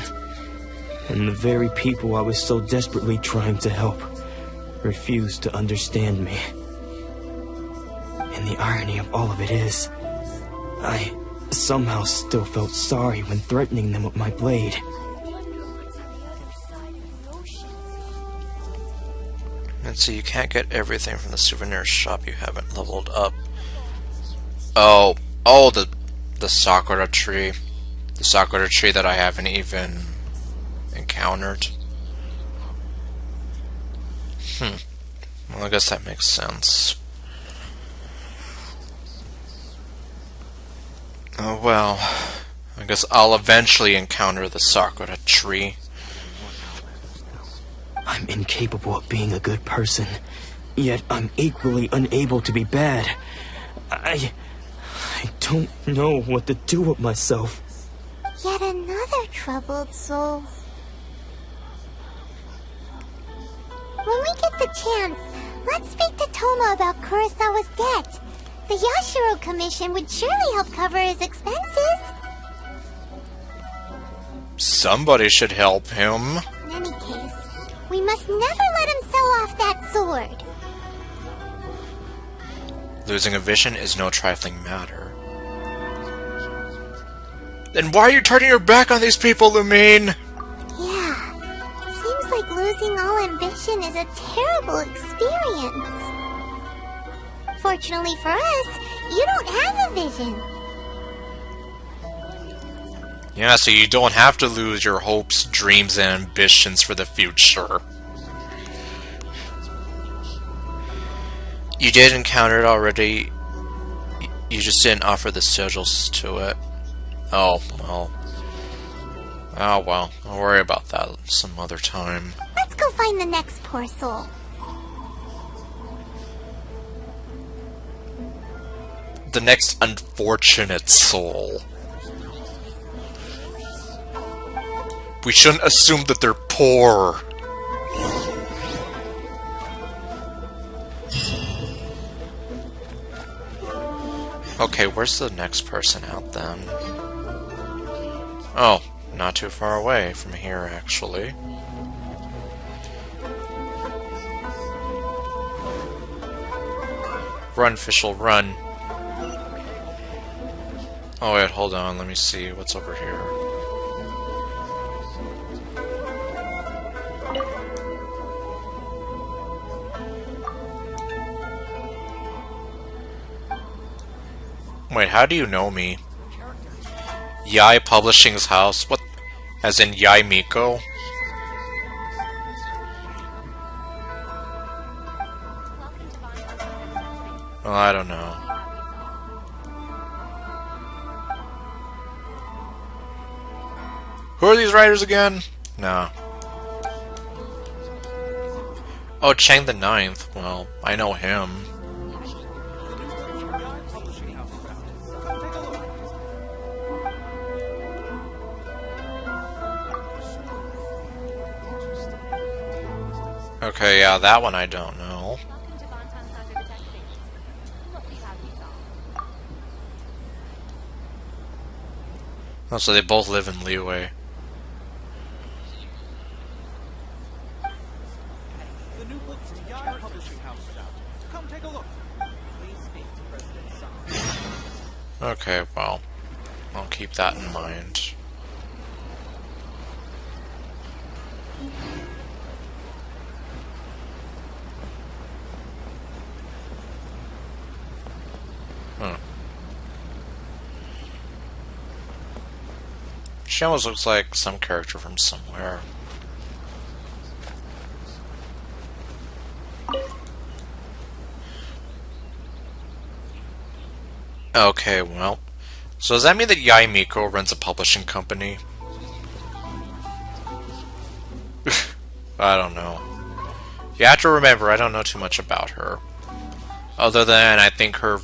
Speaker 14: and the very people I was so desperately trying to help refused to understand me. And the irony of all of it is, I somehow still felt sorry when threatening them with my blade.
Speaker 1: And so you can't get everything from the souvenir shop you haven't leveled up. Oh, the Sakura tree. The Sakura tree that I haven't even encountered. Well, I guess that makes sense. Oh well, I guess I'll eventually encounter the Sakura tree.
Speaker 14: I'm incapable of being a good person, yet I'm equally unable to be bad. I don't know what to do with myself.
Speaker 6: Yet another troubled soul. When we get the chance, let's speak to Toma about Kurosawa's debt. The Yashiro Commission would surely help cover his expenses.
Speaker 1: Somebody should help him.
Speaker 6: In any case, we must never let him sell off that sword.
Speaker 1: Losing a vision is no trifling matter. Then why are you turning your back on these people, Lumine?
Speaker 6: Yeah, seems like losing all ambition is a terrible experience. Fortunately for us, you don't have a vision.
Speaker 1: Yeah, so you don't have to lose your hopes, dreams, and ambitions for the future. You did encounter it already. You just didn't offer the sigils to it. Oh, well. Oh, well. I'll worry about that some other time.
Speaker 6: Let's go find the next poor soul.
Speaker 1: the next unfortunate soul. We shouldn't assume that they're poor. Okay, where's the next person out then? Oh, not too far away from here, actually. Run, Fischl, run. Oh wait, hold on, let me see what's over here. Wait, how do you know me? Yai Publishing's house? What? As in Yai Miko? Well, I don't know. Who are these writers again? No. Oh, Chang the Ninth. Well, I know him. Okay, yeah, that one I don't know. Oh, so they both live in Liyue.
Speaker 16: The new book from Yai Publishing House is out. Come take a look. Please speak to President Song.
Speaker 1: Okay, well, I'll keep that in mind. She almost looks like some character from somewhere. Okay, well. So does that mean that Yai Miko runs a publishing company? I don't know. You have to remember, I don't know too much about her. Other than I think her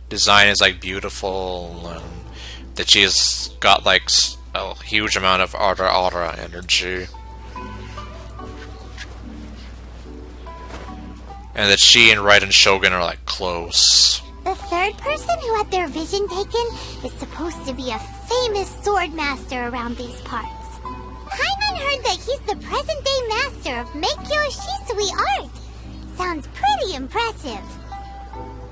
Speaker 1: design is like beautiful and that she's got like a huge amount of aura energy. And that she and Raiden Shogun are like close.
Speaker 6: The third person who had their vision taken is supposed to be a famous sword master around these parts. Paimon heard that he's the present-day master of Meikyo Shisui art. Sounds pretty impressive.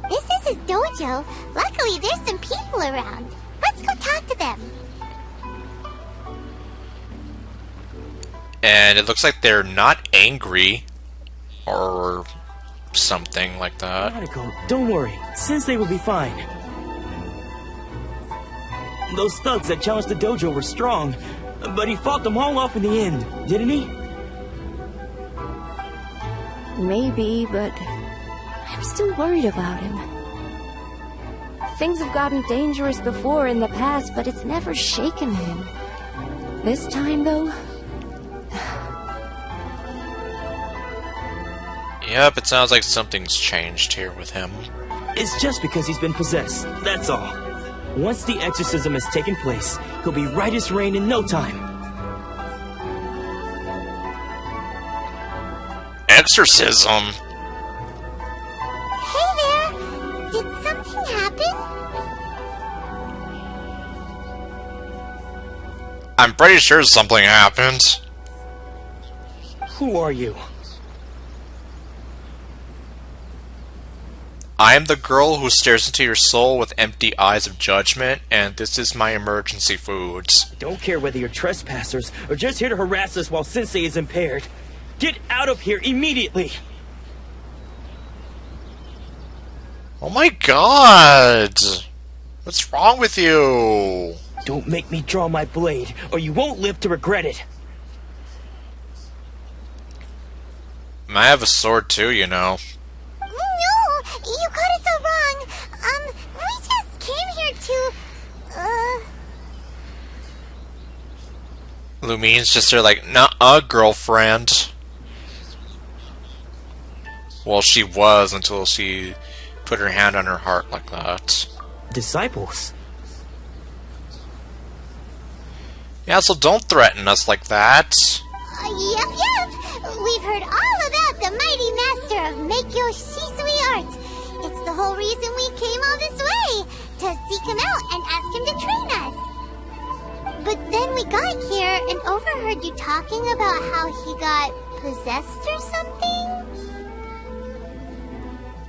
Speaker 6: This is his dojo. Luckily, there's some people around. Let's go talk to them.
Speaker 1: And it looks like they're not angry or something like that.
Speaker 14: Naruto, don't worry. Sensei will be fine. Those thugs that challenged the dojo were strong, but he fought them all off in the end, didn't he?
Speaker 17: Maybe, but I'm still worried about him. Things have gotten dangerous before in the past, but it's never shaken him. This time, though...
Speaker 1: Yep, it sounds like something's changed here with him.
Speaker 14: It's just because he's been possessed, that's all. Once the exorcism has taken place, he'll be right as rain in no time.
Speaker 1: Exorcism?
Speaker 6: Hey there! Did something happen?
Speaker 1: I'm pretty sure something happened.
Speaker 14: Who are you?
Speaker 1: I am the girl who stares into your soul with empty eyes of judgment, and this is my emergency foods.
Speaker 14: I don't care whether you're trespassers or just here to harass us while Sensei is impaired. Get out of here immediately!
Speaker 1: Oh my god! What's wrong with you?
Speaker 14: Don't make me draw my blade, or you won't live to regret it.
Speaker 1: I have a sword too, you know.
Speaker 6: No! You got it so wrong! We just came here to...
Speaker 1: Lumine's just there like, nuh-uh, girlfriend. Well, she was until she put her hand on her heart like that.
Speaker 14: disciples?
Speaker 1: Yeah, so don't threaten us like that.
Speaker 6: Yep. We've heard all about the mighty master of Meikyo Shisui art. It's the whole reason we came all this way, to seek him out and ask him to train us. But then we got here and overheard you talking about how he got possessed or something?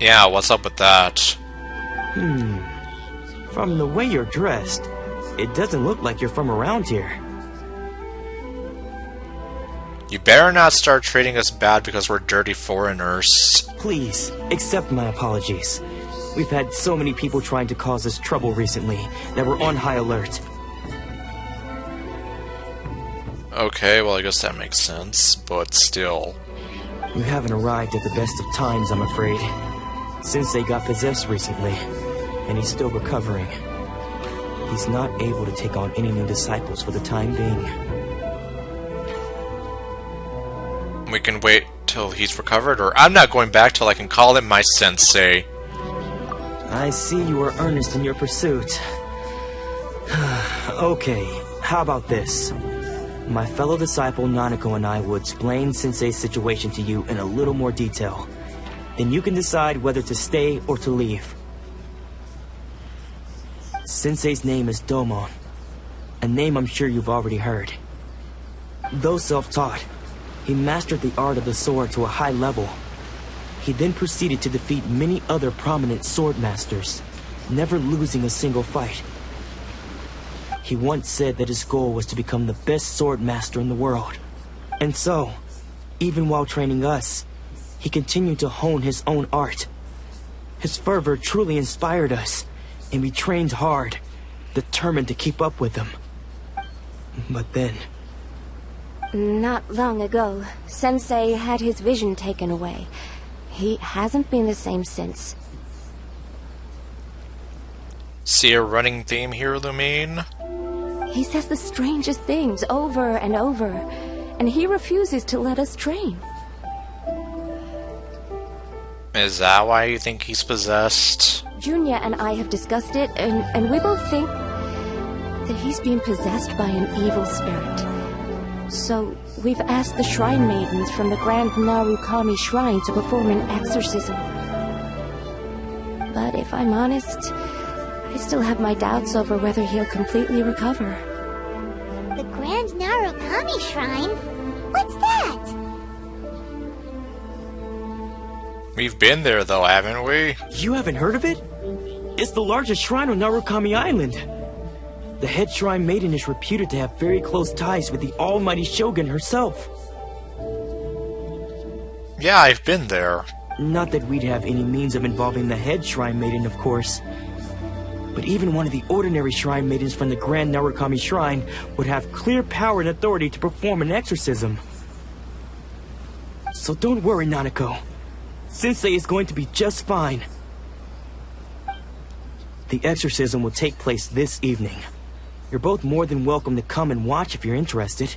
Speaker 1: Yeah, what's up with that?
Speaker 14: From the way you're dressed, it doesn't look like you're from around here.
Speaker 1: You better not start treating us bad because we're dirty foreigners.
Speaker 14: Please, accept my apologies. We've had so many people trying to cause us trouble recently that we're on high alert.
Speaker 1: Okay, well I guess that makes sense, but still.
Speaker 14: You haven't arrived at the best of times, I'm afraid. Sensei got possessed recently, and he's still recovering. He's not able to take on any new disciples for the time being.
Speaker 1: We can wait till he's recovered, or I'm not going back till I can call him my sensei.
Speaker 14: I see you are earnest in your pursuit. Okay, how about this? My fellow disciple Nanako and I will explain Sensei's situation to you in a little more detail. Then you can decide whether to stay or to leave. Sensei's name is Domon, a name I'm sure you've already heard. Though self-taught, he mastered the art of the sword to a high level. He then proceeded to defeat many other prominent sword masters, never losing a single fight. He once said that his goal was to become the best sword master in the world. And so, even while training us, he continued to hone his own art. His fervor truly inspired us, and we trained hard, determined to keep up with him. But then...
Speaker 17: Not long ago, Sensei had his vision taken away. He hasn't been the same since.
Speaker 1: See a running theme here, Lumine?
Speaker 17: He says the strangest things over and over, and he refuses to let us train.
Speaker 1: Is that why you think he's possessed?
Speaker 17: Junya and I have discussed it, and we both think that he's being possessed by an evil spirit. So, we've asked the shrine maidens from the Grand Narukami Shrine to perform an exorcism. But if I'm honest, I still have my doubts over whether he'll completely recover.
Speaker 6: The Grand Narukami Shrine? What's that?
Speaker 1: We've been there though, haven't we?
Speaker 14: You haven't heard of it? It's the largest shrine on Narukami Island. The head shrine maiden is reputed to have very close ties with the almighty Shogun herself.
Speaker 1: Yeah, I've been there.
Speaker 14: Not that we'd have any means of involving the head shrine maiden, of course. But even one of the ordinary shrine maidens from the Grand Narukami Shrine would have clear power and authority to perform an exorcism. So don't worry, Nanako. Sensei is going to be just fine. The exorcism will take place this evening. You're both more than welcome to come and watch if you're interested.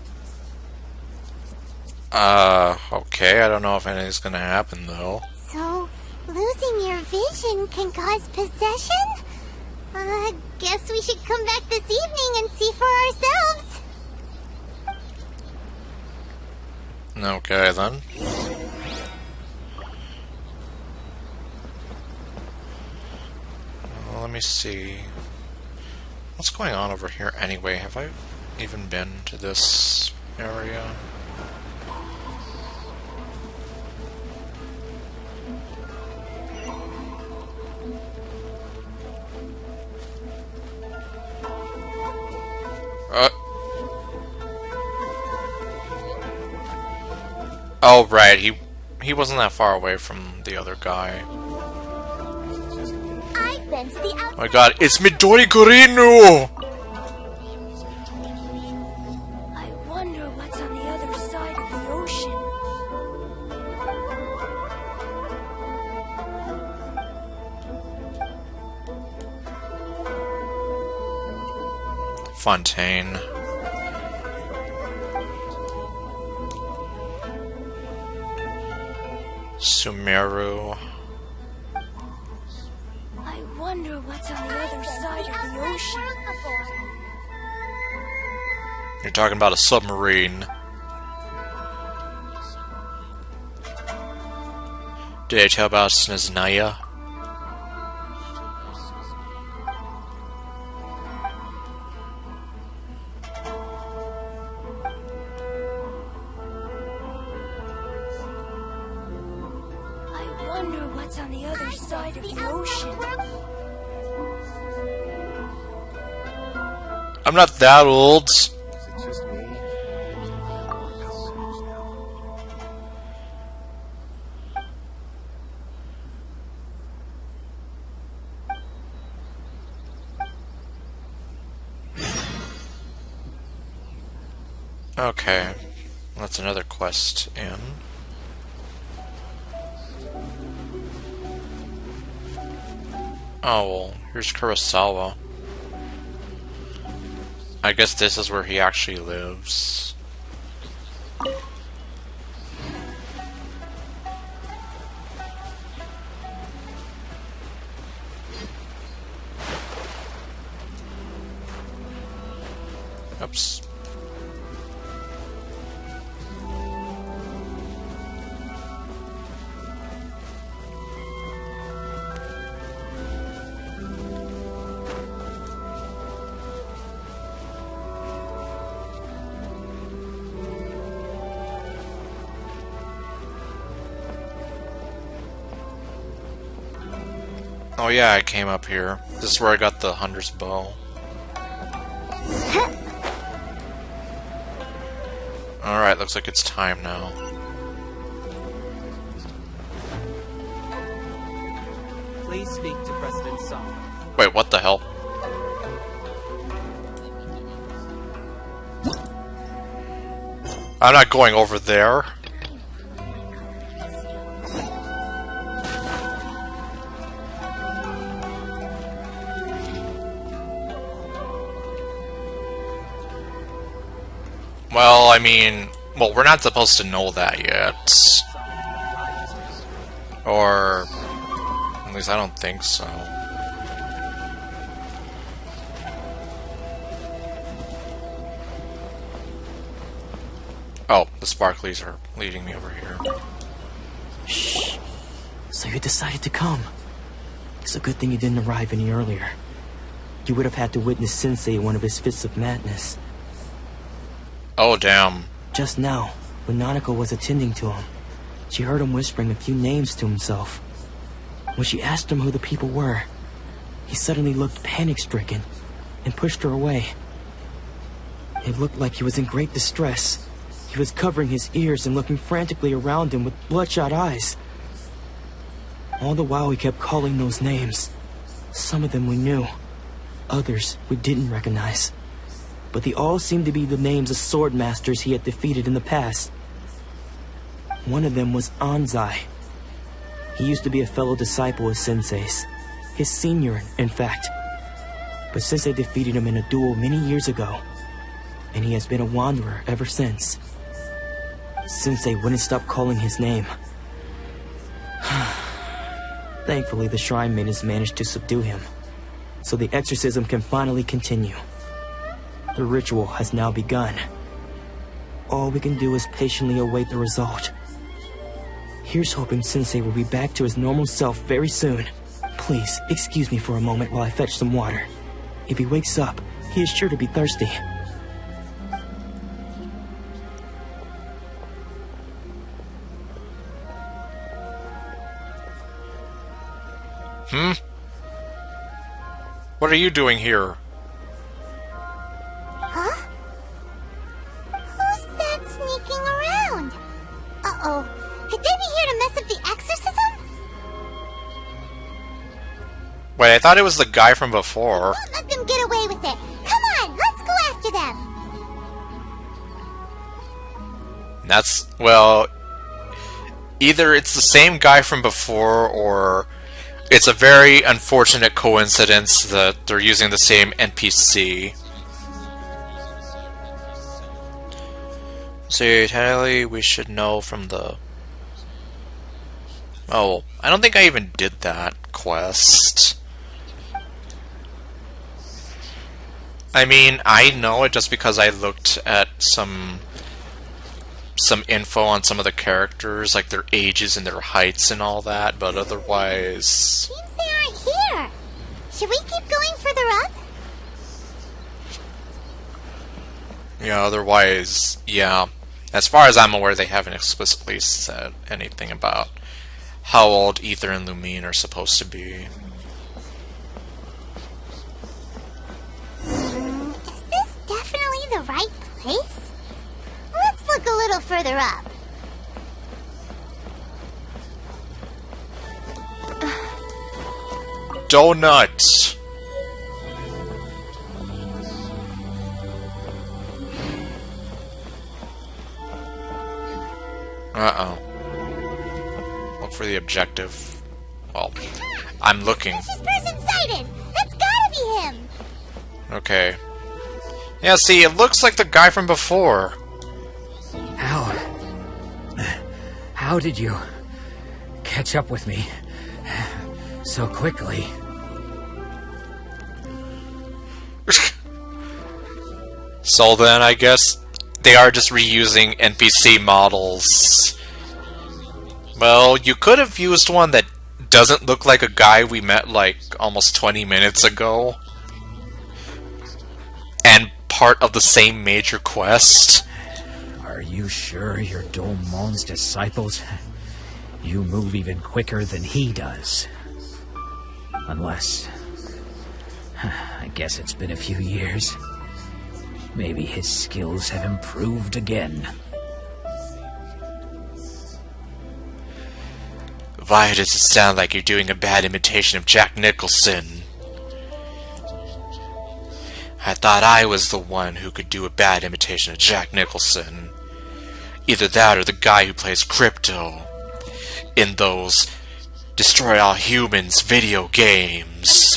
Speaker 1: Okay, I don't know if anything's gonna happen though.
Speaker 6: So, losing your vision can cause possession? Guess we should come back this evening and see for ourselves.
Speaker 1: Okay then. Well, let me see. What's going on over here anyway? Have I even been to this area? Oh right, he wasn't that far away from the other guy.
Speaker 6: I've been to the outside.
Speaker 1: Oh my god, it's Midori Kurinu!
Speaker 17: I wonder what's on the other side of the ocean.
Speaker 1: Fontaine. Sumeru.
Speaker 17: I wonder what what's on the other side of the ocean.
Speaker 1: You're talking about a submarine. Did I tell about Snaznaya?
Speaker 17: I wonder what's on the other side of the ocean.
Speaker 1: I'm not that old. Okay, that's another quest in. Oh, well, here's Kurosawa. I guess this is where he actually lives. Oops. Oh yeah, I came up here. This is where I got the hunter's bow. Alright, looks like it's time now.
Speaker 16: Please speak to President Song.
Speaker 1: Wait, what the hell? I'm not going over there. Well, I mean, well, we're not supposed to know that yet. Or, at least I don't think so. Oh, the sparklies are leading me over here.
Speaker 14: Shh. So you decided to come. It's a good thing you didn't arrive any earlier. You would have had to witness Sensei in one of his fits of madness.
Speaker 1: Oh, damn.
Speaker 14: Just now, when Nanako was attending to him, she heard him whispering a few names to himself. When she asked him who the people were, he suddenly looked panic-stricken and pushed her away. It looked like he was in great distress. He was covering his ears and looking frantically around him with bloodshot eyes. All the while he kept calling those names. Some of them we knew, others we didn't recognize. But they all seemed to be the names of sword masters he had defeated in the past. One of them was Anzai. He used to be a fellow disciple of Sensei's, his senior, in fact. But Sensei defeated him in a duel many years ago, and he has been a wanderer ever since. Sensei wouldn't stop calling his name. Thankfully, the shrine maidens managed to subdue him, so the exorcism can finally continue. The ritual has now begun. All we can do is patiently await the result. Here's hoping Sensei will be back to his normal self very soon. Please, excuse me for a moment while I fetch some water. If he wakes up, he is sure to be thirsty.
Speaker 1: What are you doing here?
Speaker 6: Huh? Who's that sneaking around? Uh-oh. Could they be here to mess up the exorcism?
Speaker 1: Wait, I thought it was the guy from before.
Speaker 6: Don't let them get away with it. Come on, let's go after them.
Speaker 1: That's, well, either it's the same guy from before, or it's a very unfortunate coincidence that they're using the same NPC. So, technically, we should know from the... Oh, I don't think I even did that quest. I mean, I know it just because I looked at some info on some of the characters, like their ages and their heights and all that, but otherwise...
Speaker 6: Seems they aren't here. Should we keep going further up?
Speaker 1: Yeah, otherwise, yeah. As far as I'm aware, they haven't explicitly said anything about how old Ether and Lumine are supposed to be.
Speaker 6: Is this definitely the right place? Let's look a little further up.
Speaker 1: Donuts! Uh-oh. Look for the objective. Well, I'm looking.
Speaker 6: Suspicious person sighted! That's gotta be him!
Speaker 1: Okay. Yeah, see, it looks like the guy from before.
Speaker 9: How did you catch up with me so quickly?
Speaker 1: So then, I guess they are just reusing NPC models. Well, you could have used one that doesn't look like a guy we met like almost 20 minutes ago. And part of the same major quest.
Speaker 9: Are you sure you're Domon's disciples? You move even quicker than he does. Unless... I guess it's been a few years. Maybe his skills have improved again.
Speaker 1: Why does it sound like you're doing a bad imitation of Jack Nicholson? I thought I was the one who could do a bad imitation of Jack Nicholson. Either that or the guy who plays Crypto in those Destroy All Humans video games.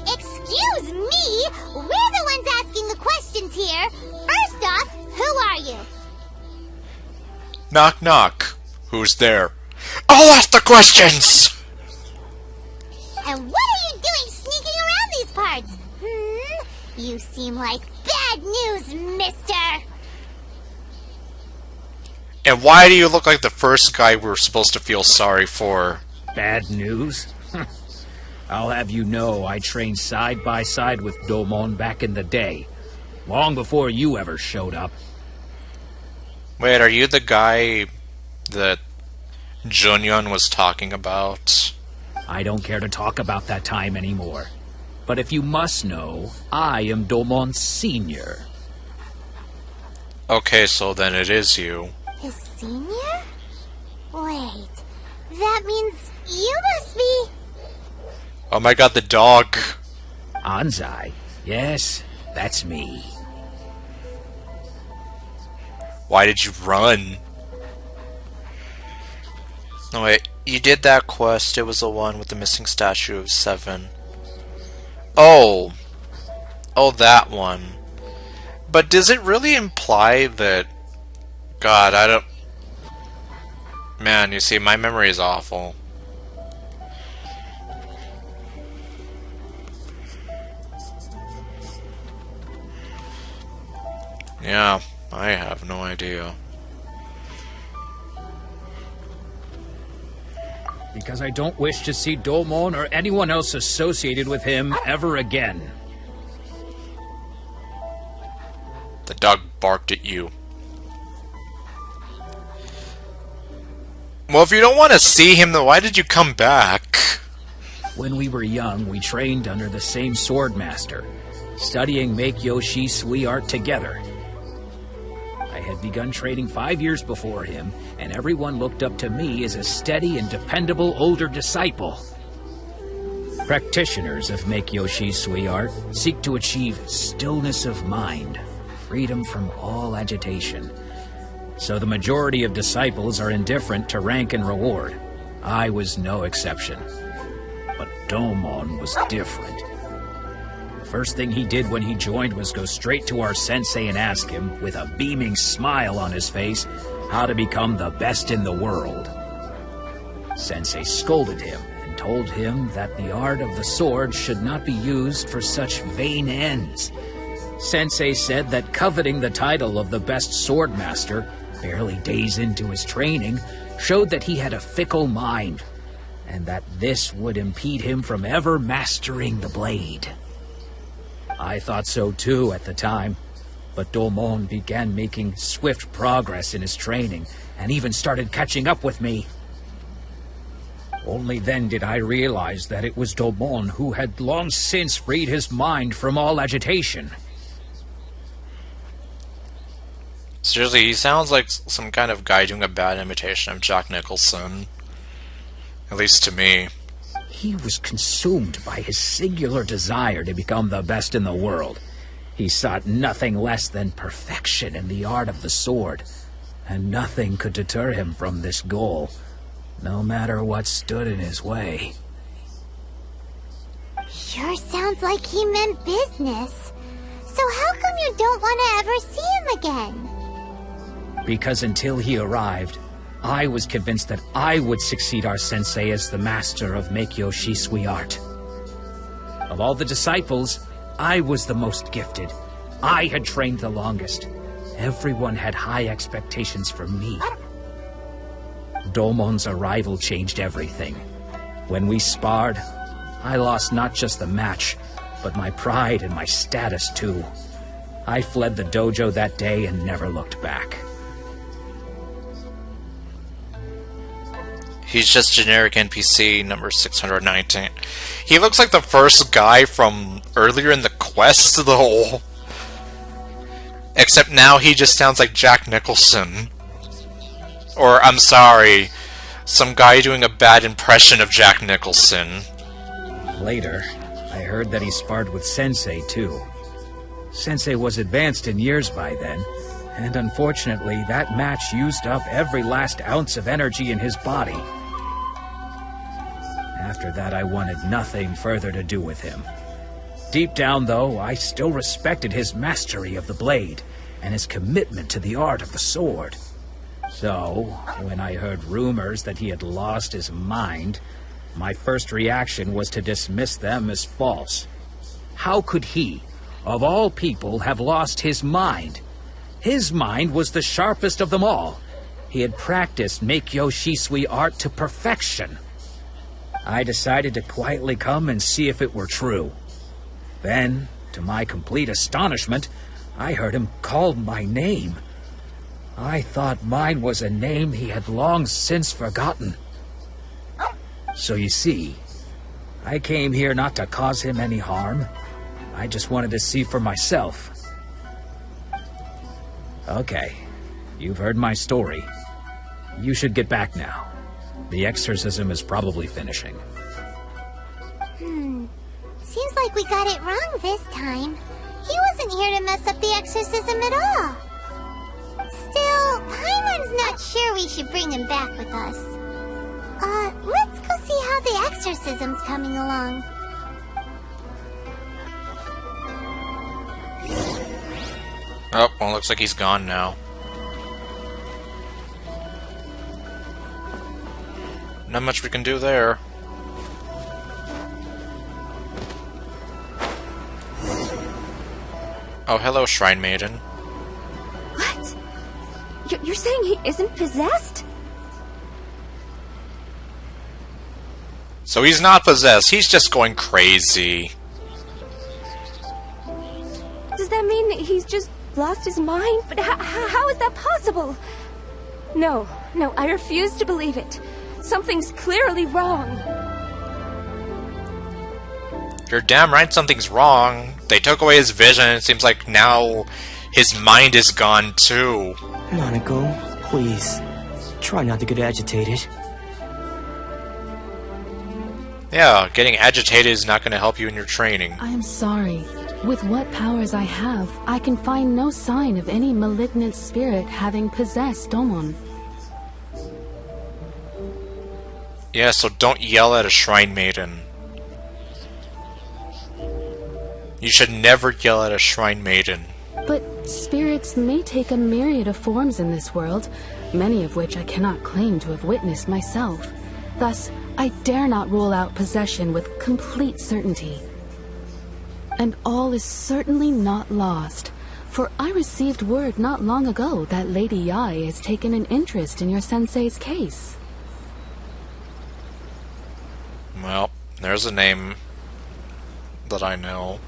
Speaker 6: Excuse me! We're the ones asking the questions here. First off, who are you?
Speaker 1: Knock knock. Who's there? I'll ask the questions!
Speaker 6: And what are you doing sneaking around these parts? You seem like bad news, mister!
Speaker 1: And why do you look like the first guy we're supposed to feel sorry for?
Speaker 9: Bad news? I'll have you know I trained side by side with Domon back in the day. Long before you ever showed up.
Speaker 1: Wait, are you the guy that Junyon was talking about?
Speaker 9: I don't care to talk about that time anymore. But if you must know, I am Domon's senior.
Speaker 1: Okay, so then it is you.
Speaker 6: His senior? Wait, that means you must be...
Speaker 1: Oh my god, the dog.
Speaker 9: Anzai? Yes, that's me.
Speaker 1: Why did you run? No, wait, you did that quest. It was the one with the missing statue of 7. Oh, that one. But does it really imply that... God, I don't... Man, you see, my memory is awful. Yeah, I have no idea.
Speaker 9: Because I don't wish to see Domon or anyone else associated with him ever again.
Speaker 1: The dog barked at you. Well, if you don't want to see him, then why did you come back?
Speaker 9: When we were young, we trained under the same swordmaster, studying Make-Yoshi Sui art together. I had begun training 5 years before him, and everyone looked up to me as a steady and dependable older disciple. Practitioners of Make-Yoshi Sui art seek to achieve stillness of mind, freedom from all agitation. So the majority of disciples are indifferent to rank and reward. I was no exception. But Domon was different. The first thing he did when he joined was go straight to our sensei and ask him, with a beaming smile on his face, how to become the best in the world. Sensei scolded him and
Speaker 18: told him that the art of the sword should not be used for such vain ends. Sensei said that coveting the title of the best sword master, barely days into his training, showed that he had a fickle mind, and that this would impede him from ever mastering the blade. I thought so too at the time, but Domon began making swift progress in his training, and even started catching up with me. Only then did I realize that it was Domon who had long since freed his mind from all agitation.
Speaker 1: Seriously, he sounds like some kind of guy doing a bad imitation of Jack Nicholson. At least to me.
Speaker 18: He was consumed by his singular desire to become the best in the world. He sought nothing less than perfection in the art of the sword, and nothing could deter him from this goal, no matter what stood in his way.
Speaker 6: Sure sounds like he meant business. So how come you don't want to ever see him again?
Speaker 18: Because until he arrived, I was convinced that I would succeed our sensei as the master of Meikyo Shisui art. Of all the disciples, I was the most gifted. I had trained the longest. Everyone had high expectations for me. Domon's arrival changed everything. When we sparred, I lost not just the match, but my pride and my status too. I fled the dojo that day and never looked back.
Speaker 1: He's just generic NPC number 619. He looks like the first guy from earlier in the quest, though. Except now he just sounds like Jack Nicholson. Or, I'm sorry, some guy doing a bad impression of Jack Nicholson.
Speaker 18: Later, I heard that he sparred with Sensei, too. Sensei was advanced in years by then, and unfortunately, that match used up every last ounce of energy in his body. After that, I wanted nothing further to do with him. Deep down, though, I still respected his mastery of the blade and his commitment to the art of the sword. So, when I heard rumors that he had lost his mind, my first reaction was to dismiss them as false. How could he, of all people, have lost his mind? His mind was the sharpest of them all. He had practiced Meikyo Shisui art to perfection. I decided to quietly come and see if it were true. Then, to my complete astonishment, I heard him call my name. I thought mine was a name he had long since forgotten. So you see, I came here not to cause him any harm. I just wanted to see for myself. Okay, you've heard my story. You should get back now. The exorcism is probably finishing.
Speaker 6: Seems like we got it wrong this time. He wasn't here to mess up the exorcism at all. Still, Paimon's not sure we should bring him back with us. Let's go see how the exorcism's coming along.
Speaker 1: Oh, well, looks like he's gone now. Not much we can do there. Oh, hello, Shrine Maiden.
Speaker 17: What? You're saying he isn't possessed?
Speaker 1: So he's not possessed, he's just going crazy.
Speaker 17: Does that mean that he's just lost his mind? But how is that possible? No, I refuse to believe it. Something's clearly wrong.
Speaker 1: You're damn right something's wrong. They took away his vision, and it seems like now his mind is gone too.
Speaker 14: Nanako, please. Try not to get agitated.
Speaker 1: Yeah, getting agitated is not going to help you in your training.
Speaker 19: I'm sorry. With what powers I have, I can find no sign of any malignant spirit having possessed Domon.
Speaker 1: Yeah, so don't yell at a Shrine Maiden. You should never yell at a Shrine Maiden.
Speaker 19: But spirits may take a myriad of forms in this world, many of which I cannot claim to have witnessed myself. Thus, I dare not rule out possession with complete certainty. And all is certainly not lost, for I received word not long ago that Lady Yae has taken an interest in your sensei's case.
Speaker 1: Well, there's a name that I know.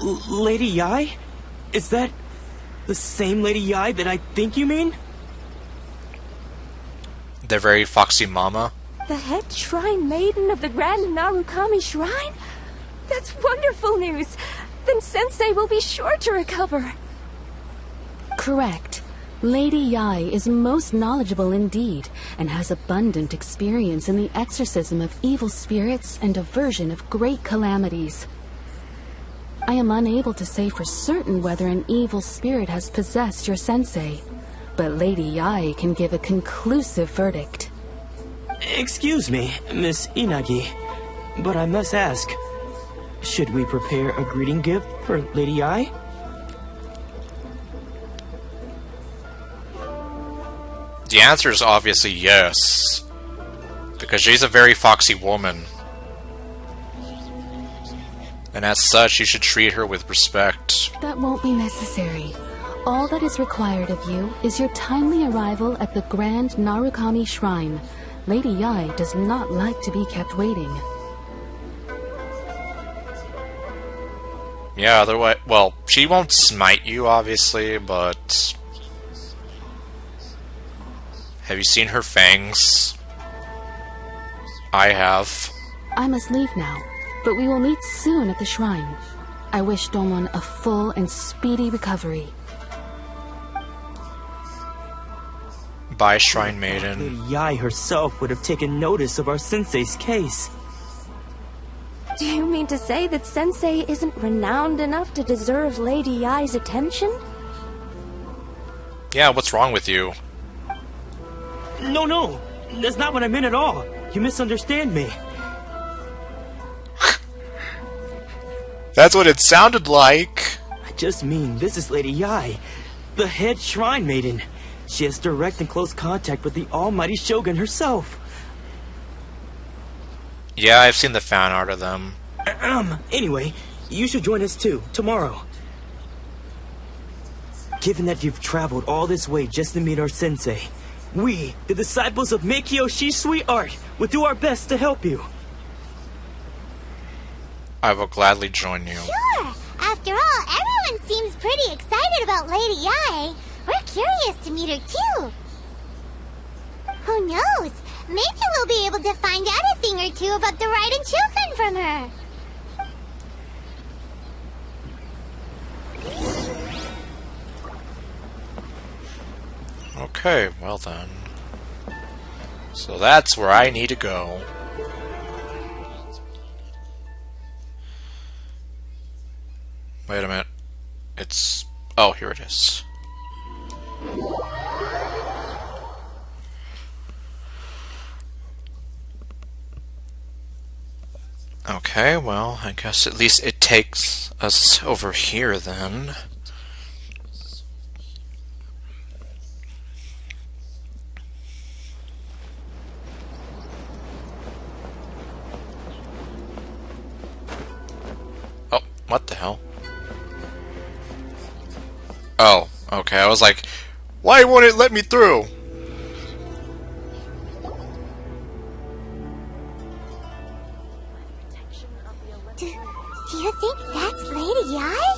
Speaker 14: Lady Yae? Is that the same Lady Yae that I think you mean?
Speaker 1: The very foxy mama?
Speaker 17: The head shrine maiden of the Grand Narukami Shrine? That's wonderful news! Then Sensei will be sure to recover.
Speaker 19: Correct. Lady Yae is most knowledgeable indeed, and has abundant experience in the exorcism of evil spirits and aversion of great calamities. I am unable to say for certain whether an evil spirit has possessed your sensei, but Lady Yae can give a conclusive verdict.
Speaker 14: Excuse me, Miss Inagi, but I must ask, should we prepare a greeting gift for Lady Yae?
Speaker 1: The answer is obviously yes, because she's a very foxy woman. And as such, you should treat her with respect.
Speaker 19: That won't be necessary. All that is required of you is your timely arrival at the Grand Narukami Shrine. Lady Yae does not like to be kept waiting.
Speaker 1: Yeah, otherwise, well, she won't smite you, obviously, but... Have you seen her fangs? I have.
Speaker 19: I must leave now, but we will meet soon at the shrine. I wish Domon a full and speedy recovery.
Speaker 1: Bye, Shrine Maiden.
Speaker 14: Lady Yae herself would have taken notice of our sensei's case.
Speaker 17: Do you mean to say that Sensei isn't renowned enough to deserve Lady Yae's attention?
Speaker 1: Yeah, what's wrong with you?
Speaker 14: No, that's not what I meant at all. You misunderstand me.
Speaker 1: That's what it sounded like.
Speaker 14: I just mean this is Lady Yae, the head shrine maiden. She has direct and close contact with the almighty Shogun herself.
Speaker 1: Yeah, I've seen the fan art of them.
Speaker 14: Anyway, you should join us too, tomorrow. Given that you've traveled all this way just to meet our sensei, we, the disciples of Meikyo Shisui Art, will do our best to help you.
Speaker 1: I will gladly join you.
Speaker 6: Sure! After all, everyone seems pretty excited about Lady Yae. We're curious to meet her too. Who knows? Maybe we'll be able to find out a thing or two about the Raiden children from her.
Speaker 1: Okay, well then. So that's where I need to go. Wait a minute. It's... oh, here it is. Okay, well, I guess at least it takes us over here then. Oh, what the hell? Oh, okay, I was like, why won't it let me through?
Speaker 6: Do you think that's Lady Yae?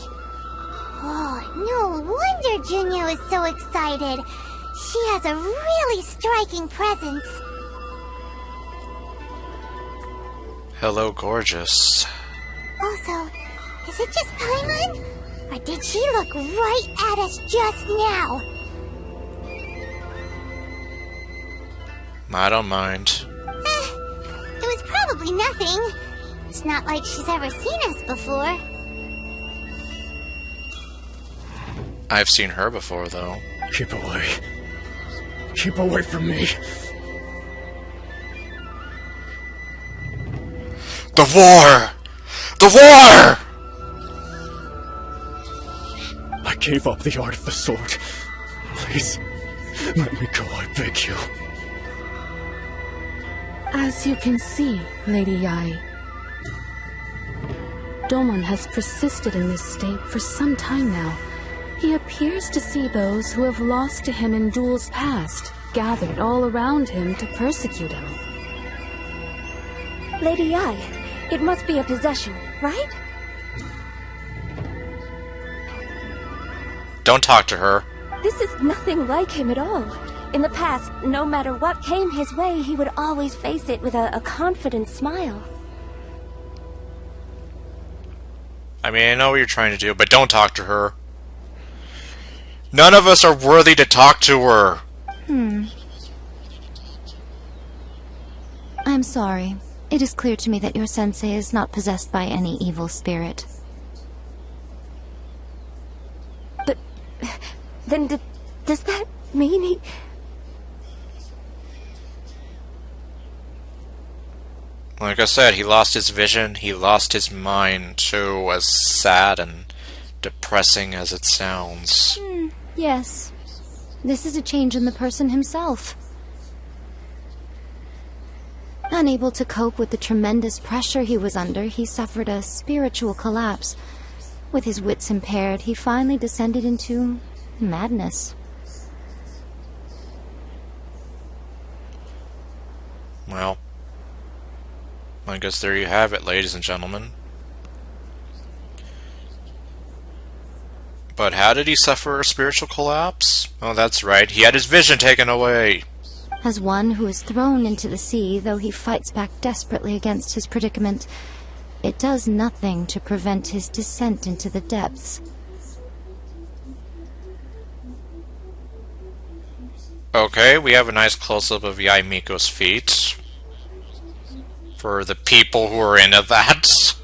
Speaker 6: Oh, no wonder Junyo is so excited. She has a really striking presence.
Speaker 1: Hello, gorgeous.
Speaker 6: Also, is it just Paimon? Or did she look right at us just now?
Speaker 1: I don't mind.
Speaker 6: It was probably nothing. It's not like she's ever seen us before.
Speaker 1: I've seen her before, though.
Speaker 10: Keep away. Keep away from me.
Speaker 1: The war! The war!
Speaker 10: I gave up the art of the sword. Please, let me go, I beg you.
Speaker 19: As you can see, Lady Yai, Domon has persisted in this state for some time now. He appears to see those who have lost to him in duels past gathered all around him to persecute him.
Speaker 17: Lady Yai, it must be a possession, right?
Speaker 1: Don't talk to her.
Speaker 17: This is nothing like him at all. In the past, no matter what came his way, he would always face it with a confident smile.
Speaker 1: I mean, I know what you're trying to do, but don't talk to her. None of us are worthy to talk to her.
Speaker 20: I'm sorry. It is clear to me that your sensei is not possessed by any evil spirit.
Speaker 17: But then does that mean he...
Speaker 1: Like I said, he lost his vision, he lost his mind too, as sad and depressing as it sounds.
Speaker 20: Yes. This is a change in the person himself. Unable to cope with the tremendous pressure he was under, he suffered a spiritual collapse. With his wits impaired, he finally descended into madness.
Speaker 1: Well, I guess there you have it, ladies and gentlemen. But how did he suffer a spiritual collapse? Oh, that's right, he had his vision taken away.
Speaker 20: As one who is thrown into the sea, though he fights back desperately against his predicament, it does nothing to prevent his descent into the depths.
Speaker 1: Okay, we have a nice close-up of Yai Miko's feet. For the people who are into that.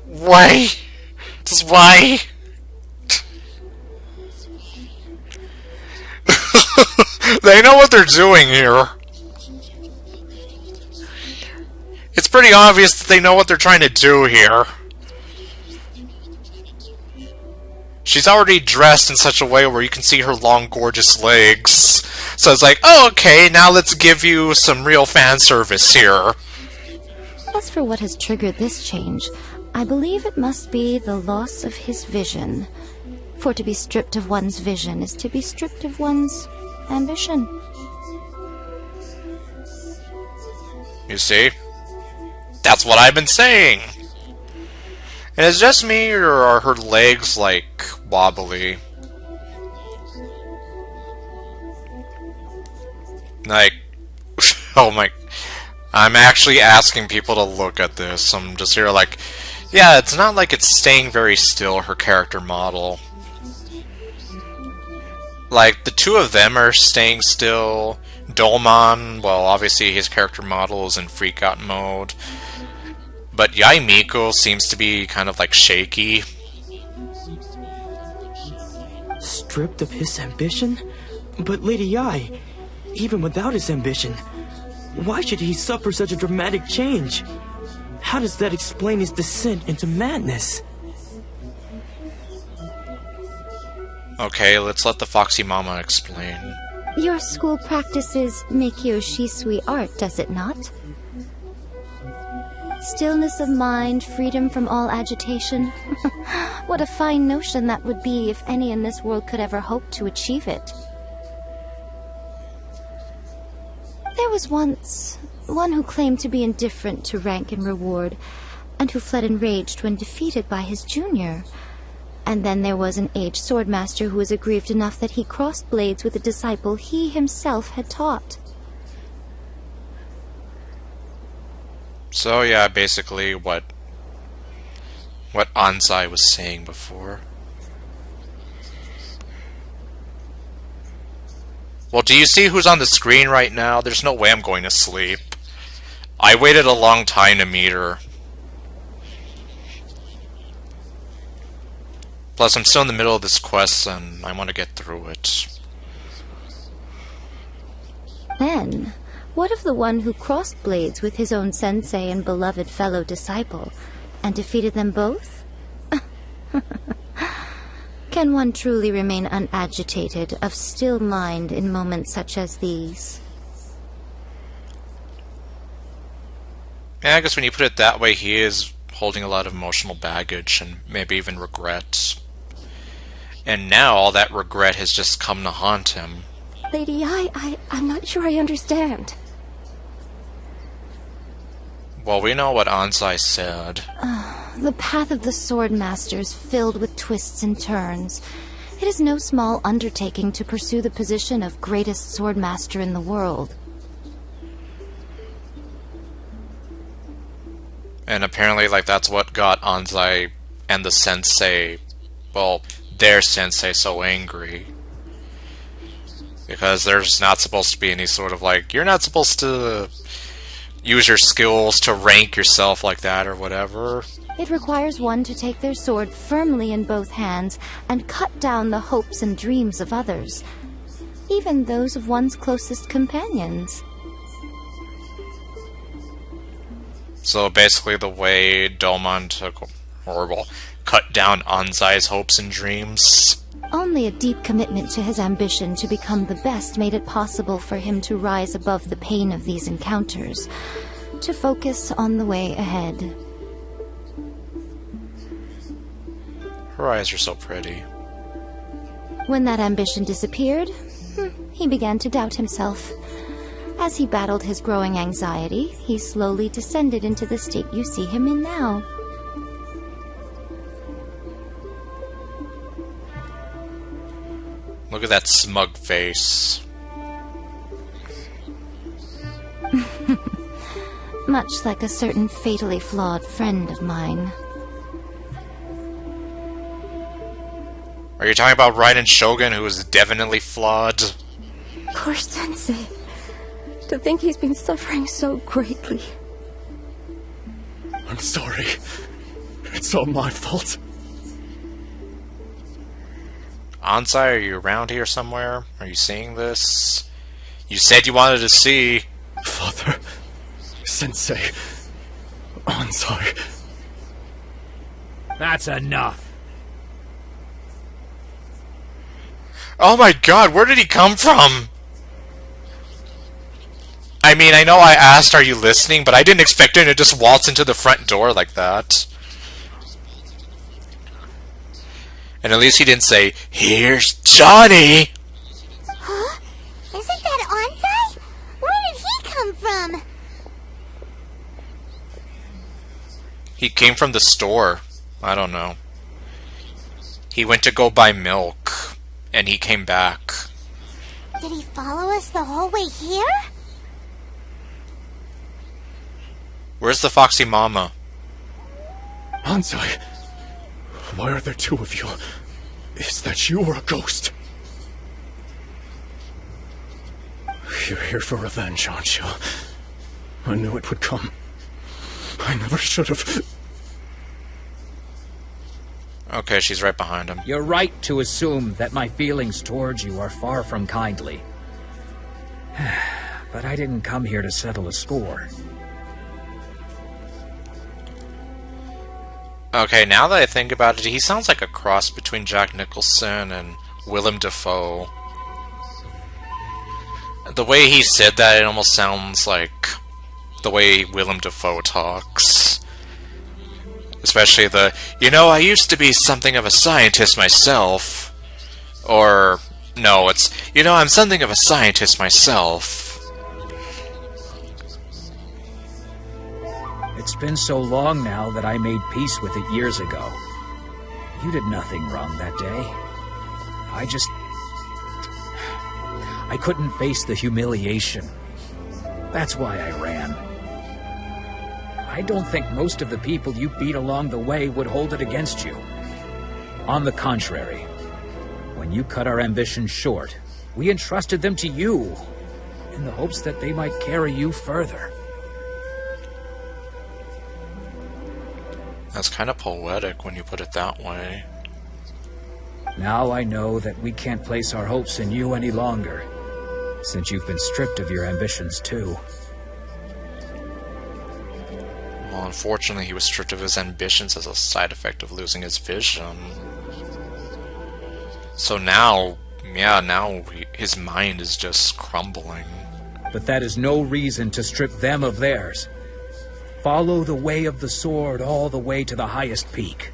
Speaker 1: Why? Just why? They know what they're doing here. It's pretty obvious that they know what they're trying to do here. She's already dressed in such a way where you can see her long, gorgeous legs. So it's like, oh, okay, now let's give you some real fan service here.
Speaker 20: As for what has triggered this change, I believe it must be the loss of his vision. For to be stripped of one's vision is to be stripped of one's ambition.
Speaker 1: You see? That's what I've been saying. And is it just me, or are her legs, like, wobbly? Like, oh my... I'm actually asking people to look at this. I'm just here like, yeah, it's not like it's staying very still, her character model. Like, the two of them are staying still. Dolman, well, obviously his character model is in freak-out mode. But Yai Miko seems to be kind of, like, shaky.
Speaker 14: Stripped of his ambition? But Lady Yai, even without his ambition, why should he suffer such a dramatic change? How does that explain his descent into madness?
Speaker 1: Okay, let's let the Foxy Mama explain.
Speaker 20: Your school practices Meikyo Shisui art, does it not? Stillness of mind, freedom from all agitation. What a fine notion that would be if any in this world could ever hope to achieve it. There was once one who claimed to be indifferent to rank and reward, and who fled enraged when defeated by his junior. And then there was an aged swordmaster who was aggrieved enough that he crossed blades with a disciple he himself had taught.
Speaker 1: So yeah, basically what Ansai was saying before. Well, do you see who's on the screen right now? There's no way I'm going to sleep. I waited a long time to meet her. Plus, I'm still in the middle of this quest, and I want to get through it.
Speaker 20: Then, what of the one who crossed blades with his own sensei and beloved fellow disciple, and defeated them both? Can one truly remain unagitated, of still mind in moments such as these?
Speaker 1: Yeah, I guess when you put it that way, he is holding a lot of emotional baggage and maybe even regret. And now all that regret has just come to haunt him.
Speaker 17: Lady, I'm not sure I understand.
Speaker 1: Well, we know what Anzai said.
Speaker 20: The path of the Swordmaster is filled with twists and turns. It is no small undertaking to pursue the position of greatest Swordmaster in the world.
Speaker 1: And apparently, like, that's what got Anzai and the sensei, well, their sensei so angry. Because there's not supposed to be any sort of, like, you're not supposed to use your skills to rank yourself like that or whatever.
Speaker 20: It requires one to take their sword firmly in both hands and cut down the hopes and dreams of others, even those of one's closest companions.
Speaker 1: So basically the way Domon took, or well, cut down Anzai's hopes and dreams.
Speaker 20: Only a deep commitment to his ambition to become the best made it possible for him to rise above the pain of these encounters, to focus on the way ahead.
Speaker 1: Her eyes are so pretty.
Speaker 20: When that ambition disappeared, he began to doubt himself. As he battled his growing anxiety, he slowly descended into the state you see him in now.
Speaker 1: Look at that smug face.
Speaker 20: Much like a certain fatally flawed friend of mine.
Speaker 1: Are you talking about Raiden Shogun, who is definitely flawed?
Speaker 17: Poor Sensei. To think he's been suffering so greatly.
Speaker 5: I'm sorry. It's all my fault.
Speaker 1: Anzai, are you around here somewhere? Are you seeing this? You said you wanted to see.
Speaker 5: Father, Sensei, Anzai.
Speaker 18: That's enough.
Speaker 1: Oh my god, where did he come from? I mean, I know I asked, are you listening, but I didn't expect him to just waltz into the front door like that. And at least he didn't say, "Here's Johnny!"
Speaker 6: Huh? Isn't that Anzai? Where did he come from?
Speaker 1: He came from the store. I don't know. He went to go buy milk, and he came back.
Speaker 6: Did he follow us the whole way here?
Speaker 1: Where's the foxy mama?
Speaker 5: Anzai, why are there two of you? Is that you or a ghost? You're here for revenge, aren't you? I knew it would come. I never should have.
Speaker 1: Okay, she's right behind him.
Speaker 18: You're right to assume that my feelings towards you are far from kindly. But I didn't come here to settle a score.
Speaker 1: Okay, now that I think about it, he sounds like a cross between Jack Nicholson and Willem Dafoe. The way he said that, it almost sounds like the way Willem Dafoe talks. Especially the, you know, I used to be something of a scientist myself. Or, no, it's, you know, I'm something of a scientist myself.
Speaker 18: It's been so long now that I made peace with it years ago. You did nothing wrong that day. I couldn't face the humiliation. That's why I ran. I don't think most of the people you beat along the way would hold it against you. On the contrary, when you cut our ambitions short, we entrusted them to you, in the hopes that they might carry you further.
Speaker 1: That's kind of poetic when you put it that way.
Speaker 18: Now I know that we can't place our hopes in you any longer, since you've been stripped of your ambitions too.
Speaker 1: Well, unfortunately, he was stripped of his ambitions as a side effect of losing his vision. So now, yeah, now his mind is just crumbling.
Speaker 18: But that is no reason to strip them of theirs. Follow the way of the sword all the way to the highest peak.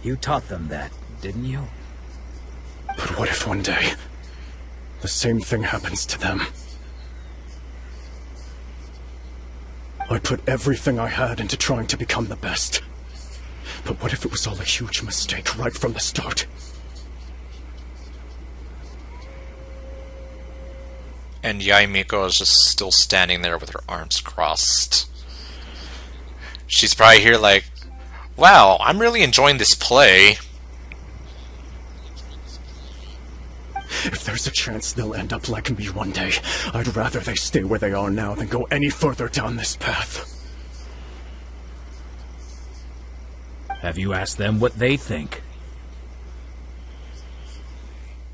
Speaker 18: You taught them that, didn't you?
Speaker 5: But what if one day, the same thing happens to them? I put everything I had into trying to become the best. But what if it was all a huge mistake right from the start?
Speaker 1: And Yaimiko is just still standing there with her arms crossed. She's probably here like, wow, I'm really enjoying this play.
Speaker 5: If there's a chance they'll end up like me one day, I'd rather they stay where they are now than go any further down this path.
Speaker 18: Have you asked them what they think?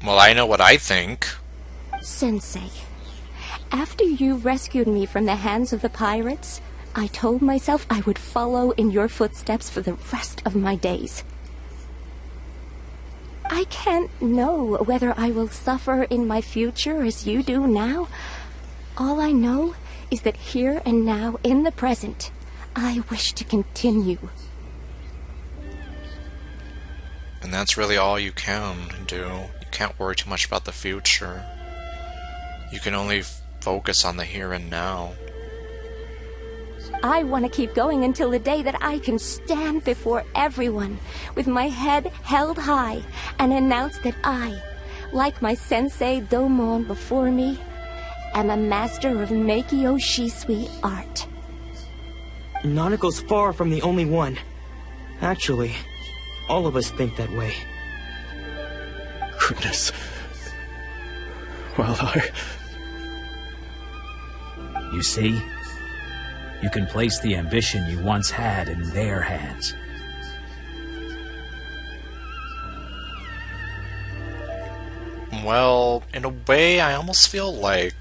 Speaker 1: Well, I know what I think.
Speaker 17: Sensei, after you rescued me from the hands of the pirates, I told myself I would follow in your footsteps for the rest of my days. I can't know whether I will suffer in my future as you do now. All I know is that here and now, in the present, I wish to continue.
Speaker 1: And that's really all you can do. You can't worry too much about the future. You can only focus on the here and now.
Speaker 17: I want to keep going until the day that I can stand before everyone with my head held high and announce that I, like my sensei Domon before me, am a master of Meikyo Shisui art.
Speaker 14: Nanako's far from the only one. Actually, all of us think that way.
Speaker 5: Goodness. Well,
Speaker 18: You see? You can place the ambition you once had in their hands.
Speaker 1: Well, in a way, I almost feel like,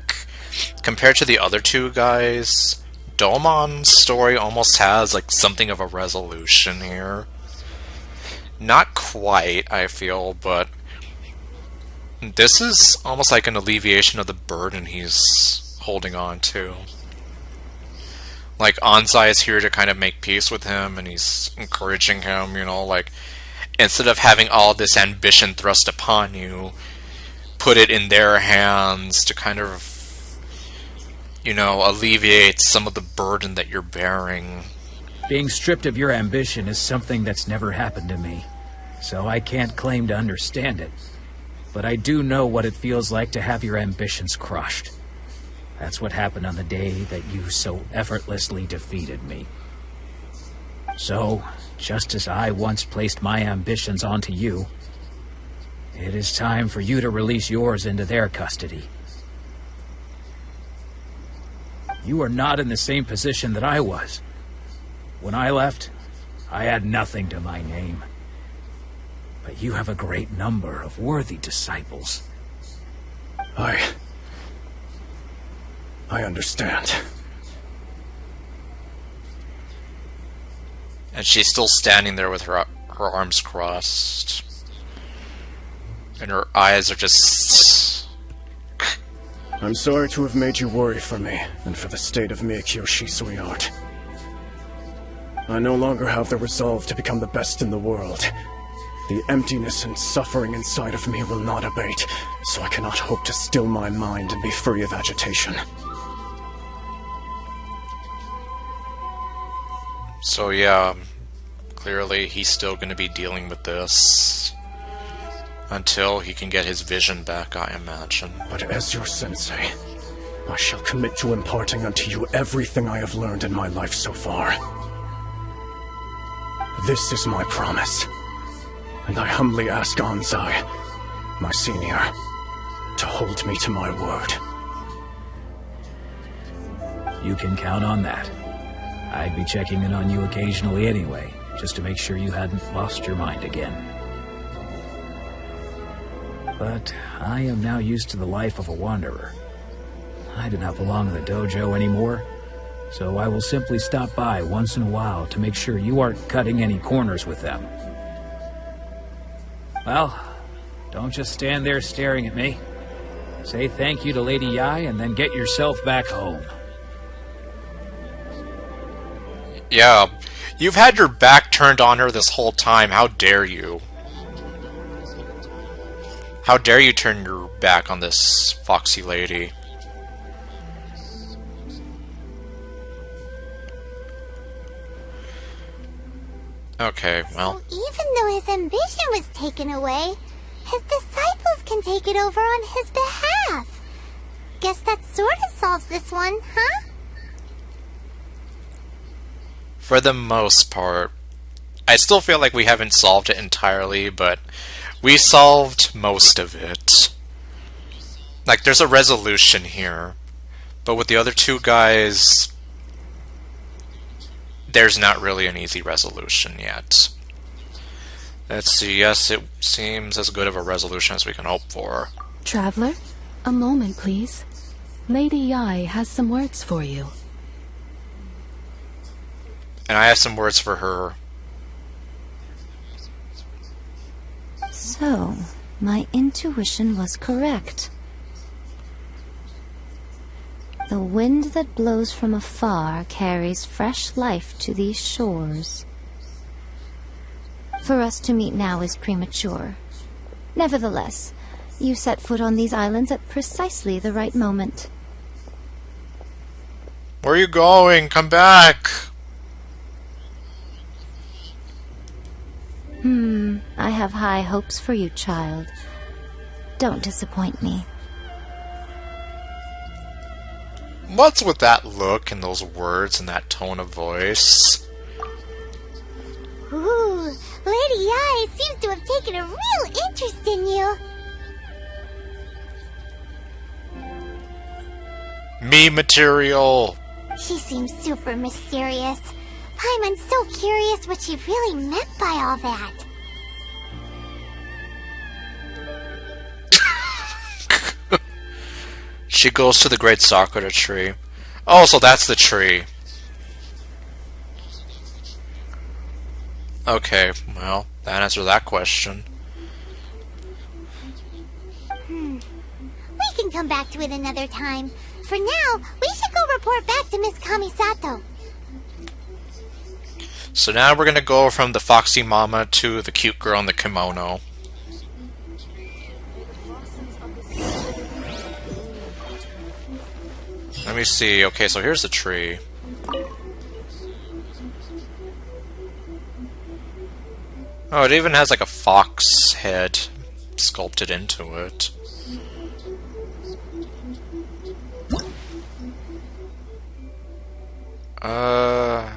Speaker 1: compared to the other two guys, Domon's story almost has like something of a resolution here. Not quite, I feel, but this is almost like an alleviation of the burden he's holding on to. Like, Anzai is here to kind of make peace with him, and he's encouraging him, you know, like, instead of having all this ambition thrust upon you, put it in their hands to kind of, you know, alleviate some of the burden that you're bearing.
Speaker 18: Being stripped of your ambition is something that's never happened to me, so I can't claim to understand it. But I do know what it feels like to have your ambitions crushed. That's what happened on the day that you so effortlessly defeated me. So, just as I once placed my ambitions onto you, it is time for you to release yours into their custody. You are not in the same position that I was. When I left, I had nothing to my name. But you have a great number of worthy disciples.
Speaker 5: I understand.
Speaker 1: And she's still standing there with her arms crossed. And her eyes are just...
Speaker 5: I'm sorry to have made you worry for me, and for the state of Meikyo Shisui art. I no longer have the resolve to become the best in the world. The emptiness and suffering inside of me will not abate, so I cannot hope to still my mind and be free of agitation.
Speaker 1: So yeah, clearly he's still going to be dealing with this until he can get his vision back, I imagine.
Speaker 5: But as your sensei, I shall commit to imparting unto you everything I have learned in my life so far. This is my promise, and I humbly ask Anzai, my senior, to hold me to my word.
Speaker 18: You can count on that. I'd be checking in on you occasionally anyway, just to make sure you hadn't lost your mind again. But I am now used to the life of a wanderer. I do not belong in the dojo anymore, so I will simply stop by once in a while to make sure you aren't cutting any corners with them. Well, Don't just stand there staring at me. Say thank you to Lady Yai and then get yourself back home.
Speaker 1: Yeah, you've had your back turned on her this whole time. How dare you? How dare you turn your back on this foxy lady? Okay, well.
Speaker 6: So even though his ambition was taken away, his disciples can take it over on his behalf. Guess that sort of solves this one, huh?
Speaker 1: For the most part. I still feel like we haven't solved it entirely, but we solved most of it. Like, there's a resolution here. But with the other two guys, there's not really an easy resolution yet. Let's see, yes, it seems as good of a resolution as we can hope for.
Speaker 19: Traveler, a moment, please. Lady Yai has some words for you.
Speaker 1: And I have some words for her.
Speaker 20: So, my intuition was correct. The wind that blows from afar carries fresh life to these shores. For us to meet now is premature. Nevertheless, you set foot on these islands at precisely the right moment.
Speaker 1: Where are you going? Come back!
Speaker 20: I have high hopes for you, child. Don't disappoint me.
Speaker 1: What's with that look and those words and that tone of voice?
Speaker 6: Ooh, Lady Yai seems to have taken a real interest in you.
Speaker 1: Me material!
Speaker 6: She seems super mysterious. I'm so curious what she really meant by all that.
Speaker 1: She goes to the great Sakura tree. Oh, so that's the tree. Okay, well, that answers that question.
Speaker 6: We can come back to it another time. For now, we should go report back to Miss Kamisato.
Speaker 1: So now we're gonna go from the foxy mama to the cute girl in the kimono. Let me see. Okay, so here's the tree. Oh, it even has like a fox head sculpted into it. Huh.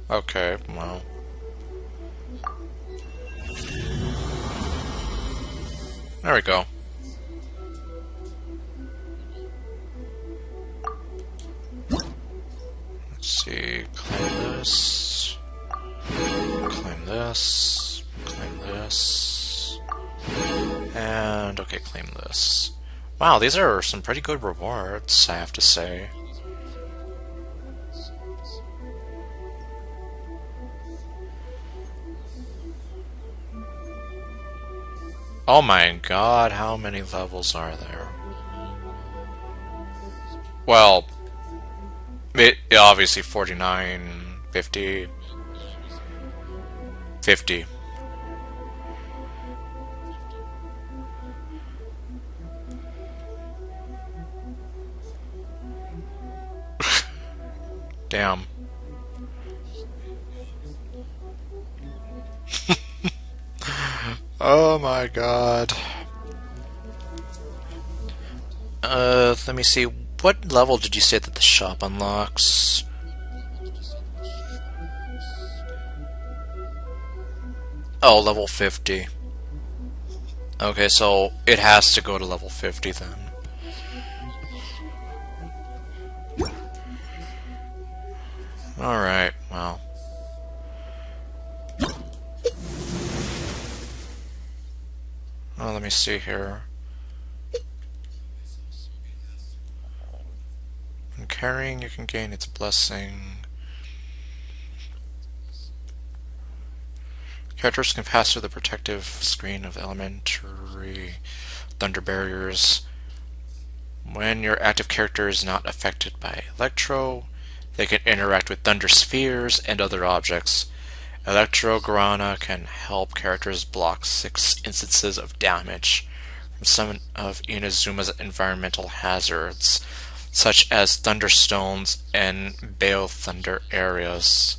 Speaker 1: Okay, well. There we go. Let's see. Claim this. Claim this. Claim this. And, okay, claim this. Wow, these are some pretty good rewards, I have to say. Oh my god, how many levels are there? Well, obviously 49, 50, 50. Damn. Oh my god. Let me see. What level did you say that the shop unlocks? Oh, level 50. Okay, so it has to go to level 50 then. Alright, well. Oh, let me see here. When carrying, you can gain its blessing. Characters can pass through the protective screen of elementary thunder barriers. When your active character is not affected by Electro, they can interact with thunder spheres and other objects. Electro Guarana can help characters block 6 instances of damage from some of Inazuma's environmental hazards, such as thunderstones and Bale Thunder areas.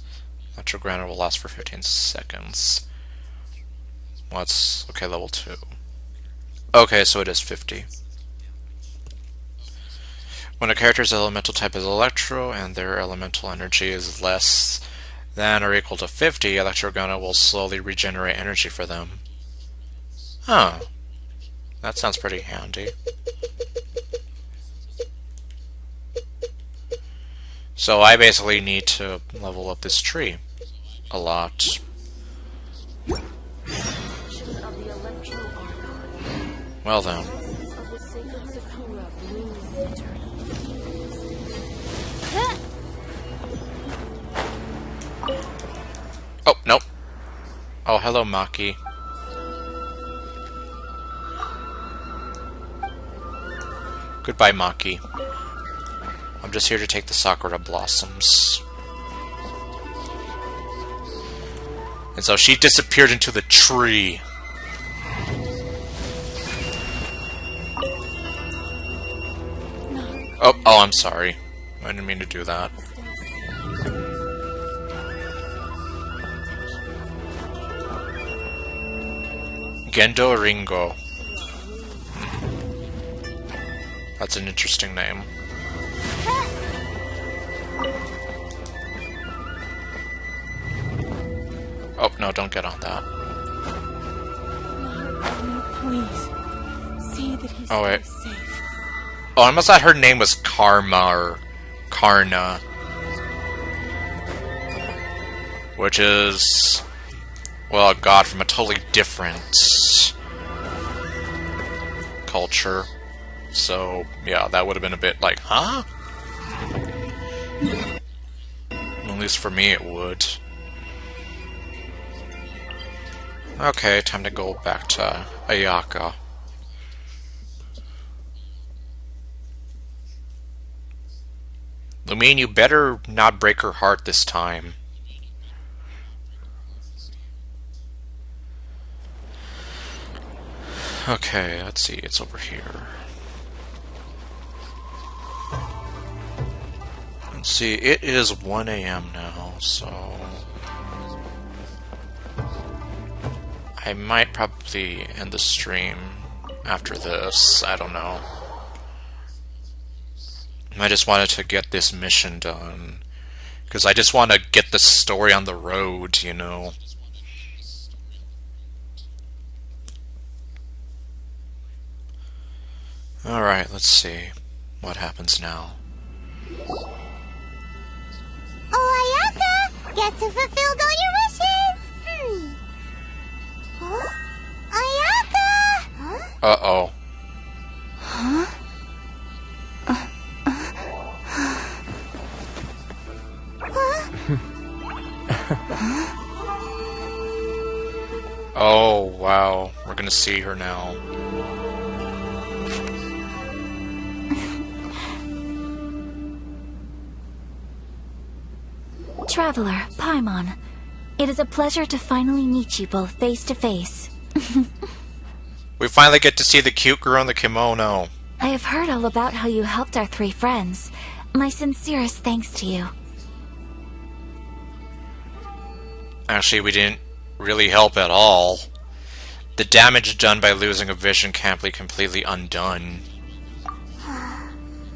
Speaker 1: Electro Guarana will last for 15 seconds. Okay, level 2. Okay, so it is 50. When a character's elemental type is Electro and their elemental energy is less than or equal to 50, Electro Guarana will slowly regenerate energy for them. Huh. That sounds pretty handy. So I basically need to level up this tree a lot. Well then. Oh, nope. Oh, hello, Maki. Goodbye, Maki. I'm just here to take the Sakura Blossoms. And so she disappeared into the tree. Oh, I'm sorry. I didn't mean to do that. Gendo Ringo. That's an interesting name. Oh, no, don't get on that.
Speaker 2: Please, see that he's
Speaker 1: Oh, wait.
Speaker 2: safe.
Speaker 1: Oh, I must have her name was Karma or Karna. Which is, well, a god from a totally different culture. So, yeah, that would have been a bit like, huh? At least for me it would. Okay, time to go back to Ayaka. Lumine, you better not break her heart this time. Okay, let's see, it's over here. Let's see, it is 1 AM now, so... I might probably end the stream after this, I don't know. I just wanted to get this mission done. Because I just want to get the story on the road, you know. Alright, let's see what happens now.
Speaker 6: Oh, Ayaka! Guess who fulfilled all your wishes? Huh? Ayaka! Huh?
Speaker 1: Uh-oh.
Speaker 6: Huh?
Speaker 1: Oh, wow. We're gonna see her now.
Speaker 3: Traveler, Paimon, it is a pleasure to finally meet you both face to face.
Speaker 1: We finally get to see the cute girl in the kimono.
Speaker 3: I have heard all about how you helped our 3 friends. My sincerest thanks to you.
Speaker 1: Actually, we didn't really help at all. The damage done by losing a vision can't be completely undone.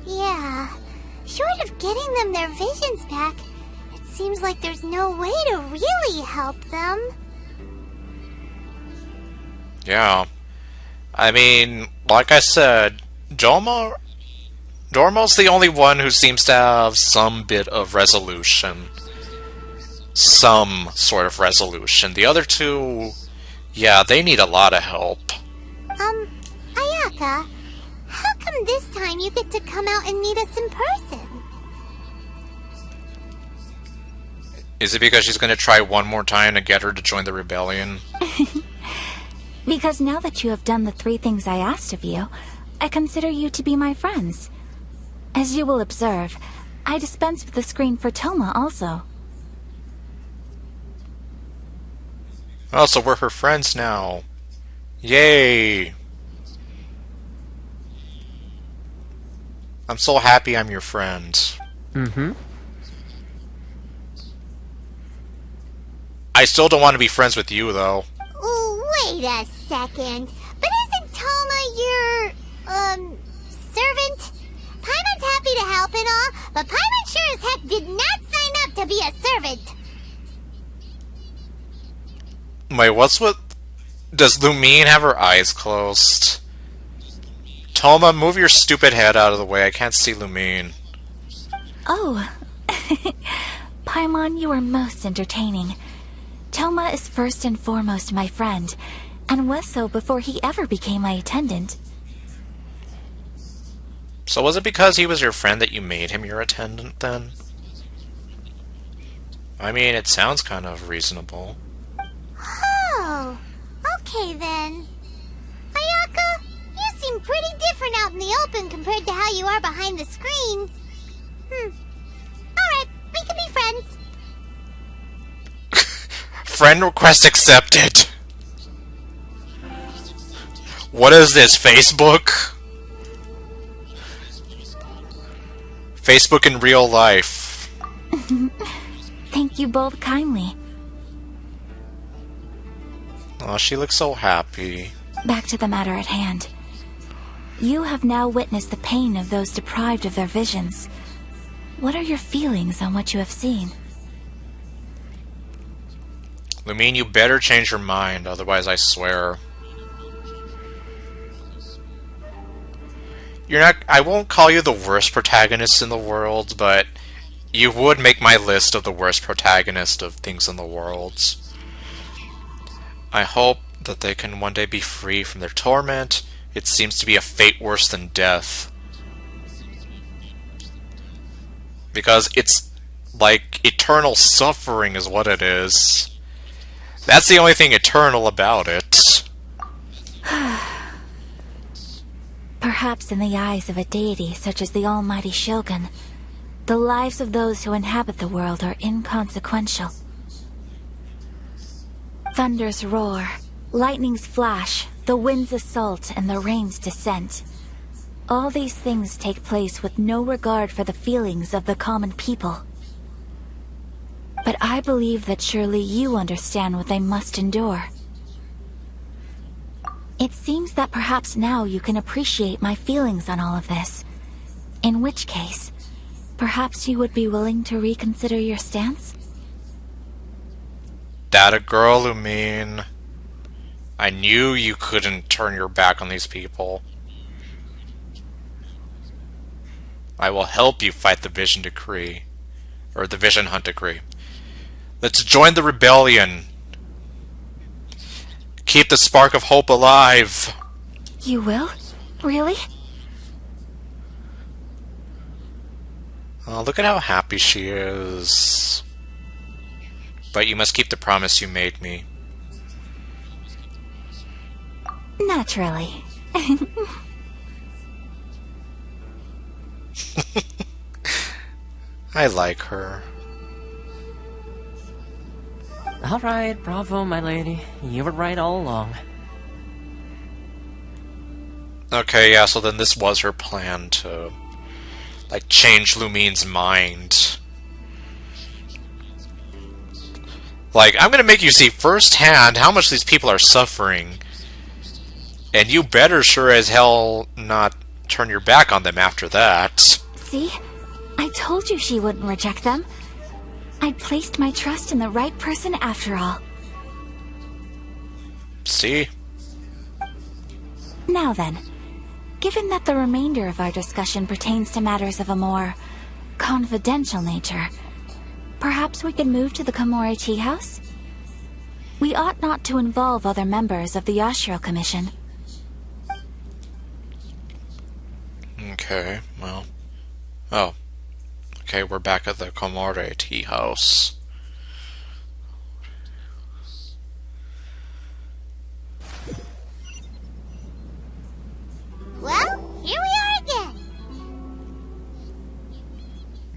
Speaker 6: Yeah. Short of getting them their visions back, it seems like there's no way to really help them.
Speaker 1: Yeah. I mean, like I said, Dormo's the only one who seems to have some bit of resolution. Some sort of resolution. The other two, yeah, they need a lot of help.
Speaker 6: Ayaka, how come this time you get to come out and meet us in person?
Speaker 1: Is it because she's going to try one more time to get her to join the rebellion?
Speaker 3: Because now that you have done the 3 things I asked of you, I consider you to be my friends. As you will observe, I dispense with the screen for Toma also.
Speaker 1: Oh, so we're her friends now. Yay! I'm so happy I'm your friend.
Speaker 4: Mm-hmm.
Speaker 1: I still don't want to be friends with you, though.
Speaker 6: Ooh, wait a second. But isn't Toma your, servant? Paimon's happy to help and all, but Paimon sure as heck did not sign up to be a servant.
Speaker 1: Wait, what's with... Does Lumine have her eyes closed? Toma, move your stupid head out of the way. I can't see Lumine.
Speaker 3: Oh. Paimon, you are most entertaining. Toma is first and foremost my friend, and was so before he ever became my attendant.
Speaker 1: So was it because he was your friend that you made him your attendant, then? I mean, it sounds kind of reasonable.
Speaker 6: Oh, okay then. Ayaka, you seem pretty different out in the open compared to how you are behind the screen. Alright, we can be friends.
Speaker 1: Friend request accepted. What is this, Facebook? Facebook in real life.
Speaker 3: Thank you both kindly.
Speaker 1: Oh, she looks so happy.
Speaker 3: Back to the matter at hand. You have now witnessed the pain of those deprived of their visions. What are your feelings on what you have seen?
Speaker 1: Lumine, you better change your mind, otherwise I swear. I won't call you the worst protagonist in the world, but you would make my list of the worst protagonist of things in the world. I hope that they can one day be free from their torment. It seems to be a fate worse than death. Because it's like eternal suffering is what it is. That's the only thing eternal about it.
Speaker 3: Perhaps in the eyes of a deity such as the almighty Shogun, the lives of those who inhabit the world are inconsequential. Thunders roar, lightnings flash, the winds assault, and the rains descent. All these things take place with no regard for the feelings of the common people. But I believe that surely you understand what they must endure. It seems that perhaps now you can appreciate my feelings on all of this. In which case, perhaps you would be willing to reconsider your stance?
Speaker 1: That a girl, Lumine. I knew you couldn't turn your back on these people. I will help you fight the Vision Decree. Or the Vision Hunt Decree. Let's join the rebellion. Keep the spark of hope alive.
Speaker 3: You will? Really?
Speaker 1: Oh, look at how happy she is. But you must keep the promise you made me.
Speaker 3: Naturally.
Speaker 1: I like her.
Speaker 4: Alright, bravo, my lady. You were right all along.
Speaker 1: Okay, yeah, so then this was her plan to, like, change Lumine's mind. Like, I'm gonna make you see firsthand how much these people are suffering. And you better sure as hell not turn your back on them after that.
Speaker 3: See? I told you she wouldn't reject them. I'd placed my trust in the right person after all.
Speaker 1: See?
Speaker 3: Now then, given that the remainder of our discussion pertains to matters of a more confidential nature, perhaps we could move to the Komori Tea House? We ought not to involve other members of the Yashiro Commission.
Speaker 1: Okay, well... Oh. Okay, we're back at the Komori Tea House.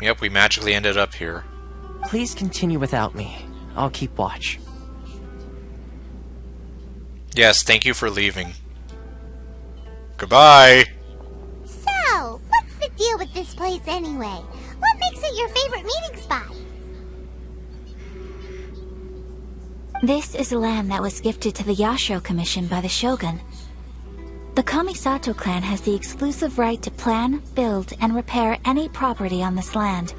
Speaker 1: Yep, we magically ended up here.
Speaker 4: Please continue without me. I'll keep watch.
Speaker 1: Yes, thank you for leaving. Goodbye!
Speaker 6: So, what's the deal with this place anyway? What makes it your favorite meeting spot?
Speaker 3: This is land that was gifted to the Yashiro Commission by the Shogun. The Kamisato clan has the exclusive right to plan, build, and repair any property on this land,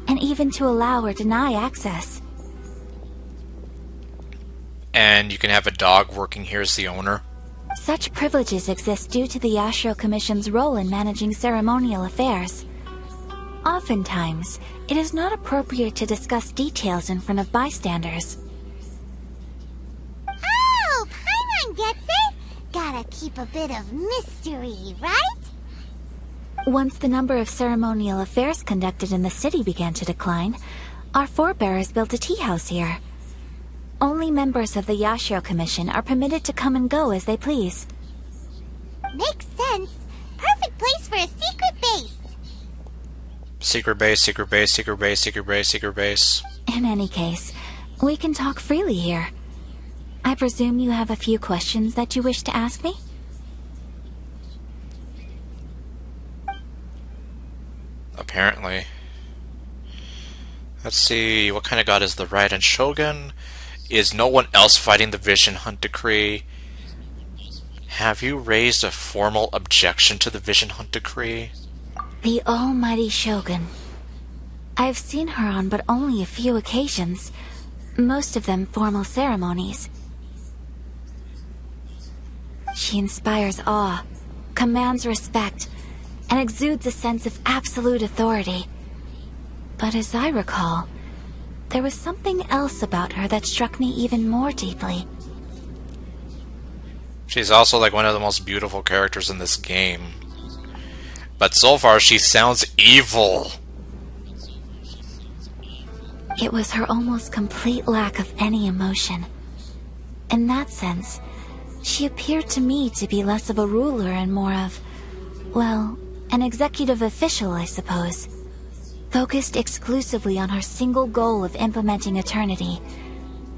Speaker 3: and even to allow or deny access.
Speaker 1: And you can have a dog working here as the owner?
Speaker 3: Such privileges exist due to the Yashiro Commission's role in managing ceremonial affairs. Oftentimes, it is not appropriate to discuss details in front of bystanders.
Speaker 6: Oh, Paimon gets it! Gotta keep a bit of mystery, right?
Speaker 3: Once the number of ceremonial affairs conducted in the city began to decline, our forebears built a tea house here. Only members of the Yashiro Commission are permitted to come and go as they please.
Speaker 6: Makes sense. Perfect place for a secret base.
Speaker 1: Secret base, secret base, secret base, secret base, secret base.
Speaker 3: In any case, we can talk freely here. I presume you have a few questions that you wish to ask me?
Speaker 1: Apparently. Let's see, what kind of god is the Raiden Shogun? Is no one else fighting the Vision Hunt Decree? Have you raised a formal objection to the Vision Hunt Decree?
Speaker 3: The Almighty Shogun. I've seen her on but only a few occasions, most of them formal ceremonies. She inspires awe, commands respect, and exudes a sense of absolute authority. But as I recall, there was something else about her that struck me even more deeply.
Speaker 1: She's also like one of the most beautiful characters in this game. But so far she sounds evil.
Speaker 3: It was her almost complete lack of any emotion. In that sense, she appeared to me to be less of a ruler and more of, well, an executive official, I suppose. Focused exclusively on her single goal of implementing eternity,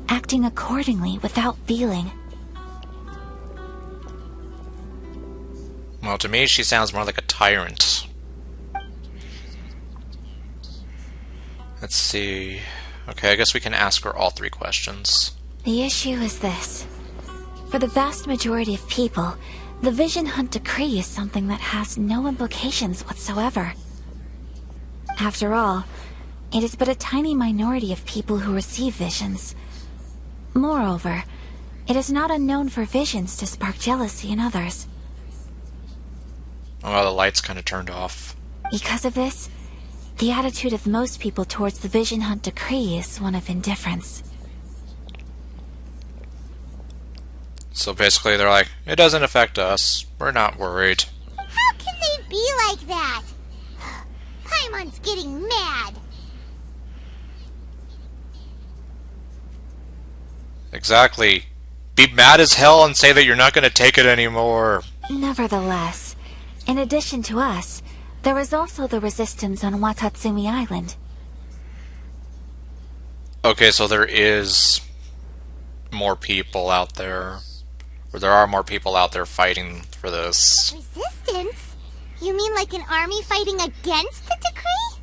Speaker 3: acting accordingly without feeling.
Speaker 1: Well, to me, she sounds more like a tyrant. Let's see. Okay, I guess we can ask her all three questions.
Speaker 3: The issue is this. For the vast majority of people, the Vision Hunt Decree is something that has no implications whatsoever. After all, it is but a tiny minority of people who receive visions. Moreover, it is not unknown for visions to spark jealousy in others.
Speaker 1: Oh, the light's kind of turned off.
Speaker 3: Because of this, the attitude of most people towards the Vision Hunt Decree is one of indifference.
Speaker 1: So basically they're like, it doesn't affect us. We're not worried.
Speaker 6: How can they be like that? Paimon's getting mad.
Speaker 1: Exactly. Be mad as hell and say that you're not going to take it anymore.
Speaker 3: Nevertheless, in addition to us, there is also the resistance on Watatsumi Island.
Speaker 1: Okay, so there is more people out there. Or there are more people out there fighting for this.
Speaker 6: Resistance? You mean like an army fighting against the decree?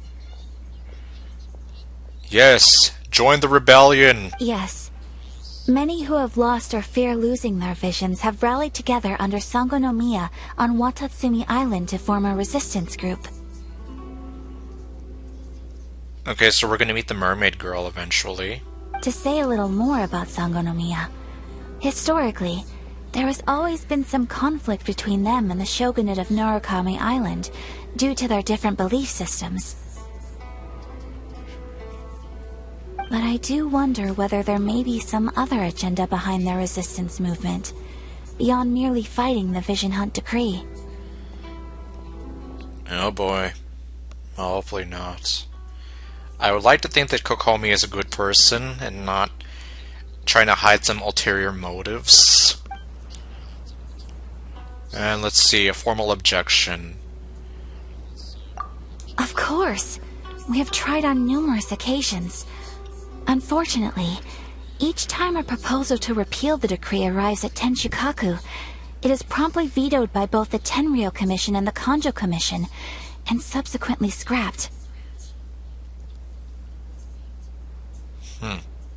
Speaker 1: Yes, join the rebellion.
Speaker 3: Yes. Many who have lost or fear losing their visions have rallied together under Sangonomiya on Watatsumi Island to form a resistance group.
Speaker 1: Okay, so we're going to meet the mermaid girl eventually.
Speaker 3: To say a little more about Sangonomiya, historically, there has always been some conflict between them and the shogunate of Narukami Island due to their different belief systems. But I do wonder whether there may be some other agenda behind their resistance movement, beyond merely fighting the Vision Hunt Decree.
Speaker 1: Oh boy. Well, hopefully not. I would like to think that Kokomi is a good person and not trying to hide some ulterior motives. And let's see, a formal objection.
Speaker 3: Of course. We have tried on numerous occasions. Unfortunately, each time a proposal to repeal the decree arrives at Tenshikaku, it is promptly vetoed by both the Tenryou Commission and the Kanjo Commission, and subsequently scrapped.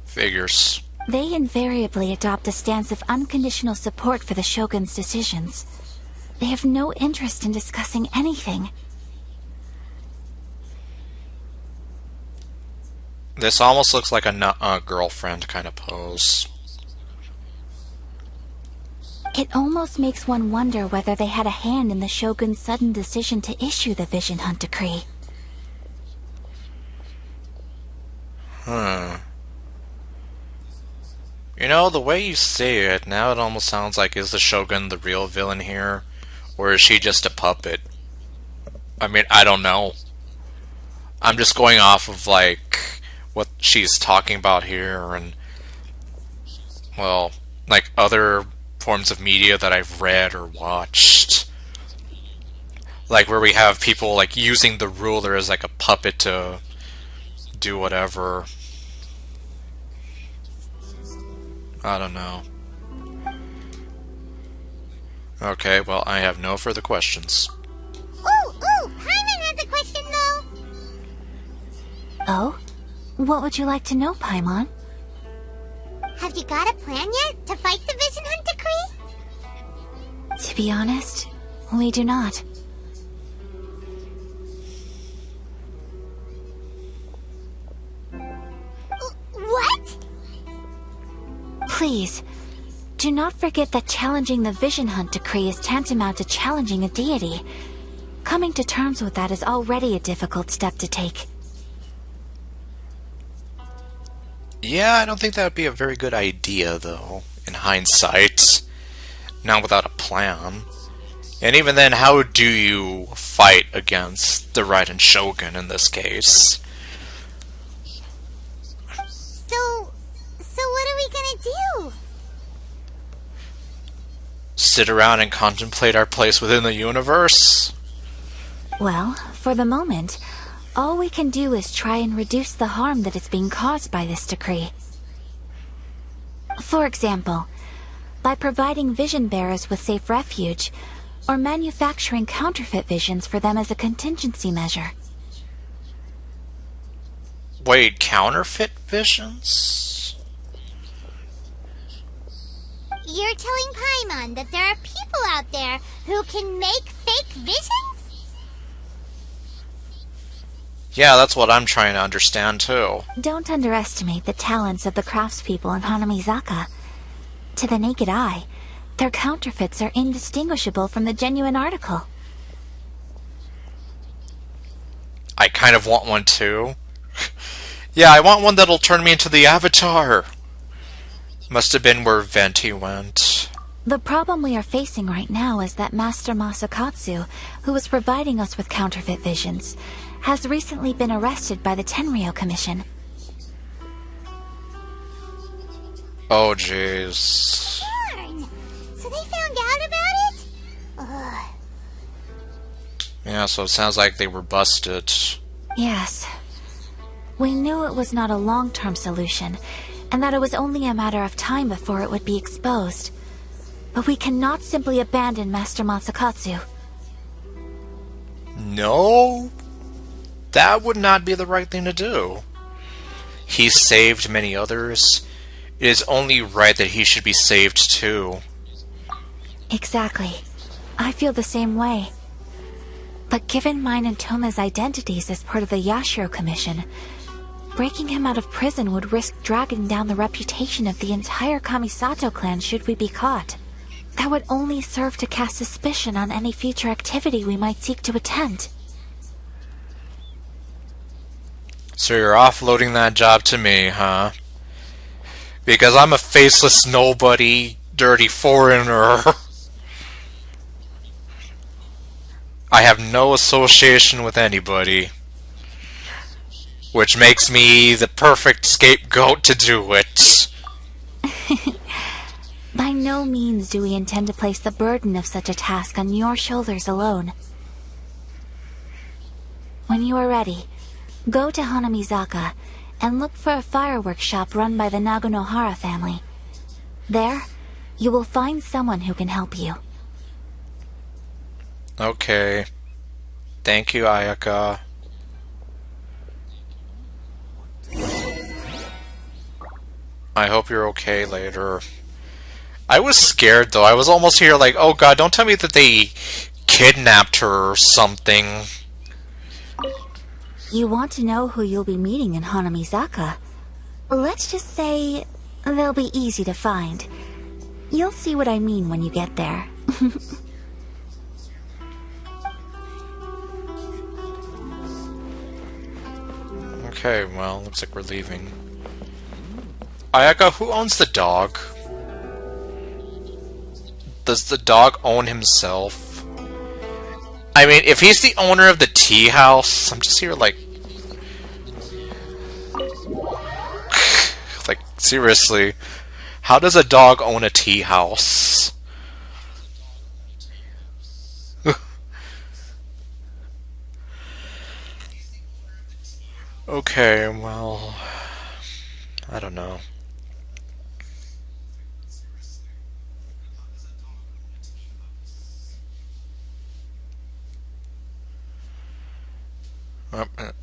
Speaker 1: Figures.
Speaker 3: They invariably adopt a stance of unconditional support for the Shogun's decisions. They have no interest in discussing anything.
Speaker 1: This almost looks like a girlfriend kind of pose.
Speaker 3: It almost makes one wonder whether they had a hand in the Shogun's sudden decision to issue the Vision Hunt decree.
Speaker 1: You know, the way you say it, now it almost sounds like, is the Shogun the real villain here? Or is she just a puppet? I mean, I don't know. I'm just going off of, like, what she's talking about here, and, well, like, other forms of media that I've read or watched. Like, where we have people, like, using the ruler as, like, a puppet to do whatever. I don't know. Okay, well, I have no further questions.
Speaker 6: Paimon has a question, though.
Speaker 3: Oh? What would you like to know, Paimon?
Speaker 6: Have you got a plan yet to fight the Vision Hunt decree?
Speaker 3: To be honest, we do not.
Speaker 6: What?
Speaker 3: Please, do not forget that challenging the Vision Hunt decree is tantamount to challenging a deity. Coming to terms with that is already a difficult step to take.
Speaker 1: Yeah, I don't think that would be a very good idea, though, in hindsight. Not without a plan. And even then, how do you fight against the Raiden Shogun in this case?
Speaker 6: So what are we gonna do?
Speaker 1: Sit around and contemplate our place within the universe?
Speaker 3: Well, for the moment, all we can do is try and reduce the harm that is being caused by this decree. For example, by providing vision bearers with safe refuge, or manufacturing counterfeit visions for them as a contingency measure.
Speaker 1: Wait, counterfeit visions?
Speaker 6: You're telling Paimon that there are people out there who can make fake visions?
Speaker 1: Yeah, that's what I'm trying to understand, too.
Speaker 3: Don't underestimate the talents of the craftspeople in Hanamizaka. To the naked eye, their counterfeits are indistinguishable from the genuine article.
Speaker 1: I kind of want one, too. Yeah, I want one that'll turn me into the Avatar. Must have been where Venti went.
Speaker 3: The problem we are facing right now is that Master Masakatsu, who was providing us with counterfeit visions, has recently been arrested by the Tenryou Commission.
Speaker 1: Oh, jeez.
Speaker 6: Darn! So they found out about it? Ugh.
Speaker 1: Yeah, so it sounds like they were busted.
Speaker 3: Yes. We knew it was not a long-term solution, and that it was only a matter of time before it would be exposed. But we cannot simply abandon Master Masakatsu.
Speaker 1: No, that would not be the right thing to do. He saved many others. It is only right that he should be saved too.
Speaker 3: Exactly. I feel the same way. But given mine and Toma's identities as part of the Yashiro Commission, breaking him out of prison would risk dragging down the reputation of the entire Kamisato clan should we be caught. That would only serve to cast suspicion on any future activity we might seek to attend.
Speaker 1: So you're offloading that job to me, huh? Because I'm a faceless nobody, dirty foreigner. I have no association with anybody. Which makes me the perfect scapegoat to do it.
Speaker 3: By no means do we intend to place the burden of such a task on your shoulders alone. When you are ready, Go to Hanamizaka and look for a fireworks shop run by the Naganohara family. There, you will find someone who can help you.
Speaker 1: Okay. Thank you, Ayaka. I hope you're okay later. I was scared, though. I was almost here like, oh god, don't tell me that they kidnapped her or something.
Speaker 3: You want to know who you'll be meeting in Hanamizaka? Let's just say they'll be easy to find. You'll see what I mean when you get there.
Speaker 1: Okay, well, looks like we're leaving. Ayaka, who owns the dog? Does the dog own himself? I mean, if he's the owner of the tea house, I'm just here like... like, seriously. How does a dog own a tea house? Okay, well... I don't know.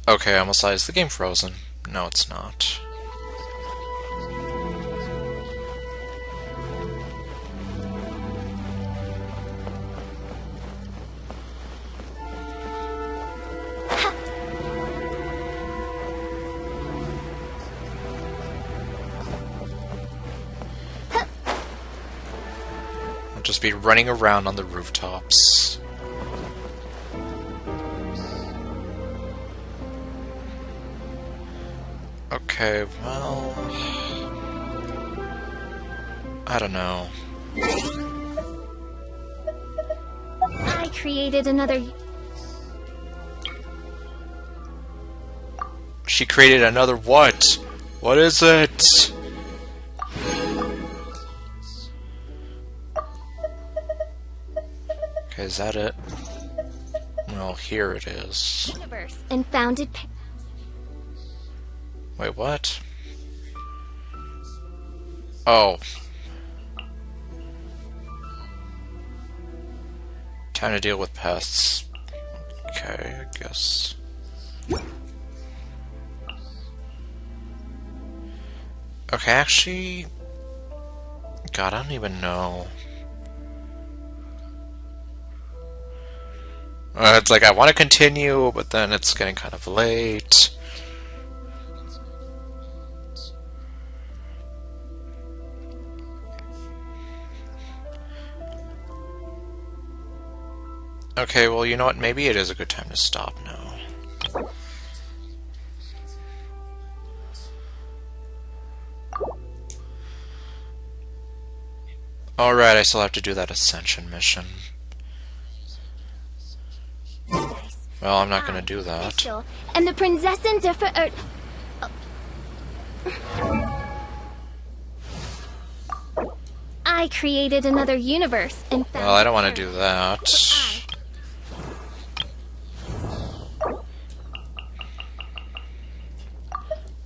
Speaker 1: Okay, I almost thought, is the game frozen? No, it's not. I'll just be running around on the rooftops. Okay, well... I don't know.
Speaker 17: I created another...
Speaker 1: She created another what? What is it? Okay, is that it? Well, here it is.
Speaker 17: Universe and founded...
Speaker 1: Wait, what? Oh. Time to deal with pests. Okay, I guess. Okay, actually... God, I don't even know. It's like I want to continue, but then it's getting kind of late. Okay, well, you know what? Maybe it is a good time to stop now. Alright, I still have to do that Ascension mission. Well, I'm not gonna do that.
Speaker 17: And the Prinzessin differ... I created another universe and found...
Speaker 1: Well, I don't want to do that.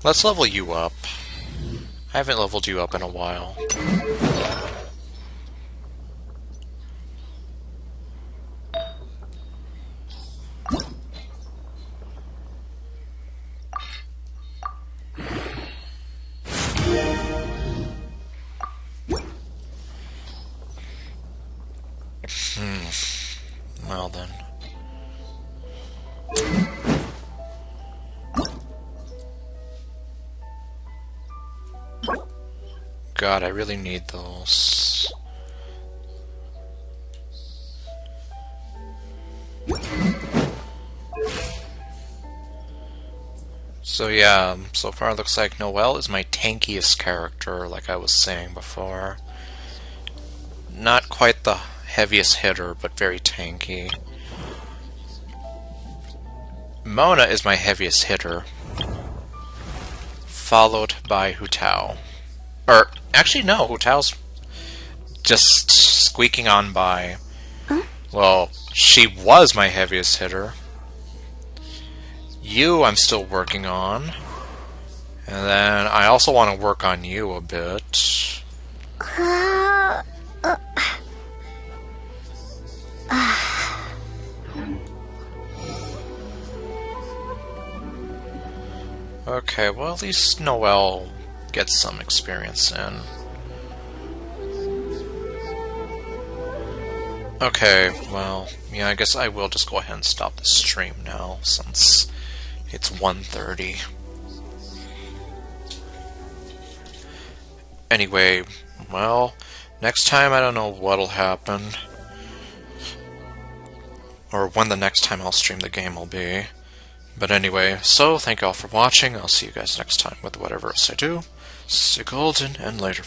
Speaker 1: Let's level you up. I haven't leveled you up in a while. Well then. God, I really need those. So yeah, so far it looks like Noelle is my tankiest character, like I was saying before. Not quite the heaviest hitter, but very tanky. Mona is my heaviest hitter, followed by Hutao. Or, actually no, Hutao's just squeaking on by. Well, she was my heaviest hitter. You I'm still working on. And then I also want to work on you a bit. Okay, well at least Noelle gets some experience in. Okay, well, yeah, I guess I will just go ahead and stop the stream now, since it's 1:30. Anyway, well, next time I don't know what'll happen. Or when the next time I'll stream the game will be. But anyway, so thank you all for watching. I'll see you guys next time with whatever else I do. Stay golden, and later.